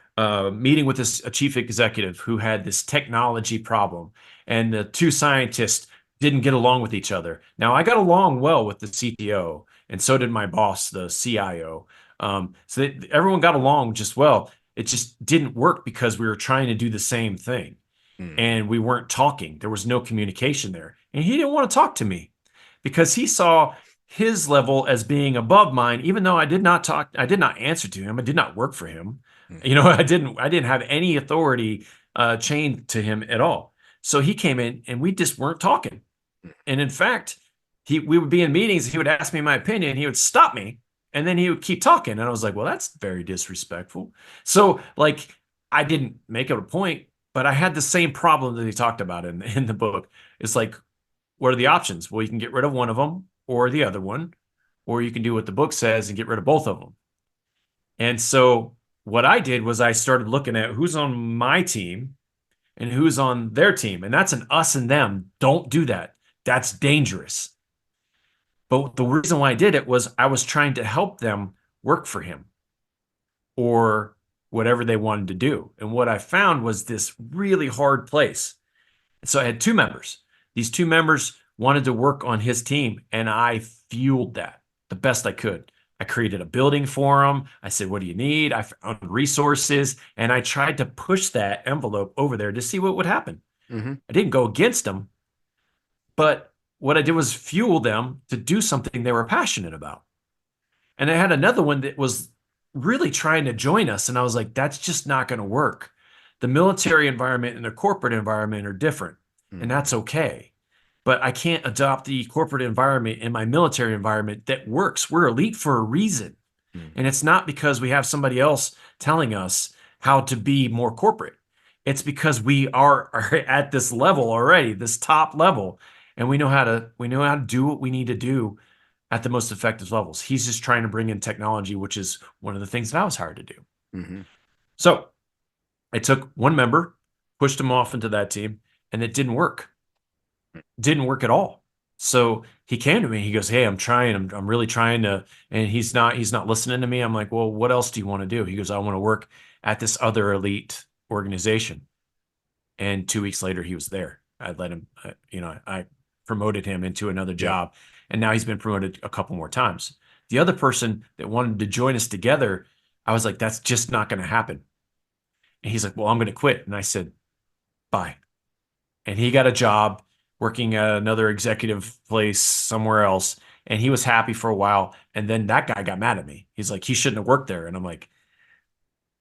meeting with a chief executive who had this technology problem, and the 2 scientists didn't get along with each other. Now, I got along well with the CTO, and so did my boss, the CIO. So everyone got along just well. It just didn't work because we were trying to do the same thing. And we weren't talking. There was no communication there. And he didn't want to talk to me because he saw his level as being above mine, even though I did not answer to him. I did not work for him. I didn't have any authority chained to him at all. So he came in and we just weren't talking. And in fact, we would be in meetings. He would ask me my opinion. He would stop me And then he would keep talking. And I was like, well, that's very disrespectful. So like, I didn't make it a point, but I had the same problem that he talked about in the book. It's like, what are the options? Well, you can get rid of one of them or the other one, or you can do what the book says and get rid of both of them. And so what I did was I started looking at who's on my team and who's on their team. And that's an us and them. Don't do that. That's dangerous. But the reason why I did it was I was trying to help them work for him or whatever they wanted to do. And what I found was this really hard place. So I had two members. These two members wanted to work on his team, and I fueled that the best I could. I created a building for him. I said, what do you need? I found resources, and I tried to push that envelope over there to see what would happen.
Mm-hmm.
I didn't go against them, but what I did was fuel them to do something they were passionate about. And I had another one that was really trying to join us, and I was like, that's just not going to work. The military environment and the corporate environment are different, and that's okay. But I can't adopt the corporate environment in my military environment that works. We're elite for a reason. And it's not because we have somebody else telling us how to be more corporate. It's because we are at this level already, this top level, and we know how to do what we need to do at the most effective levels. He's just trying to bring in technology, which is one of the things that I was hired to do.
Mm-hmm.
So I took one member, pushed him off into that team, and it didn't work. Didn't work at all. So he came to me. He goes, "Hey, I'm trying. I'm really trying to." And he's not listening to me. I'm like, "Well, what else do you want to do?" He goes, "I want to work at this other elite organization." And 2 weeks later, he was there. I let him. I promoted him into another job, and now he's been promoted a couple more times. The other person that wanted to join us together, I was like, "That's just not going to happen." And he's like, "Well, I'm going to quit." And I said, "Bye." And he got a job working at another executive place somewhere else. And he was happy for a while. And then that guy got mad at me. He's like, he shouldn't have worked there. And I'm like,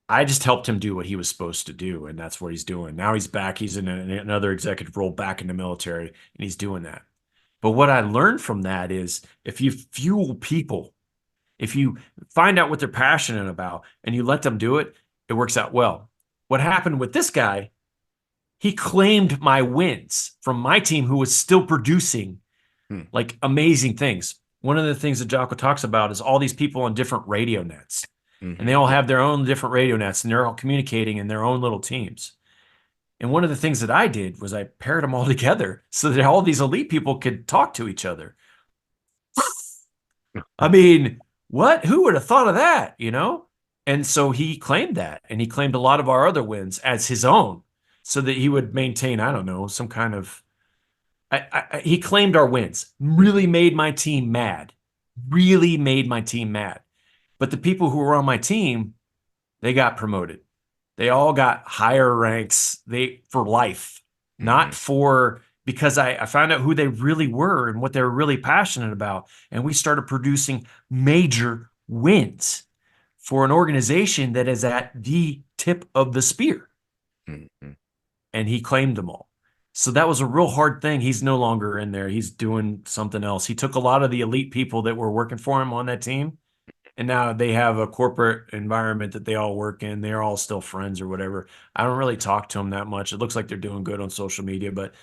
I just helped him do what he was supposed to do. And that's what he's doing. Now he's back. He's in another executive role back in the military, and he's doing that. But what I learned from that is if you fuel people, if you find out what they're passionate about and you let them do it, it works out well. What happened with this guy, he claimed my wins from my team who was still producing like amazing things. One of the things that Jocko talks about is all these people on different radio nets. And they all have their own different radio nets, and they're all communicating in their own little teams. And one of the things that I did was I paired them all together so that all these elite people could talk to each other. I mean, what? Who would have thought of that, And so he claimed that, and he claimed a lot of our other wins as his own, so that he would maintain, I don't know, some kind of, he claimed our wins, really made my team mad, But the people who were on my team, they got promoted. They all got higher ranks for life, not for, because I found out who they really were and what they were really passionate about. And we started producing major wins for an organization that is at the tip of the spear. And he claimed them all. So that was a real hard thing. He's no longer in there. He's doing something else. He took a lot of the elite people that were working for him on that team, and now they have a corporate environment that they all work in. They're all still friends or whatever. I don't really talk to them that much. It looks like they're doing good on social media, but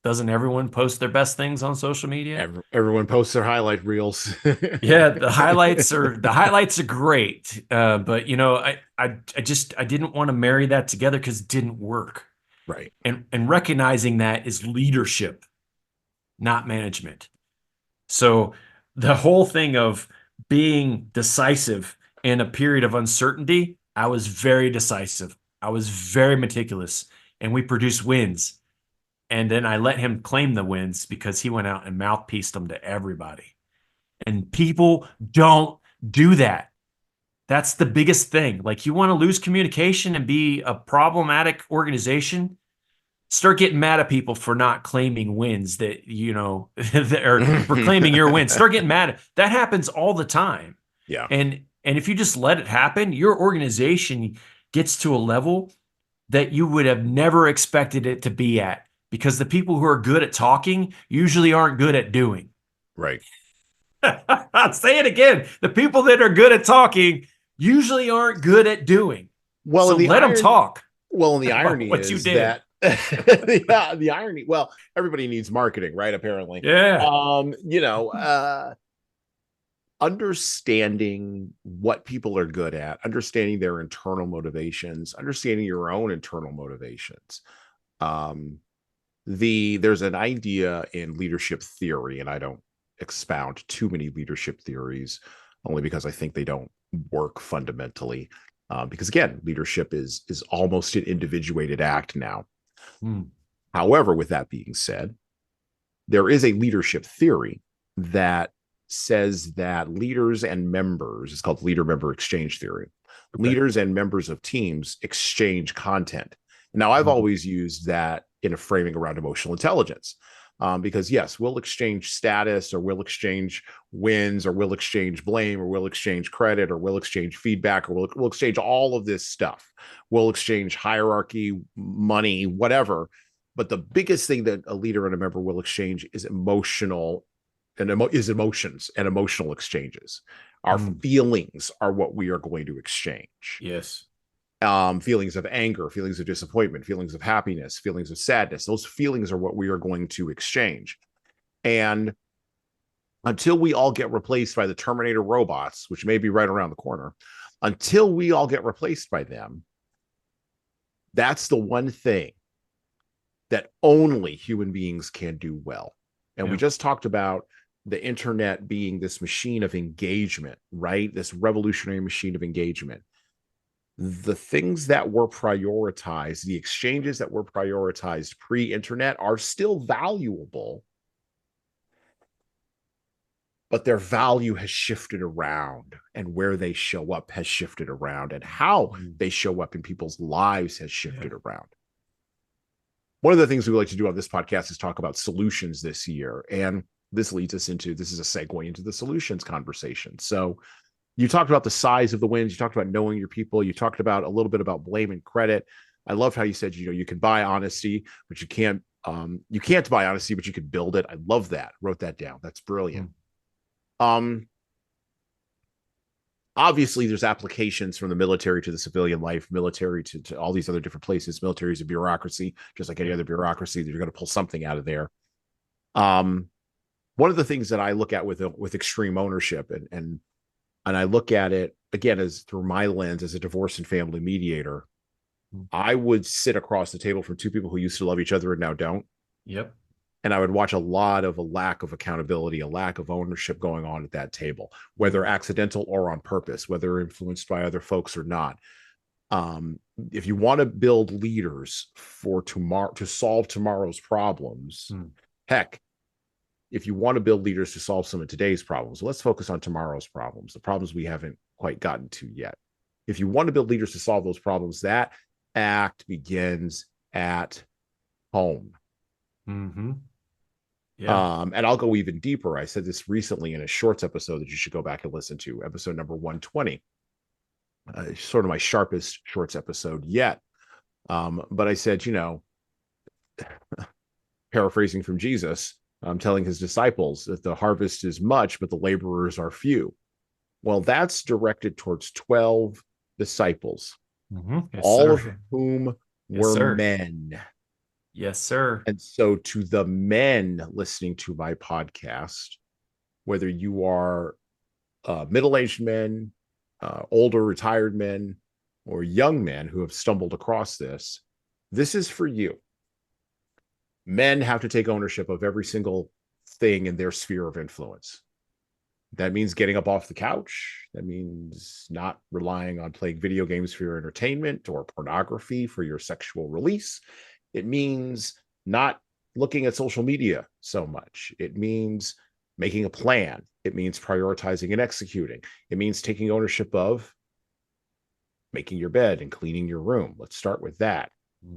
doesn't everyone post their best things on social media?
Everyone posts their highlight reels.
Yeah, the highlights are great. But I didn't want to marry that together because it didn't work.
Right.
And recognizing that is leadership, not management. So the whole thing of being decisive in a period of uncertainty, I was very decisive. I was very meticulous, and we produced wins. And then I let him claim the wins because he went out and mouthpieced them to everybody. And people don't do that. That's the biggest thing. Like, you want to lose communication and be a problematic organization, start getting mad at people for not claiming wins or for claiming your wins. Start getting mad. That happens all the time.
Yeah.
And if you just let it happen, your organization gets to a level that you would have never expected it to be at, because the people who are good at talking usually aren't good at doing.
Right.
I'll say it again. The people that are good at talking usually aren't good at doing.
Well,
So
and the
let them
irony,
talk
well, and the
about
irony
what you
is
did.
that the irony, well, everybody needs marketing, right? Apparently.
Yeah.
You know, understanding what people are good at, understanding their internal motivations, understanding your own internal motivations. Um, there's an idea in leadership theory, and I don't expound too many leadership theories only because I think they don't work fundamentally. Because again, leadership is almost an individuated act now.
Hmm.
However, with that being said, there is a leadership theory that says that leaders and members, it's called leader member exchange theory,
Okay.
leaders and members of teams exchange content. Now, I've
Mhm.
always used that in a framing around emotional intelligence. Because yes, we'll exchange status, or we'll exchange wins, or we'll exchange blame, or we'll exchange credit, or we'll exchange feedback, or we'll exchange all of this stuff. We'll exchange hierarchy, money, whatever. But the biggest thing that a leader and a member will exchange is emotional and emotions and emotional exchanges. Our
Hmm.
feelings are what we are going to exchange.
Yes.
Feelings of anger, feelings of disappointment, feelings of happiness, feelings of sadness. Those feelings are what we are going to exchange. And until we all get replaced by the Terminator robots, which may be right around the corner, until we all get replaced by them, that's the one thing that only human beings can do well. And we
Yeah.
just talked about the internet being this machine of engagement, right? This revolutionary machine of engagement. The things that were prioritized, the exchanges that were prioritized pre-internet are still valuable, but their value has shifted around, and where they show up has shifted around, and how
Mhm.
they show up in people's lives has
Yeah.
shifted around. One of the things we like to do on this podcast is talk about solutions this year. And this leads us into, this is a segue into the solutions conversation. So you talked about the size of the wins. You talked about knowing your people. You talked about a little bit about blame and credit. I love how you said, you can buy honesty, but you can't buy honesty, but you could build it. I love that. Wrote that down. That's brilliant. Um, Obviously there's applications from the military to the civilian life, military to all these other different places. Military is a bureaucracy, just like any
Yeah.
other bureaucracy. You're going to pull something out of there. Um, One of the things that I look at with extreme ownership, and I look at it again as through my lens as a divorce and family mediator,
Mhm.
I would sit across the table from two people who used to love each other and now don't.
Yep.
And I would watch a lot of a lack of accountability, a lack of ownership going on at that table, whether
Mhm.
accidental or on purpose, whether influenced by other folks or not. If you want to build leaders for tomorrow to solve tomorrow's problems,
Mhm.
heck, if you want to build leaders to solve some of today's problems, let's focus on tomorrow's problems, the problems we haven't quite gotten to yet. If you want to build leaders to solve those problems, that act begins at home.
Mm-hmm. Yeah.
And I'll go even deeper. I said this recently in a shorts episode that you should go back and listen to, episode number 120. Sort of my sharpest shorts episode yet. But I said, paraphrasing from Jesus, telling his disciples that the harvest is much, but the laborers are few. Well, that's directed towards 12 disciples,
Mm-hmm. Yes,
all of
sir.
whom
Yes,
were
sir.
men.
Yes, sir.
And so, to the men listening to my podcast, whether you are middle aged men, older retired men, or young men who have stumbled across this is for you. Men have to take ownership of every single thing in their sphere of influence. That means getting up off the couch. That means not relying on playing video games for your entertainment or pornography for your sexual release. It means not looking at social media so much. It means making a plan. It means prioritizing and executing. It means taking ownership of making your bed and cleaning your room. Let's start with that.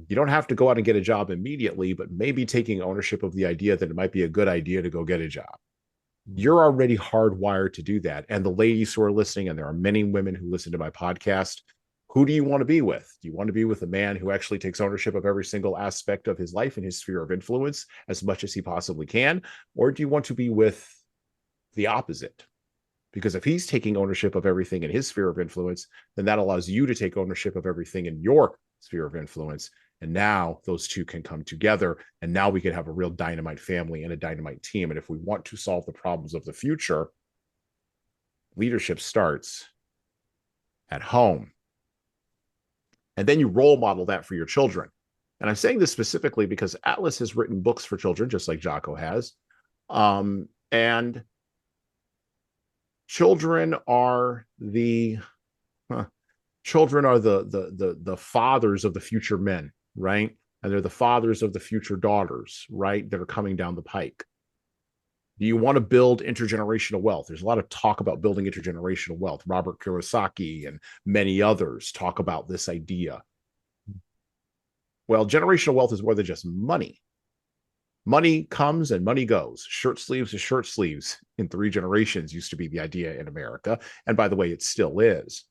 You don't have to go out and get a job immediately, but maybe taking ownership of the idea that it might be a good idea to go get a job. You're already hardwired to do that. And the ladies who are listening, and there are many women who listen to my podcast, who do you want to be with? Do you want to be with a man who actually takes ownership of every single aspect of his life and his sphere of influence as much as he possibly can? Or do you want to be with the opposite. Because if he's taking ownership of everything in his sphere of influence, then that allows you to take ownership of everything in your sphere of influence. And now those two can come together. And now we can have a real dynamite family and a dynamite team. And if we want to solve the problems of the future, leadership starts at home. And then you role model that for your children. And I'm saying this specifically because Atlas has written books for children, just like Jocko has. And children are the fathers of the future men, right? And they're the fathers of the future daughters, right? That are coming down the pike. Do you want to build intergenerational wealth? There's a lot of talk about building intergenerational wealth. Robert Kiyosaki and many others talk about this idea. Well, generational wealth is more than just money. Money comes and money goes. Shirt sleeves to shirt sleeves in 3 generations used to be the idea in America. And by the way, it still is.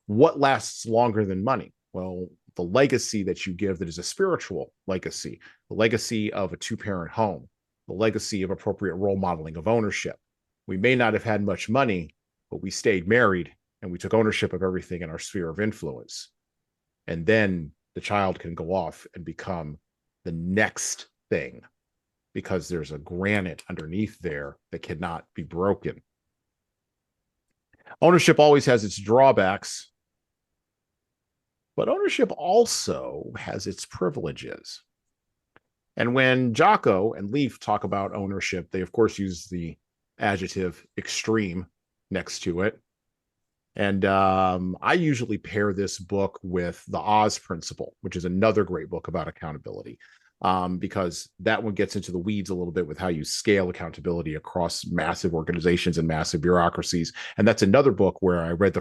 What lasts longer than money? Well, the legacy that you give that is a spiritual legacy, the legacy of a 2-parent home, the legacy of appropriate role modeling of ownership. We may not have had much money, but we stayed married and we took ownership of everything in our sphere of influence. And then the child can go off and become the next thing because there's a granite underneath there that cannot be broken. Ownership always has its drawbacks, but ownership also has its privileges. And when Jocko and Leif talk about ownership, they of course use the adjective extreme next to it. And I usually pair this book with the Oz Principle, which is another great book about accountability, because that one gets into the weeds a little bit with how you scale accountability across massive organizations and massive bureaucracies. And that's another book where I read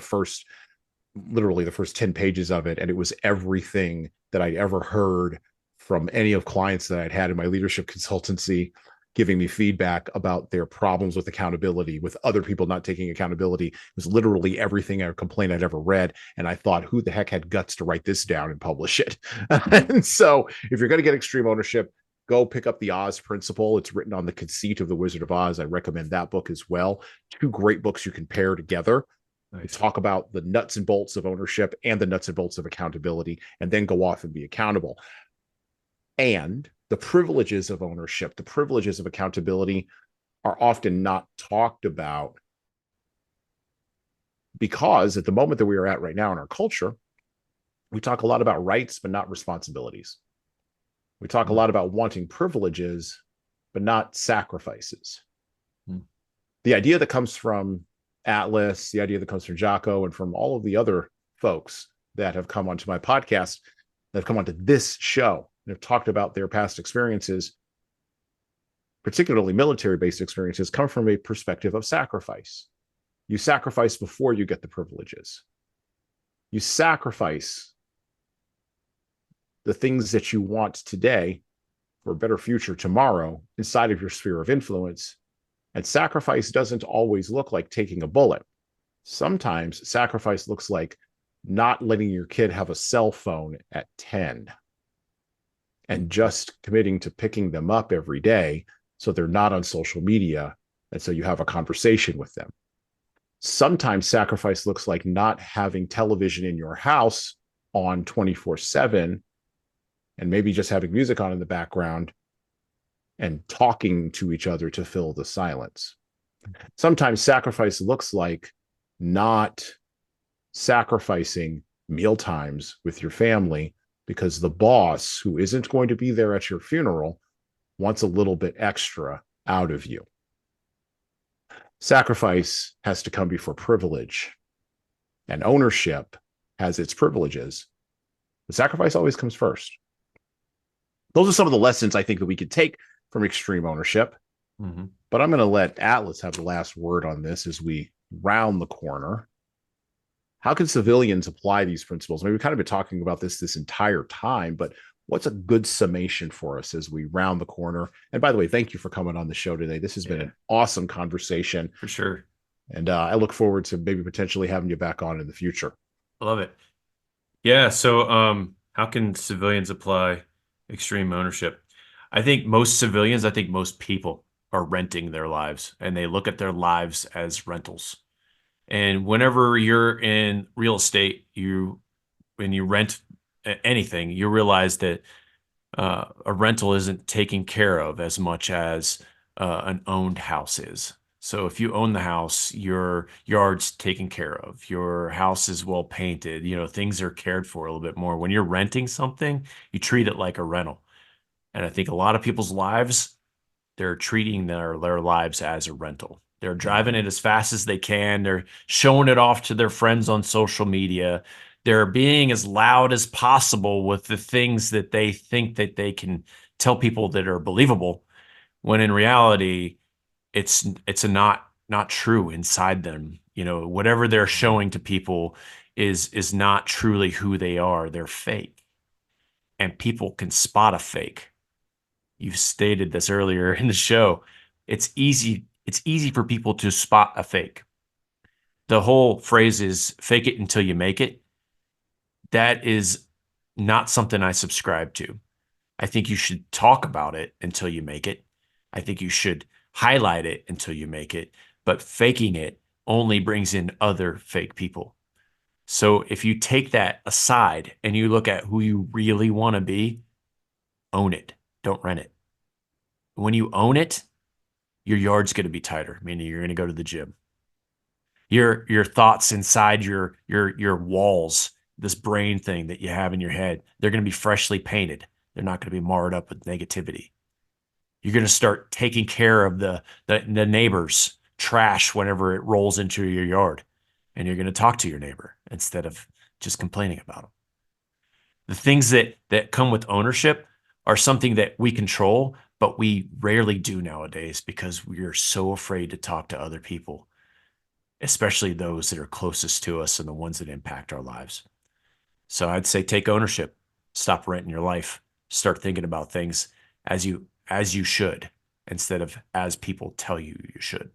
literally the first 10 pages of it, and it was everything that I'd ever heard from any of clients that I'd had in my leadership consultancy, giving me feedback about their problems with accountability, with other people not taking accountability. It was literally everything a complaint I'd ever read. And I thought, who the heck had guts to write this down and publish it? And so if you're going to get extreme ownership, go pick up the Oz Principle. It's written on the conceit of the Wizard of Oz. I recommend that book as well. 2 great books you can pair together. Nice. Talk about the nuts and bolts of ownership and the nuts and bolts of accountability, and then go off and be accountable. And the privileges of ownership, the privileges of accountability are often not talked about because at the moment that we are at right now in our culture, we talk a lot about rights, but not responsibilities. We talk a lot about wanting privileges, but not sacrifices. The idea that comes from Atlas, the idea that comes from Jocko, and from all of the other folks that have come onto my podcast, that have come onto this show, and have talked about their past experiences, particularly military-based experiences, come from a perspective of sacrifice. You sacrifice before you get the privileges. You sacrifice the things that you want today for a better future tomorrow inside of your sphere of influence. And sacrifice doesn't always look like taking a bullet. Sometimes sacrifice looks like not letting your kid have a cell phone at 10 and just committing to picking them up every day so they're not on social media, and so you have a conversation with them. Sometimes sacrifice looks like not having television in your house on 24/7 and maybe just having music on in the background and talking to each other to fill the silence. Sometimes sacrifice looks like not sacrificing meal times with your family because the boss, who isn't going to be there at your funeral, wants a little bit extra out of you. Sacrifice has to come before privilege, and ownership has its privileges. The sacrifice always comes first. Those are some of the lessons I think that we could take from extreme ownership. But I'm going to let Atlas have the last word on this as we round the corner. How can civilians apply these principles? I mean, we've kind of been talking about this entire time, but what's a good summation for us as we round the corner? And by the way, thank you for coming on the show today. This has been an awesome conversation.
For sure.
And I look forward to maybe potentially having you back on in the future.
I love it. Yeah. So how can civilians apply extreme ownership? I think most people are renting their lives, and they look at their lives as rentals. And whenever you're in real estate, when you rent anything, you realize that a rental isn't taken care of as much as an owned house is. So if you own the house, your yard's taken care of. Your house is well painted. Things are cared for a little bit more. When you're renting something, you treat it like a rental. And I think a lot of people's lives, they're treating their lives as a rental. They're driving it as fast as they can. They're showing it off to their friends on social media. They're being as loud as possible with the things that they think that they can tell people that are believable, when in reality, it's not true inside them. Whatever they're showing to people is not truly who they are. They're fake, and people can spot a fake. You've stated this earlier in the show. It's easy for people to spot a fake. The whole phrase is fake it until you make it. That is not something I subscribe to. I think you should talk about it until you make it. I think you should highlight it until you make it, but faking it only brings in other fake people. So if you take that aside and you look at who you really want to be, own it. Don't rent it. When you own it, your yard's going to be tighter, meaning you're going to go to the gym. Your thoughts inside your walls, this brain thing that you have in your head, they're going to be freshly painted. They're not going to be marred up with negativity. You're going to start taking care of the neighbor's trash whenever it rolls into your yard, and you're going to talk to your neighbor instead of just complaining about them. The things that come with ownership are something that we control, but we rarely do nowadays because we are so afraid to talk to other people, especially those that are closest to us and the ones that impact our lives. So I'd say take ownership, stop renting your life, start thinking about things as you should instead of as people tell you you should.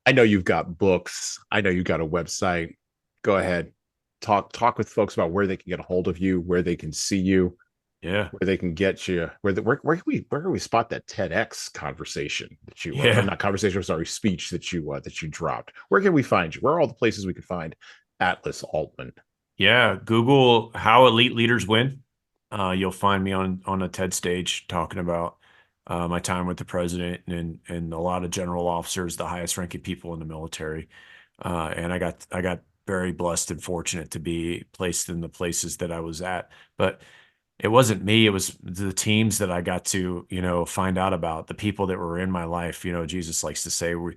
I know you've got books. I know you've got a website. Go ahead. Talk with folks about where they can get a hold of you, where they can see you,
Yeah.
where they can get you, where can we spot that TEDx conversation that you
Yeah.
not conversation, sorry, speech that you dropped. Where can we find you? Where are all the places we can find Atlas Aultman?
Yeah. Google how elite leaders win. You'll find me on a TED stage talking about my time with the president and a lot of general officers, the highest ranking people in the military. And I got very blessed and fortunate to be placed in the places that I was at. But it wasn't me, it was the teams that I got to, find out about, the people that were in my life. Jesus likes to say we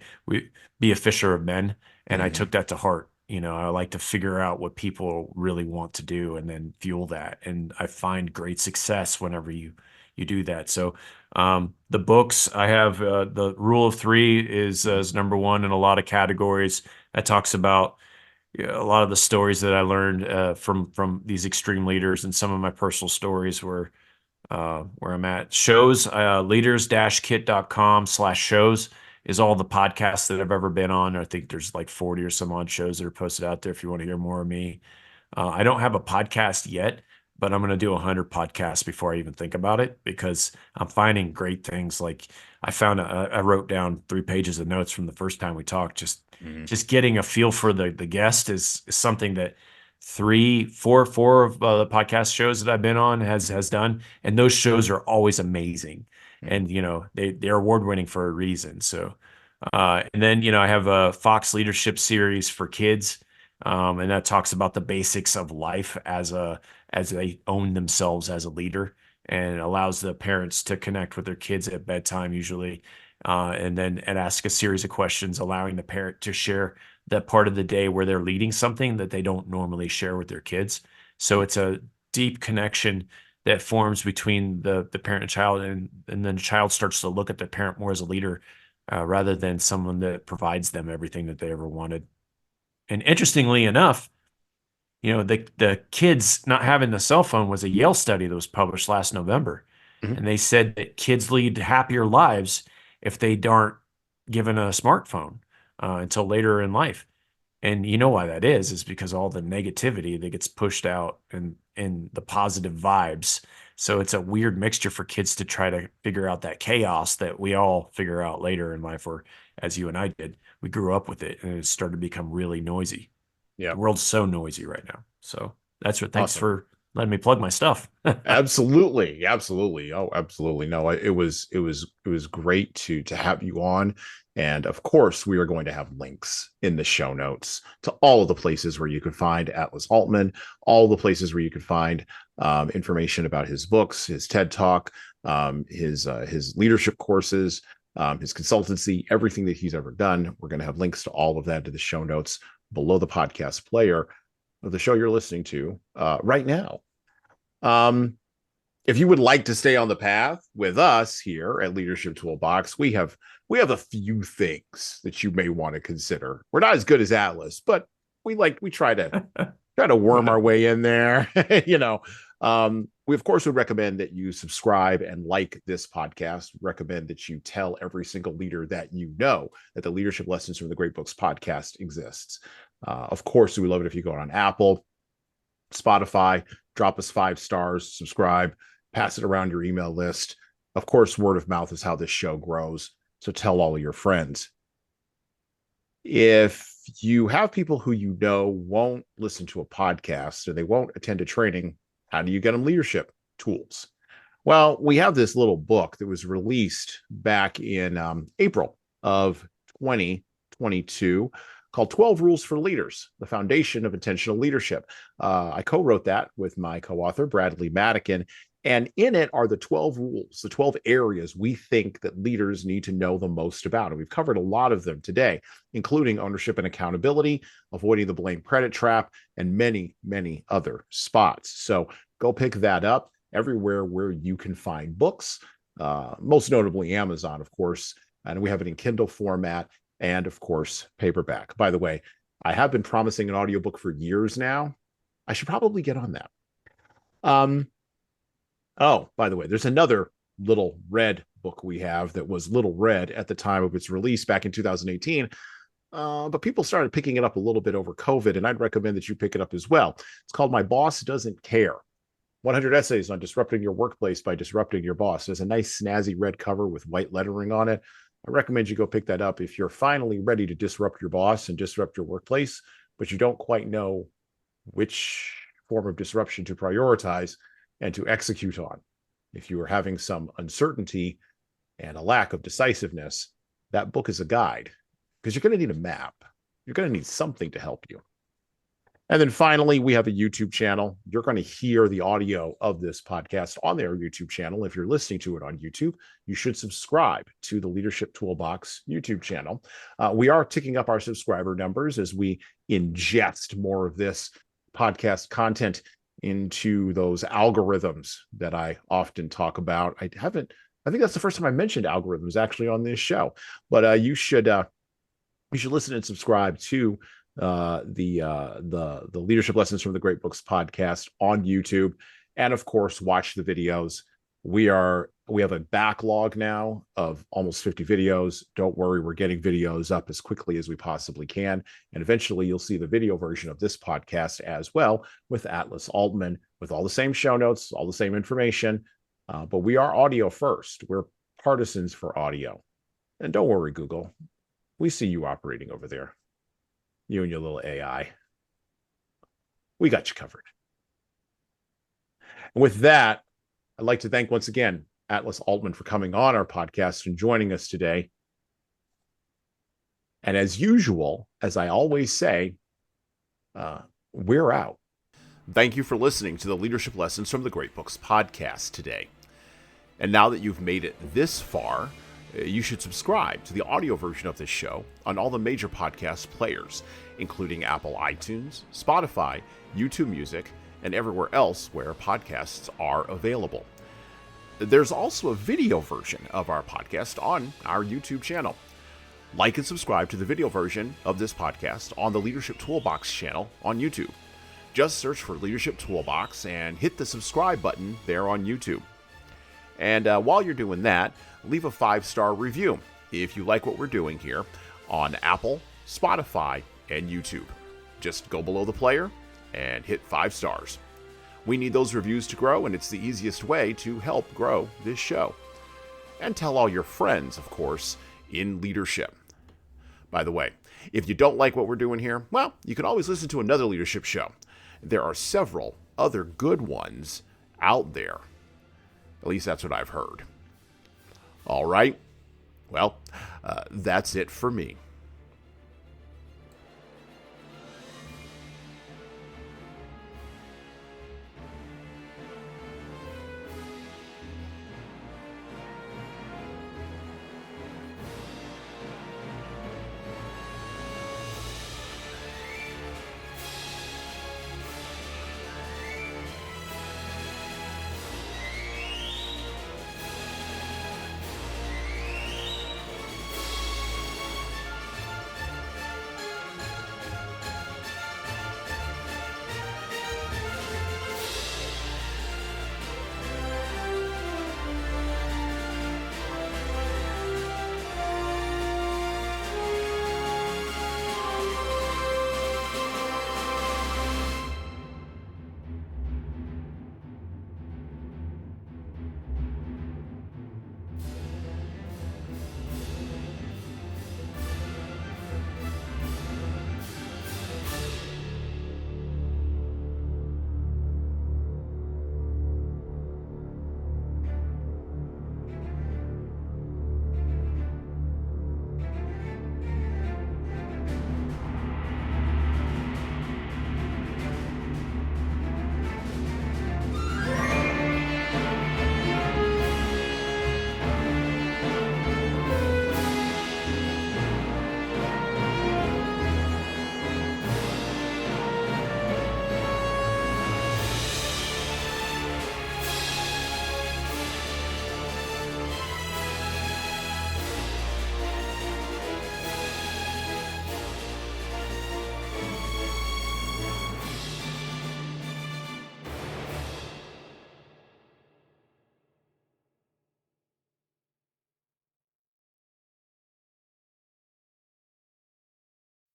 be a fisher of men, and I took that to heart. I like to figure out what people really want to do and then fuel that. And I find great success whenever you do that. So the books I have, the Rule of Three is number one in a lot of categories. That talks about a lot of the stories that I learned from these extreme leaders, and some of my personal stories where I'm at. Shows, leaders-kit.com/shows is all the podcasts that I've ever been on. I think there's like 40 or some odd shows that are posted out there if you want to hear more of me. I don't have a podcast yet, but I'm going to do 100 podcasts before I even think about it, because I'm finding great things. Like I wrote down 3 pages of notes from the first time we talked. Just getting a feel for the guest is something that four of the podcast shows that I've been on has done, and those shows are always amazing, and they're award winning for a reason. So, and then I have a Fox leadership series for kids, and that talks about the basics of life as they own themselves as a leader, and allows the parents to connect with their kids at bedtime usually, and ask a series of questions, allowing the parent to share that part of the day where they're leading something that they don't normally share with their kids. So it's a deep connection that forms between the parent and child, and then the child starts to look at the parent more as a leader, rather than someone that provides them everything that they ever wanted. And interestingly enough, the kids not having the cell phone was a Yale study that was published last November.
Mm-hmm.
And they said that kids lead happier lives if they aren't given a smartphone until later in life. And you know why that is because all the negativity that gets pushed out and the positive vibes So it's a weird mixture for kids to try to figure out that chaos that we all figure out later in life, or as you and I did, we grew up with it and it started to become really noisy.
Yeah.
The world's so noisy right now. So that's what, thanks
Awesome.
for letting me plug my stuff.
Absolutely. Absolutely. Oh, absolutely. No, it was great to have you on. And of course, we are going to have links in the show notes to all of the places where you could find Atlas Aultman, all the places where you could find information about his books, his TED Talk, his leadership courses, his consultancy, everything that he's ever done. We're going to have links to all of that to the show notes below the podcast player of the show you're listening to right now. If you would like to stay on the path with us here at Leadership Toolbox, we have a few things that you may want to consider. We're not as good as Atlas, but we try to worm our way in there. We of course would recommend that you subscribe and like this podcast. Recommend that you tell every single leader that you know that the Leadership Lessons from the Great Books podcast exists. Of course, we love it if you go on Apple, Spotify, drop us 5 stars, subscribe, pass it around your email list. Of course, word of mouth is how this show grows. So tell all of your friends. If you have people who you know won't listen to a podcast or they won't attend a training, how do you get them leadership tools? Well, we have this little book that was released back in April of 2022 called 12 Rules for Leaders, the Foundation of Intentional Leadership. I co-wrote that with my co-author, Bradley Madigan. And in it are the 12 rules, the 12 areas we think that leaders need to know the most about. And we've covered a lot of them today, including ownership and accountability, avoiding the blame credit trap, and many, many other spots. So go pick that up everywhere where you can find books, most notably Amazon, of course. And we have it in Kindle format and, of course, paperback. By the way, I have been promising an audiobook for years now. I should probably get on that. Oh, by the way, there's another little red book we have that was little red at the time of its release back in 2018. But people started picking it up a little bit over COVID, and I'd recommend that you pick it up as well. It's called My Boss Doesn't Care. 100 Essays on Disrupting Your Workplace by Disrupting Your Boss. There's a nice snazzy red cover with white lettering on it. I recommend you go pick that up if you're finally ready to disrupt your boss and disrupt your workplace, but you don't quite know which form of disruption to prioritize and to execute on. If you are having some uncertainty and a lack of decisiveness, that book is a guide, because you're going to need a map. You're going to need something to help you. And then finally, we have a YouTube channel. You're going to hear the audio of this podcast on their YouTube channel. If you're listening to it on YouTube, you should subscribe to the Leadership Toolbox YouTube channel. We are ticking up our subscriber numbers as we ingest more of this podcast content into those algorithms that I often talk about. I think that's the first time I mentioned algorithms actually on this show, but you should listen and subscribe to the Leadership Lessons from the Great Books podcast on YouTube, and of course watch the videos. We have a backlog now of almost 50 videos. Don't worry, we're getting videos up as quickly as we possibly can, and eventually you'll see the video version of this podcast as well with Atlas Aultman, with all the same show notes, all the same information, but we are audio first. We're partisans for audio. And don't worry, Google, we see you operating over there. You and your little AI. We got you covered. And with that, I'd like to thank once again Atlas Aultman for coming on our podcast and joining us today. And as usual, as I always say, we're out. Thank you for listening to the Leadership Lessons from the Great Books podcast today. And now that you've made it this far, you should subscribe to the audio version of this show on all the major podcast players, including Apple iTunes, Spotify, YouTube Music, and everywhere else where podcasts are available. There's also a video version of our podcast on our YouTube channel. Like and subscribe to the video version of this podcast on the Leadership Toolbox channel on YouTube. Just search for Leadership Toolbox and hit the subscribe button there on YouTube. And while you're doing that, leave a 5-star review if you like what we're doing here on Apple, Spotify, and YouTube. Just go below the player and hit 5 stars. We need those reviews to grow, and it's the easiest way to help grow this show. And tell all your friends, of course, in leadership. By the way, if you don't like what we're doing here, well, you can always listen to another leadership show. There are several other good ones out there. At least that's what I've heard. All right. Well, that's it for me.